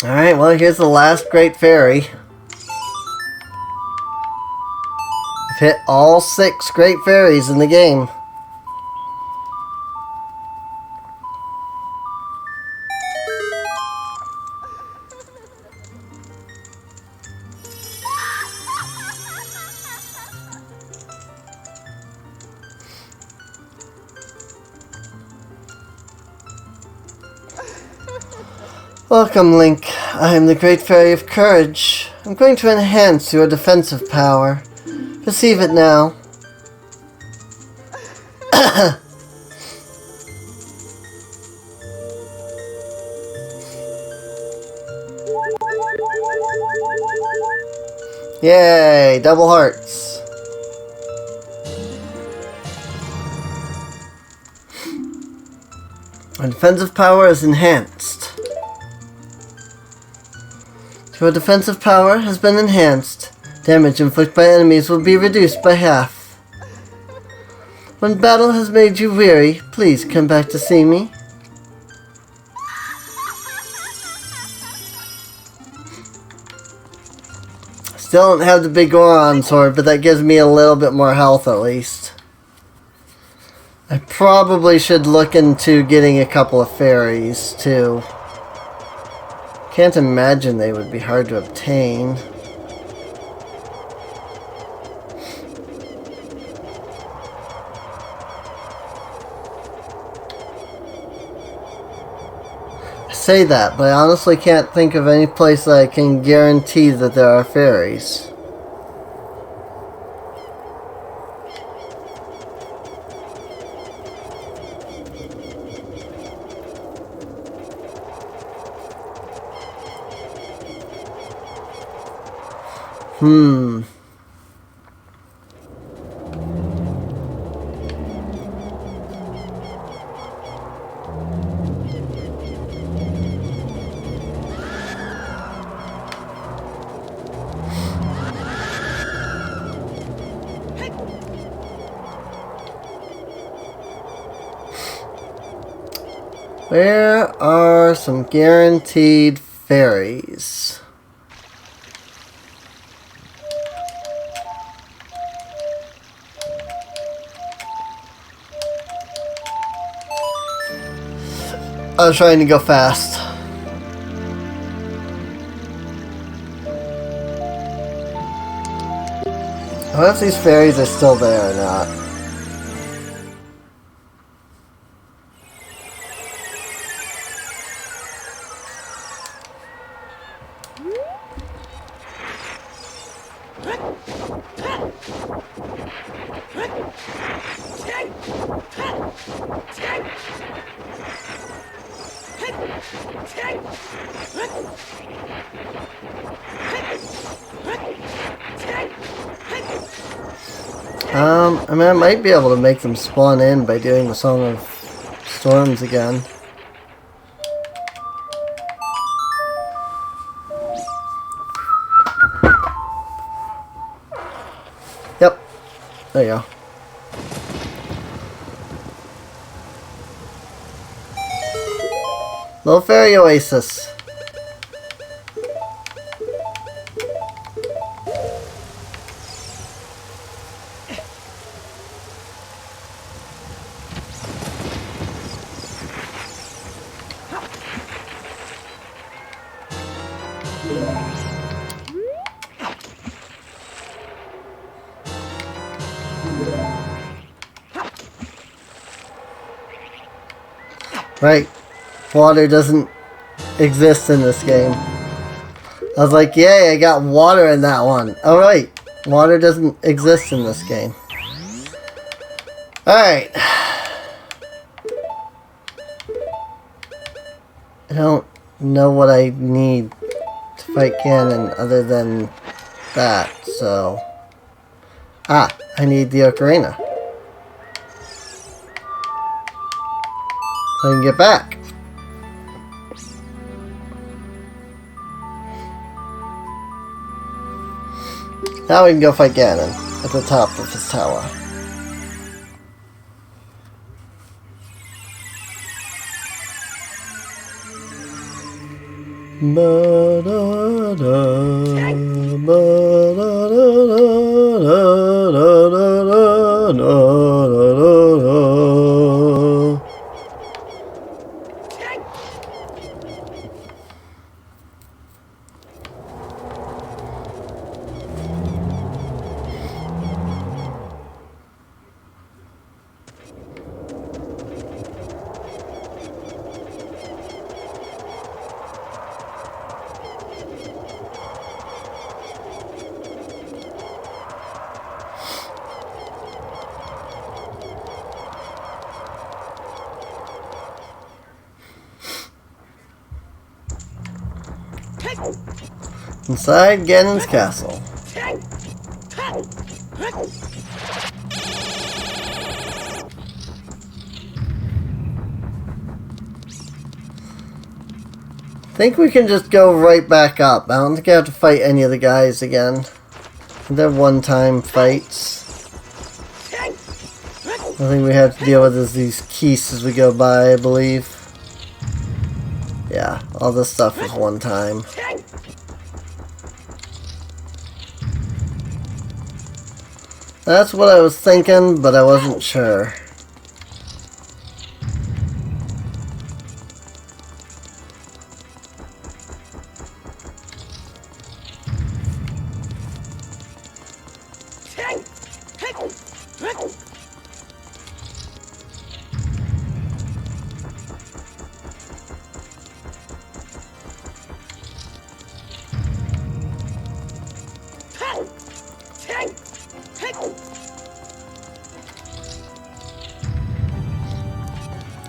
Alright, well here's the last Great Fairy. I've hit all 6 Great Fairies in the game. Welcome, Link. I am the Great Fairy of Courage. I'm going to enhance your defensive power. Receive it now. Yay! Double hearts. Our defensive power is enhanced. Your defensive power has been enhanced. Damage inflicted by enemies will be reduced by half. When battle has made you weary, please come back to see me. Still don't have the big Goron sword, but that gives me a little bit more health at least. I probably should look into getting a couple of fairies too. Can't imagine they would be hard to obtain. I say that, but I honestly can't think of any place that I can guarantee that there are fairies. Where are some guaranteed fairies? I was trying to go fast. I wonder if these fairies are still there or not. I mean, I might be able to make them spawn in by doing the Song of Storms again. Yep. There you go. Little fairy oasis. Right. Water doesn't exist in this game. I was like, yay, I got water in that one. Alright. Water doesn't exist in this game. Alright. I don't know what I need to fight Ganon other than that, so... Ah, I need the Ocarina. So I can get back. Now we can go fight Ganon at the top of his tower. Inside Ganon's castle. I think we can just go right back up. I don't think I have to fight any of the guys again. They're one-time fights. The thing we have to deal with is these keys as we go by, I believe. Yeah, all this stuff is one time. That's what I was thinking, but I wasn't sure.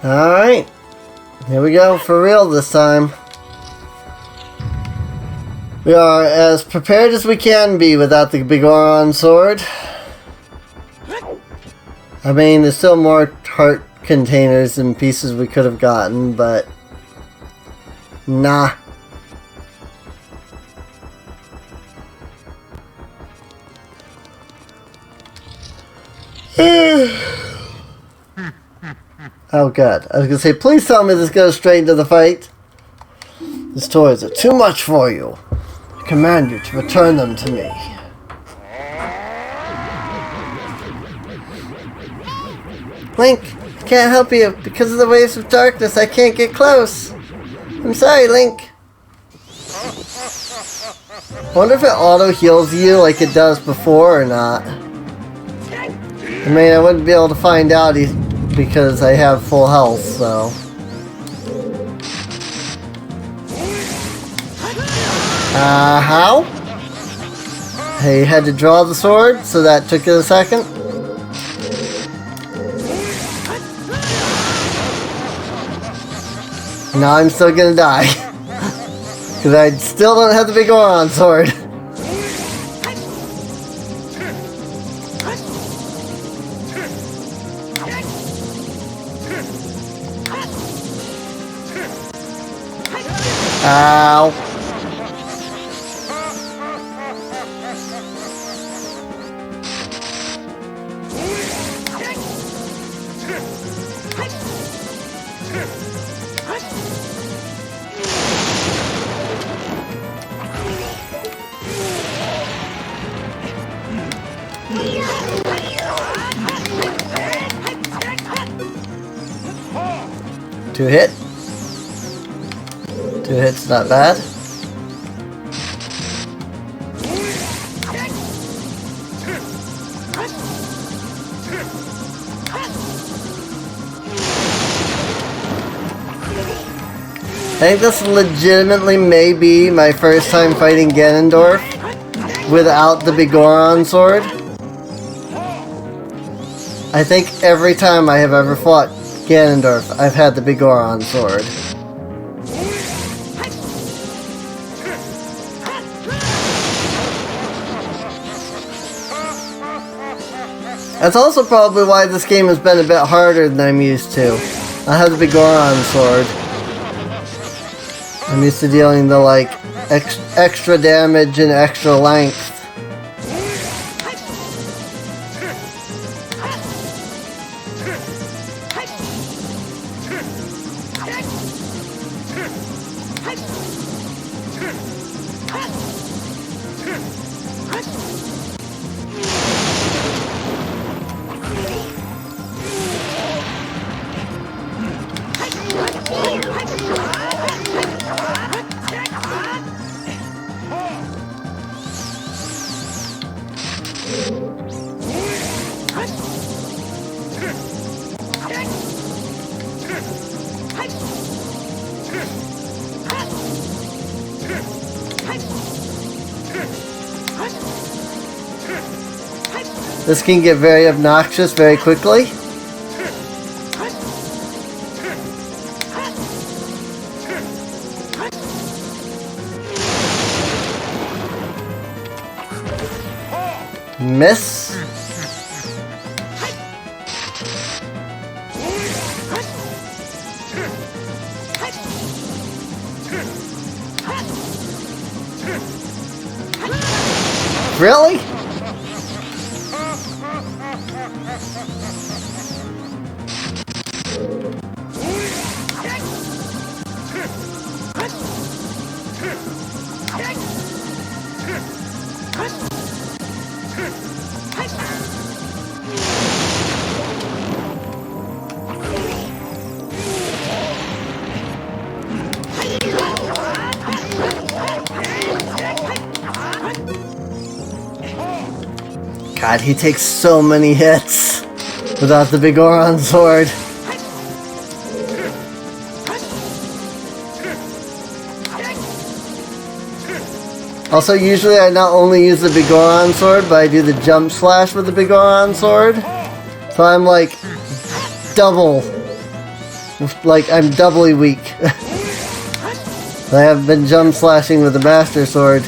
Alright, here we go, for real this time. We are as prepared as we can be without the big Goron sword. I mean, there's still more heart containers and pieces we could have gotten, but... Nah. Oh god, I was gonna say, please tell me this goes straight into the fight. These toys are too much for you. I command you to return them to me. Link, I can't help you. Because of the waves of darkness, I can't get close. I'm sorry, Link. Wonder if it auto heals you like it does before or not. I mean, I wouldn't be able to find out because I have full health, so. How? Hey, had to draw the sword, so that took it a second. Now I'm still gonna die. Because I still don't have the big Oron sword. Ow. Two hit. Two hits, not bad. I think this legitimately may be my first time fighting Ganondorf without the Bigoron sword. I think every time I have ever fought Ganondorf, I've had the Bigoron sword. That's also probably why this game has been a bit harder than I'm used to. I have the Bigoron sword. I'm used to dealing the, like, extra damage and extra length. This can get very obnoxious very quickly. Miss. Really? God, he takes so many hits without the Bigoron sword. Also, usually I not only use the Bigoron sword, but I do the jump slash with the Bigoron sword. So I'm like double. Like, I'm doubly weak. I have been jump slashing with the Master Sword.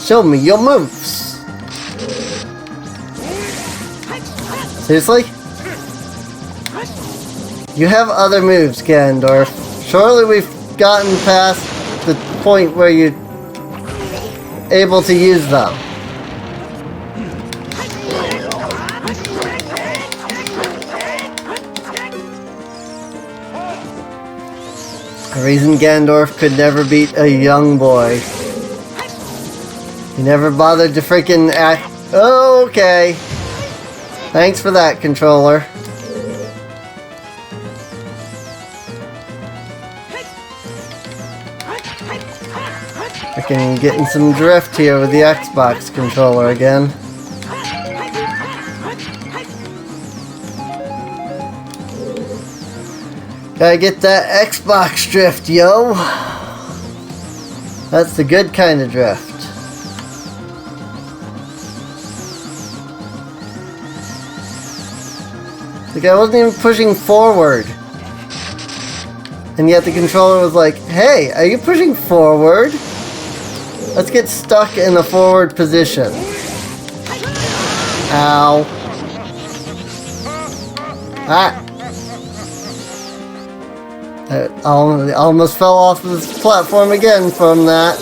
Show me your moves. Seriously? You have other moves, Ganondorf. Surely we've gotten past the point where you're able to use them. The reason Ganondorf could never beat a young boy. He never bothered to freaking act. Oh, okay. Thanks for that, controller. Freaking getting some drift here with the Xbox controller again. Gotta get that Xbox drift, yo. That's the good kind of drift. Like, I wasn't even pushing forward. And yet the controller was like, hey, are you pushing forward? Let's get stuck in the forward position. Ow. Ah. I almost fell off this platform again from that.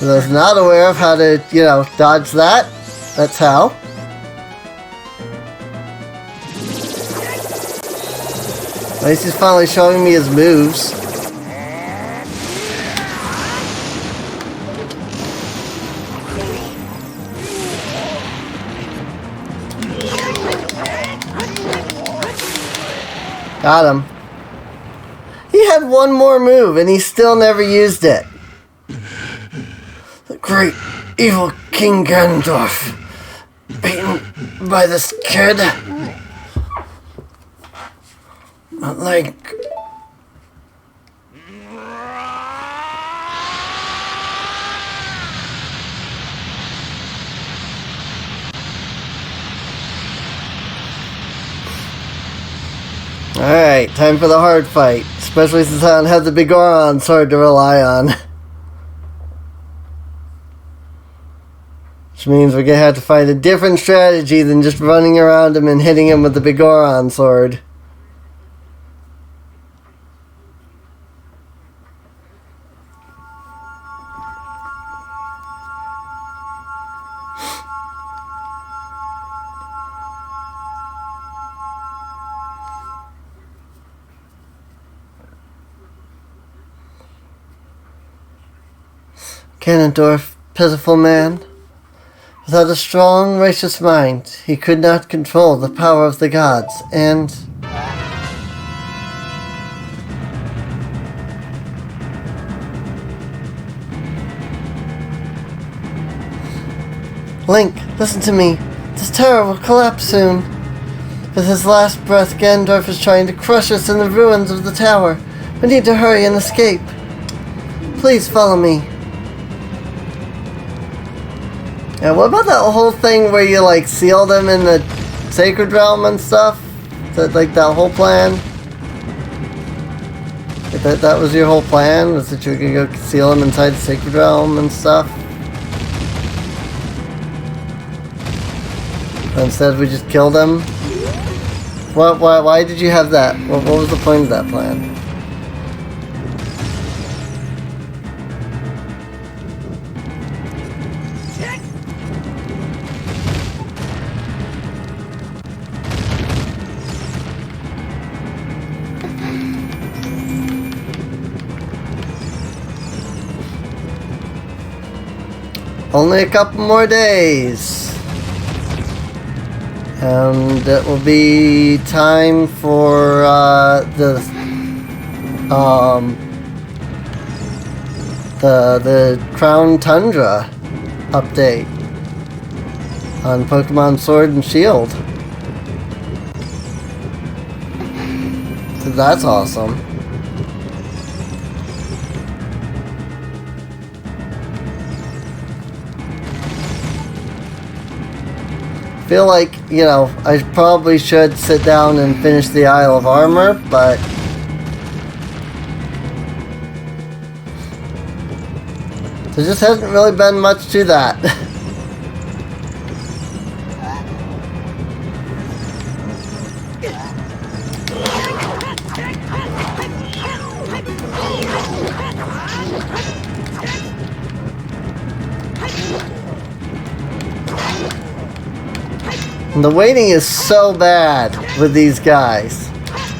I was not aware of how to, dodge that. That's how. At least he's finally showing me his moves. Got him. He had one more move and he still never used it. The great evil King Ganondorf, beaten by this kid. Like... Alright, time for the hard fight. Especially since I don't have the big Goron sword to rely on. Which means we're gonna have to find a different strategy than just running around him and hitting him with the big Goron sword. Ganondorf, pitiful man. Without a strong, righteous mind, he could not control the power of the gods, and... Link, listen to me. This tower will collapse soon. With his last breath, Ganondorf is trying to crush us in the ruins of the tower. We need to hurry and escape. Please follow me. Yeah, what about that whole thing where you, like, seal them in the Sacred Realm and stuff? That whole plan? That was your whole plan? Was that you were gonna go seal them inside the Sacred Realm and stuff? But instead we just killed them? Why did you have that? What was the point of that plan? Only a couple more days. And it will be time for the Crown Tundra update on Pokemon Sword and Shield. So that's awesome. Feel like, I probably should sit down and finish the Isle of Armor, but there just hasn't really been much to that. And the waiting is so bad with these guys.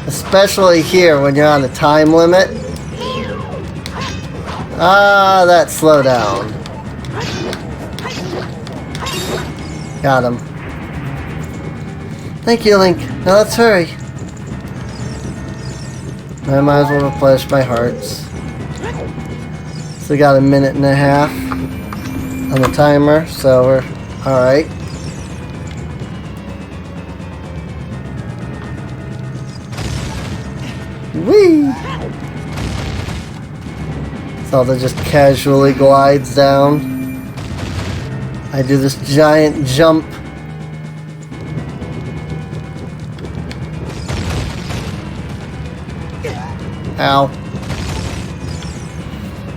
Especially here when you're on a time limit. Ah, that slowdown. Got him. Thank you, Link. Now let's hurry. I might as well replenish my hearts. So we got a minute and a half on the timer, so we're alright. Whee! Zelda just casually glides down. I do this giant jump. Ow.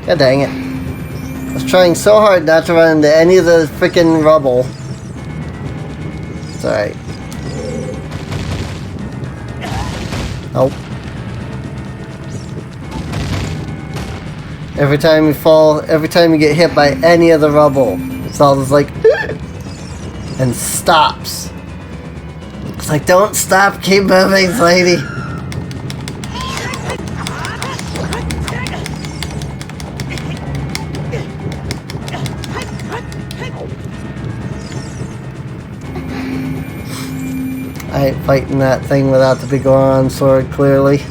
God dang it. I was trying so hard not to run into any of the freaking rubble. It's alright. Nope. Every time you fall, every time you get hit by any of the rubble, it's all just like and stops. It's like, don't stop, keep moving, lady. I ain't fighting that thing without the big Goron sword, clearly.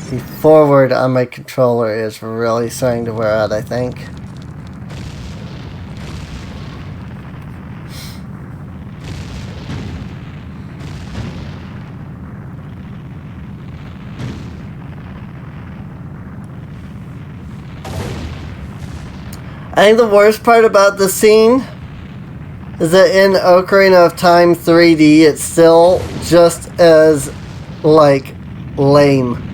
The forward on my controller is really starting to wear out, I think. I think the worst part about the scene is that in Ocarina of Time 3D, it's still just as, like, lame.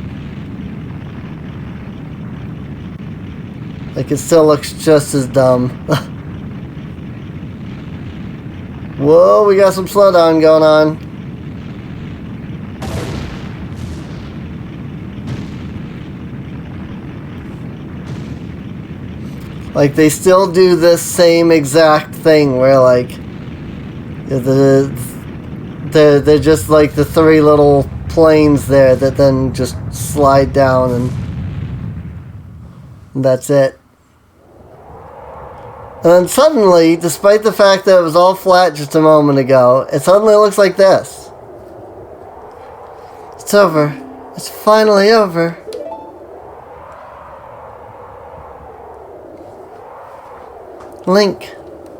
Like, it still looks just as dumb. Whoa, we got some slowdown going on. Like, they still do this same exact thing where, like, they're just like the three little planes there that then just slide down and that's it. And then suddenly, despite the fact that it was all flat just a moment ago, it suddenly looks like this. It's over. It's finally over. Link.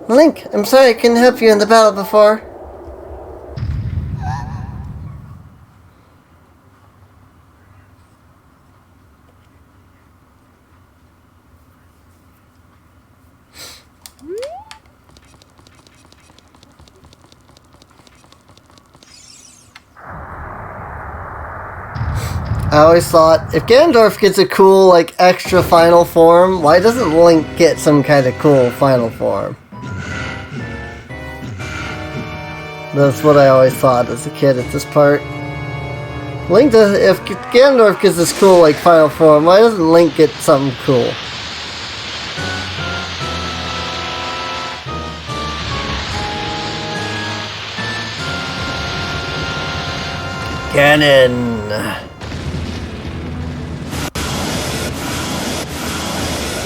Link, I'm sorry I couldn't help you in the battle before. I always thought, if Ganondorf gets a cool, like, extra final form, why doesn't Link get some kind of cool final form? That's what I always thought as a kid at this part. Link does, if Ganondorf gets this cool, like, final form, why doesn't Link get something cool? Ganon.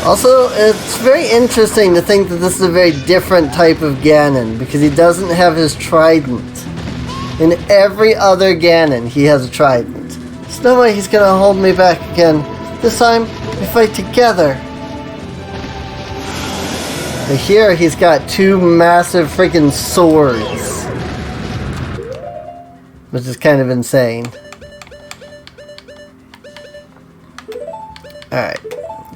Also, it's very interesting to think that this is a very different type of Ganon, because he doesn't have his trident. In every other Ganon, he has a trident. There's no way he's gonna hold me back again. This time, we fight together. But here, he's got two massive freaking swords. Which is kind of insane. Alright.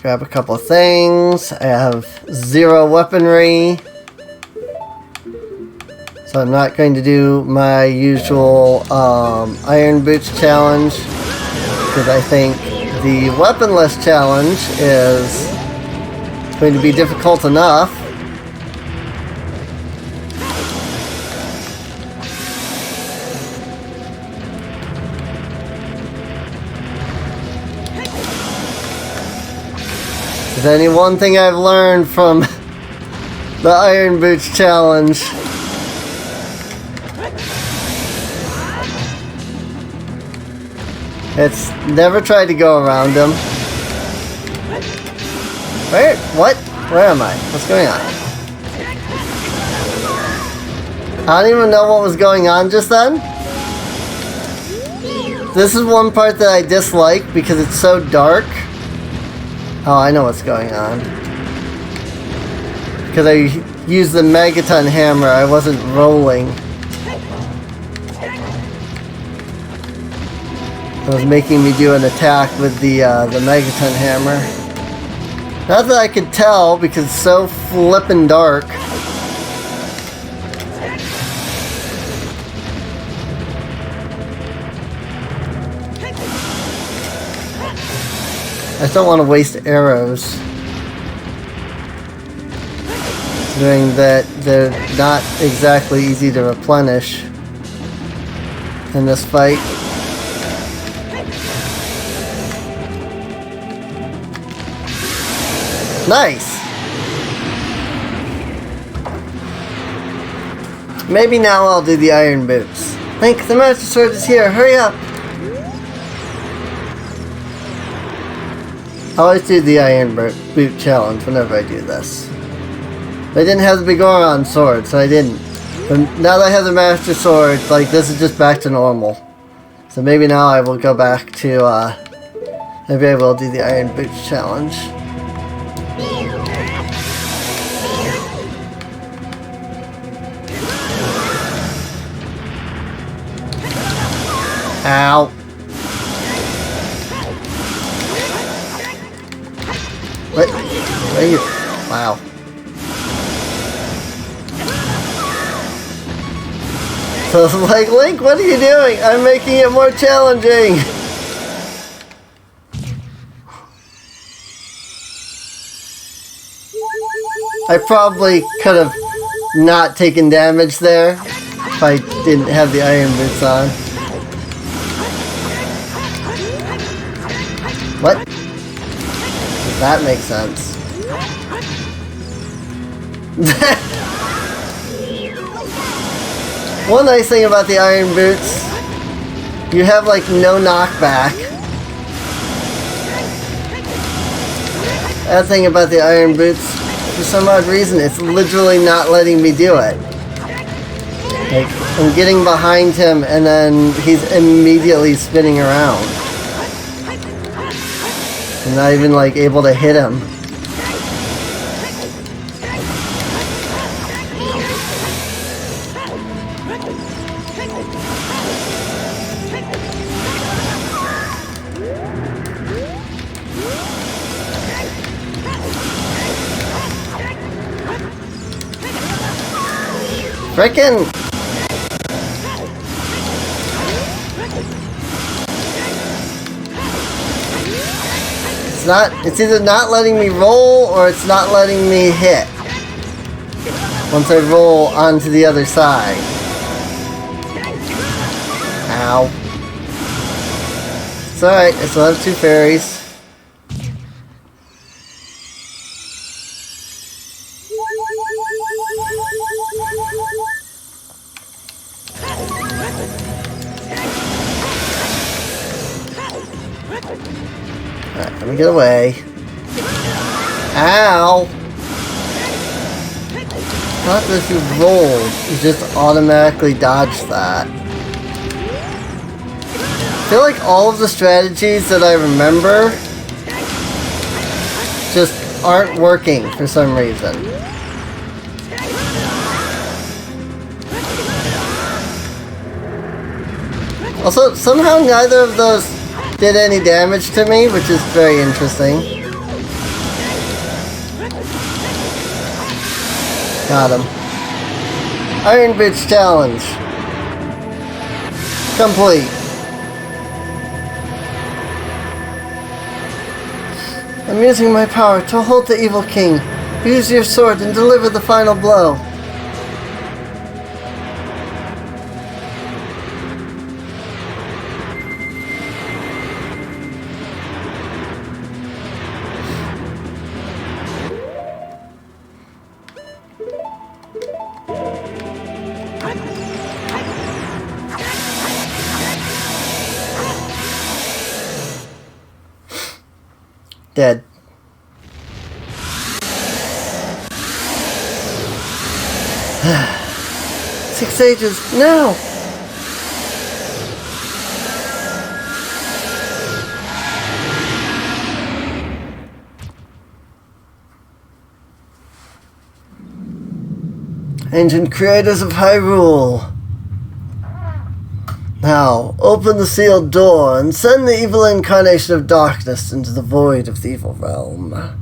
Grab a couple of things. I have 0 weaponry. So I'm not going to do my usual Iron Boots challenge. Because I think the weaponless challenge is going to be difficult enough. There's any one thing I've learned from the Iron Boots challenge. It's never tried to go around him. Where? What? Where am I? What's going on? I don't even know what was going on just then. This is one part that I dislike because it's so dark. Oh, I know what's going on. Because I used the Megaton hammer, I wasn't rolling. It was making me do an attack with the Megaton hammer. Not that I could tell because it's so flippin' dark. I don't want to waste arrows. Considering that they're not exactly easy to replenish in this fight. Nice! Maybe now I'll do the Iron Boots. Link, the Master Sword is here, hurry up! I always do the Iron Boot challenge whenever I do this. I didn't have the Bigoron sword, so I didn't. But now that I have the Master Sword, like, this is just back to normal. So maybe now I will go back to, maybe I will do the Iron Boots challenge. Ow. What? Where are you? Wow. So it's like, Link, what are you doing? I'm making it more challenging. I probably could have not taken damage there if I didn't have the Iron Boots on. What? That makes sense. One nice thing about the Iron Boots, you have like no knockback. Other thing about the Iron Boots, for some odd reason, it's literally not letting me do it. Like, I'm getting behind him and then he's immediately spinning around. I'm not even like able to hit him. Frickin'! It's either not letting me roll or it's not letting me hit once I roll onto the other side. Ow. It's alright, I still have 2 fairies. Alright, let me get away. Ow! Not that if you roll, you just automatically dodge that. I feel like all of the strategies that I remember just aren't working for some reason. Also, somehow neither of those did any damage to me, which is very interesting. Got him. Iron Boots challenge complete. I'm using my power to halt the evil king. Use your sword and deliver the final blow. Dead. Six sages, now! Ancient creators of Hyrule. Now, open the sealed door and send the evil incarnation of darkness into the void of the evil realm.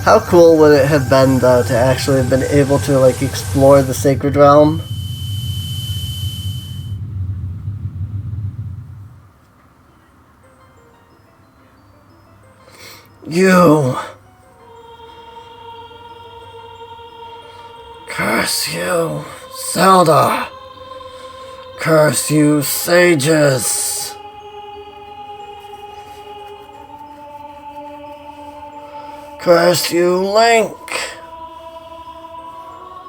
How cool would it have been, though, to actually have been able to, like, explore the Sacred Realm? You! Curse you, Zelda! Curse you, sages! Curse you, Link!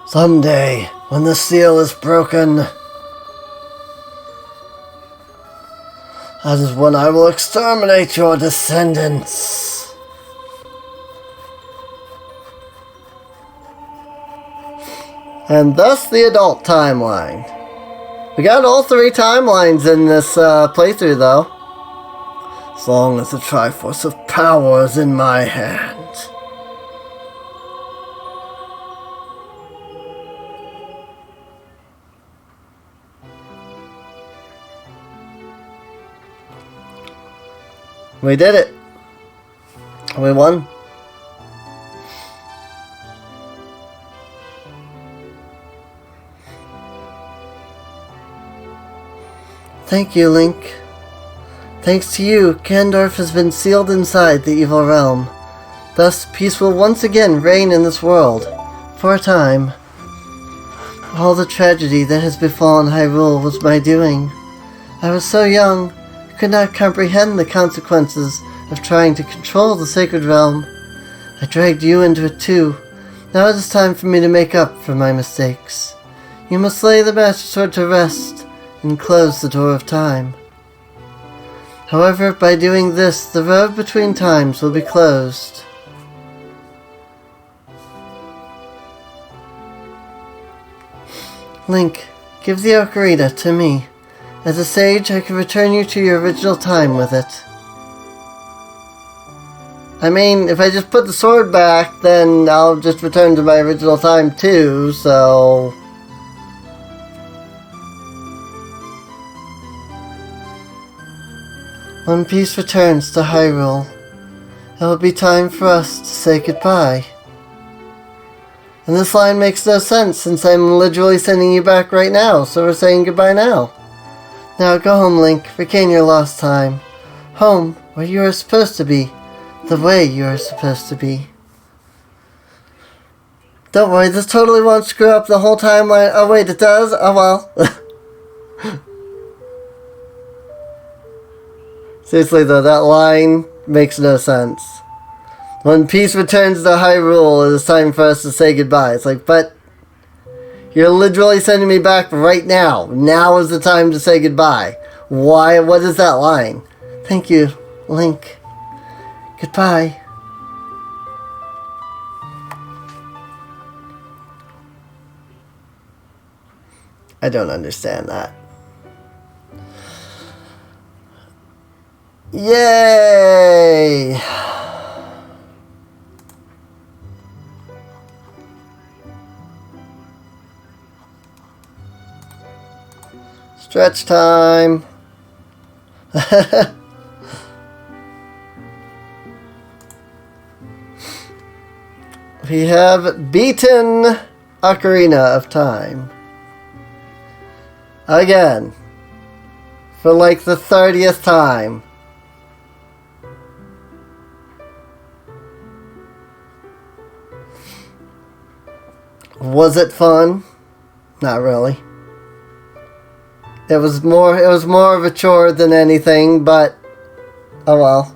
Someday, when the seal is broken, that is when I will exterminate your descendants. And thus the adult timeline. We got all three timelines in this playthrough, though. As long as the Triforce of Power is in my hand. We did it. We won. Thank you, Link. Thanks to you, Ganondorf has been sealed inside the evil realm. Thus, peace will once again reign in this world, for a time. All the tragedy that has befallen Hyrule was my doing. I was so young, I could not comprehend the consequences of trying to control the Sacred Realm. I dragged you into it too. Now it is time for me to make up for my mistakes. You must lay the Master Sword to rest and close the door of time. However, by doing this, the road between times will be closed. Link, give the Ocarina to me. As a sage, I can return you to your original time with it. I mean, if I just put the sword back, then I'll just return to my original time too, so... When peace returns to Hyrule, it will be time for us to say goodbye. And this line makes no sense since I'm literally sending you back right now, so we're saying goodbye now. Now go home, Link, regain your lost time. Home, where you are supposed to be. The way you are supposed to be. Don't worry, this totally won't screw up the whole timeline. Oh wait, it does? Oh well. Seriously though, that line makes no sense. When peace returns to Hyrule, it is time for us to say goodbye. It's like, but you're literally sending me back right now. Now is the time to say goodbye. Why? What is that line? Thank you, Link. Goodbye. I don't understand that. Yay! Stretch time. We have beaten Ocarina of Time. Again. For like the 30th time. Was it fun? Not really. It was more of a chore than anything, but oh well.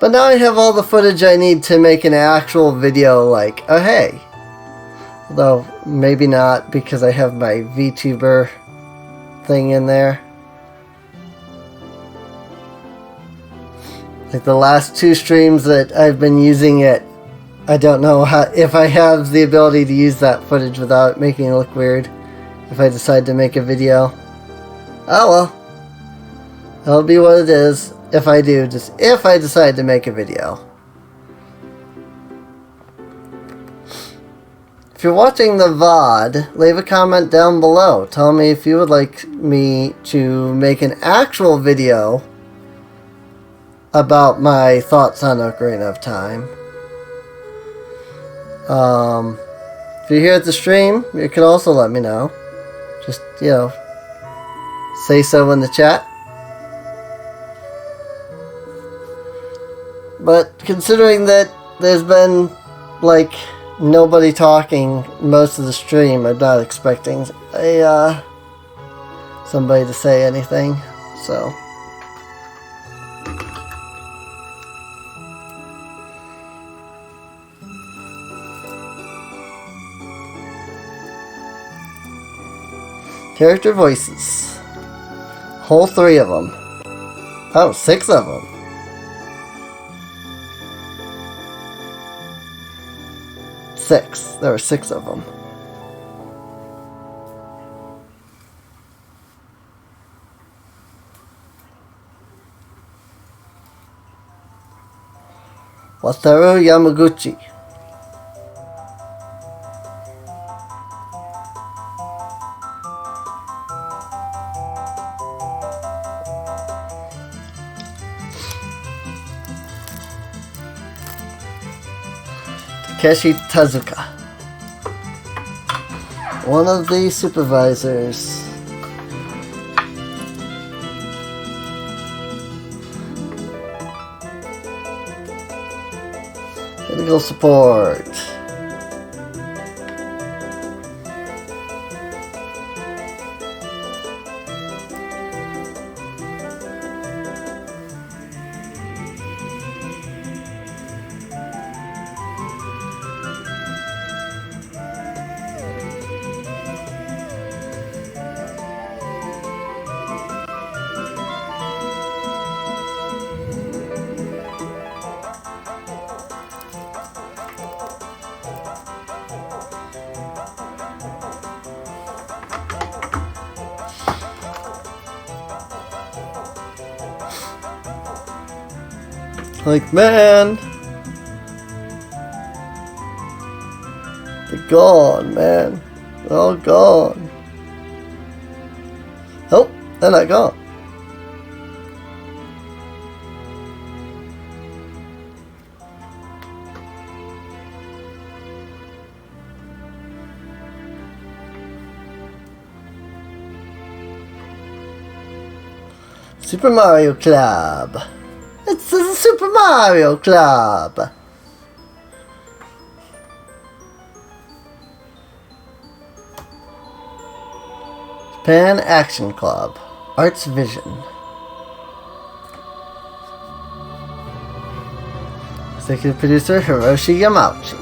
But now I have all the footage I need to make an actual video like, oh hey. Although, maybe not because I have my VTuber thing in there. Like the last 2 streams that I've been using it, I don't know if I have the ability to use that footage without making it look weird. If I decide to make a video. Oh well. That'll be what it is. If I do, just if I decide to make a video. If you're watching the VOD, leave a comment down below. Tell me if you would like me to make an actual video about my thoughts on Ocarina of Time. If you're here at the stream, you can also let me know. Just, say so in the chat. But considering that there's been, like, nobody talking most of the stream, I'm not expecting somebody to say anything, so. Character voices. Whole 3 of them. Oh, 6 of them. There were 6 of them. Wataru Yamaguchi. Takeshi Tezuka. One of the supervisors. Technical support. Like, man, they're gone, man. They're all gone. Oh, they're not gone. Super Mario Club. It's the Super Mario Club! Japan Action Club. Arts Vision. Executive producer Hiroshi Yamauchi.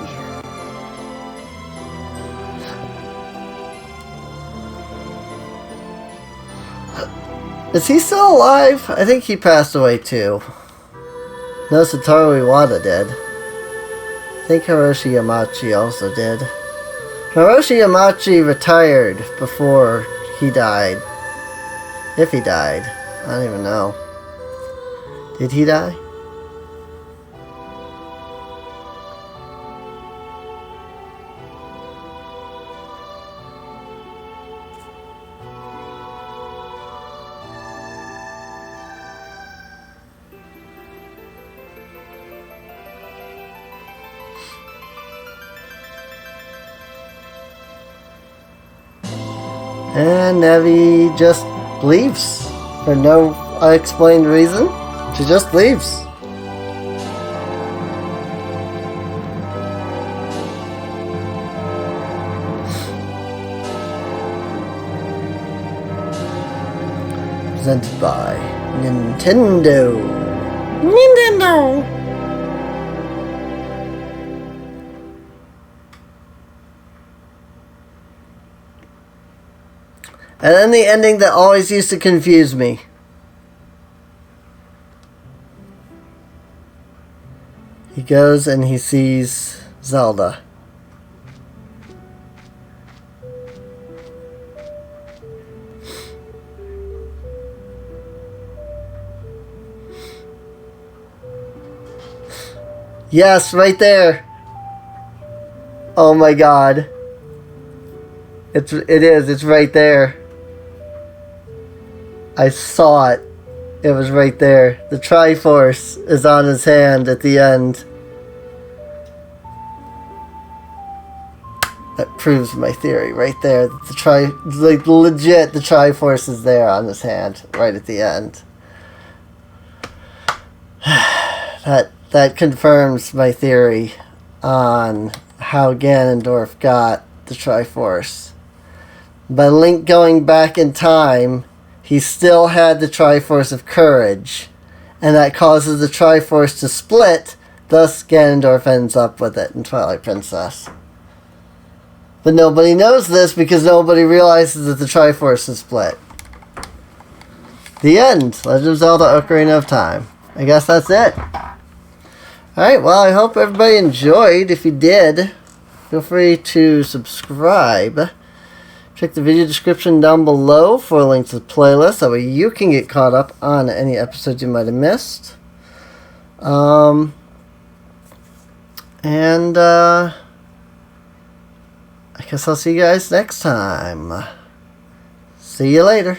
Is he still alive? I think he passed away too. No, Satoru Iwata did. I think Hiroshi Yamauchi also did. Hiroshi Yamauchi retired before he died. If he died. I don't even know. Did he die? And Navi just leaves. For no unexplained reason. She just leaves. presented by Nintendo. Nintendo! And then the ending that always used to confuse me. He goes and he sees Zelda. Yes, right there. Oh my god. It is. It's right there. I saw it. It was right there. The Triforce is on his hand at the end. That proves my theory right there. That legit, the Triforce is there on his hand right at the end. That confirms my theory on how Ganondorf got the Triforce. By Link going back in time, he still had the Triforce of Courage, and that causes the Triforce to split, thus Ganondorf ends up with it in Twilight Princess. But nobody knows this because nobody realizes that the Triforce is split. The end. Legend of Zelda Ocarina of Time. I guess that's it. Alright, well, I hope everybody enjoyed. If you did, feel free to subscribe. Check the video description down below for a link to the playlist. That way you can get caught up on any episodes you might have missed. I guess I'll see you guys next time. See you later.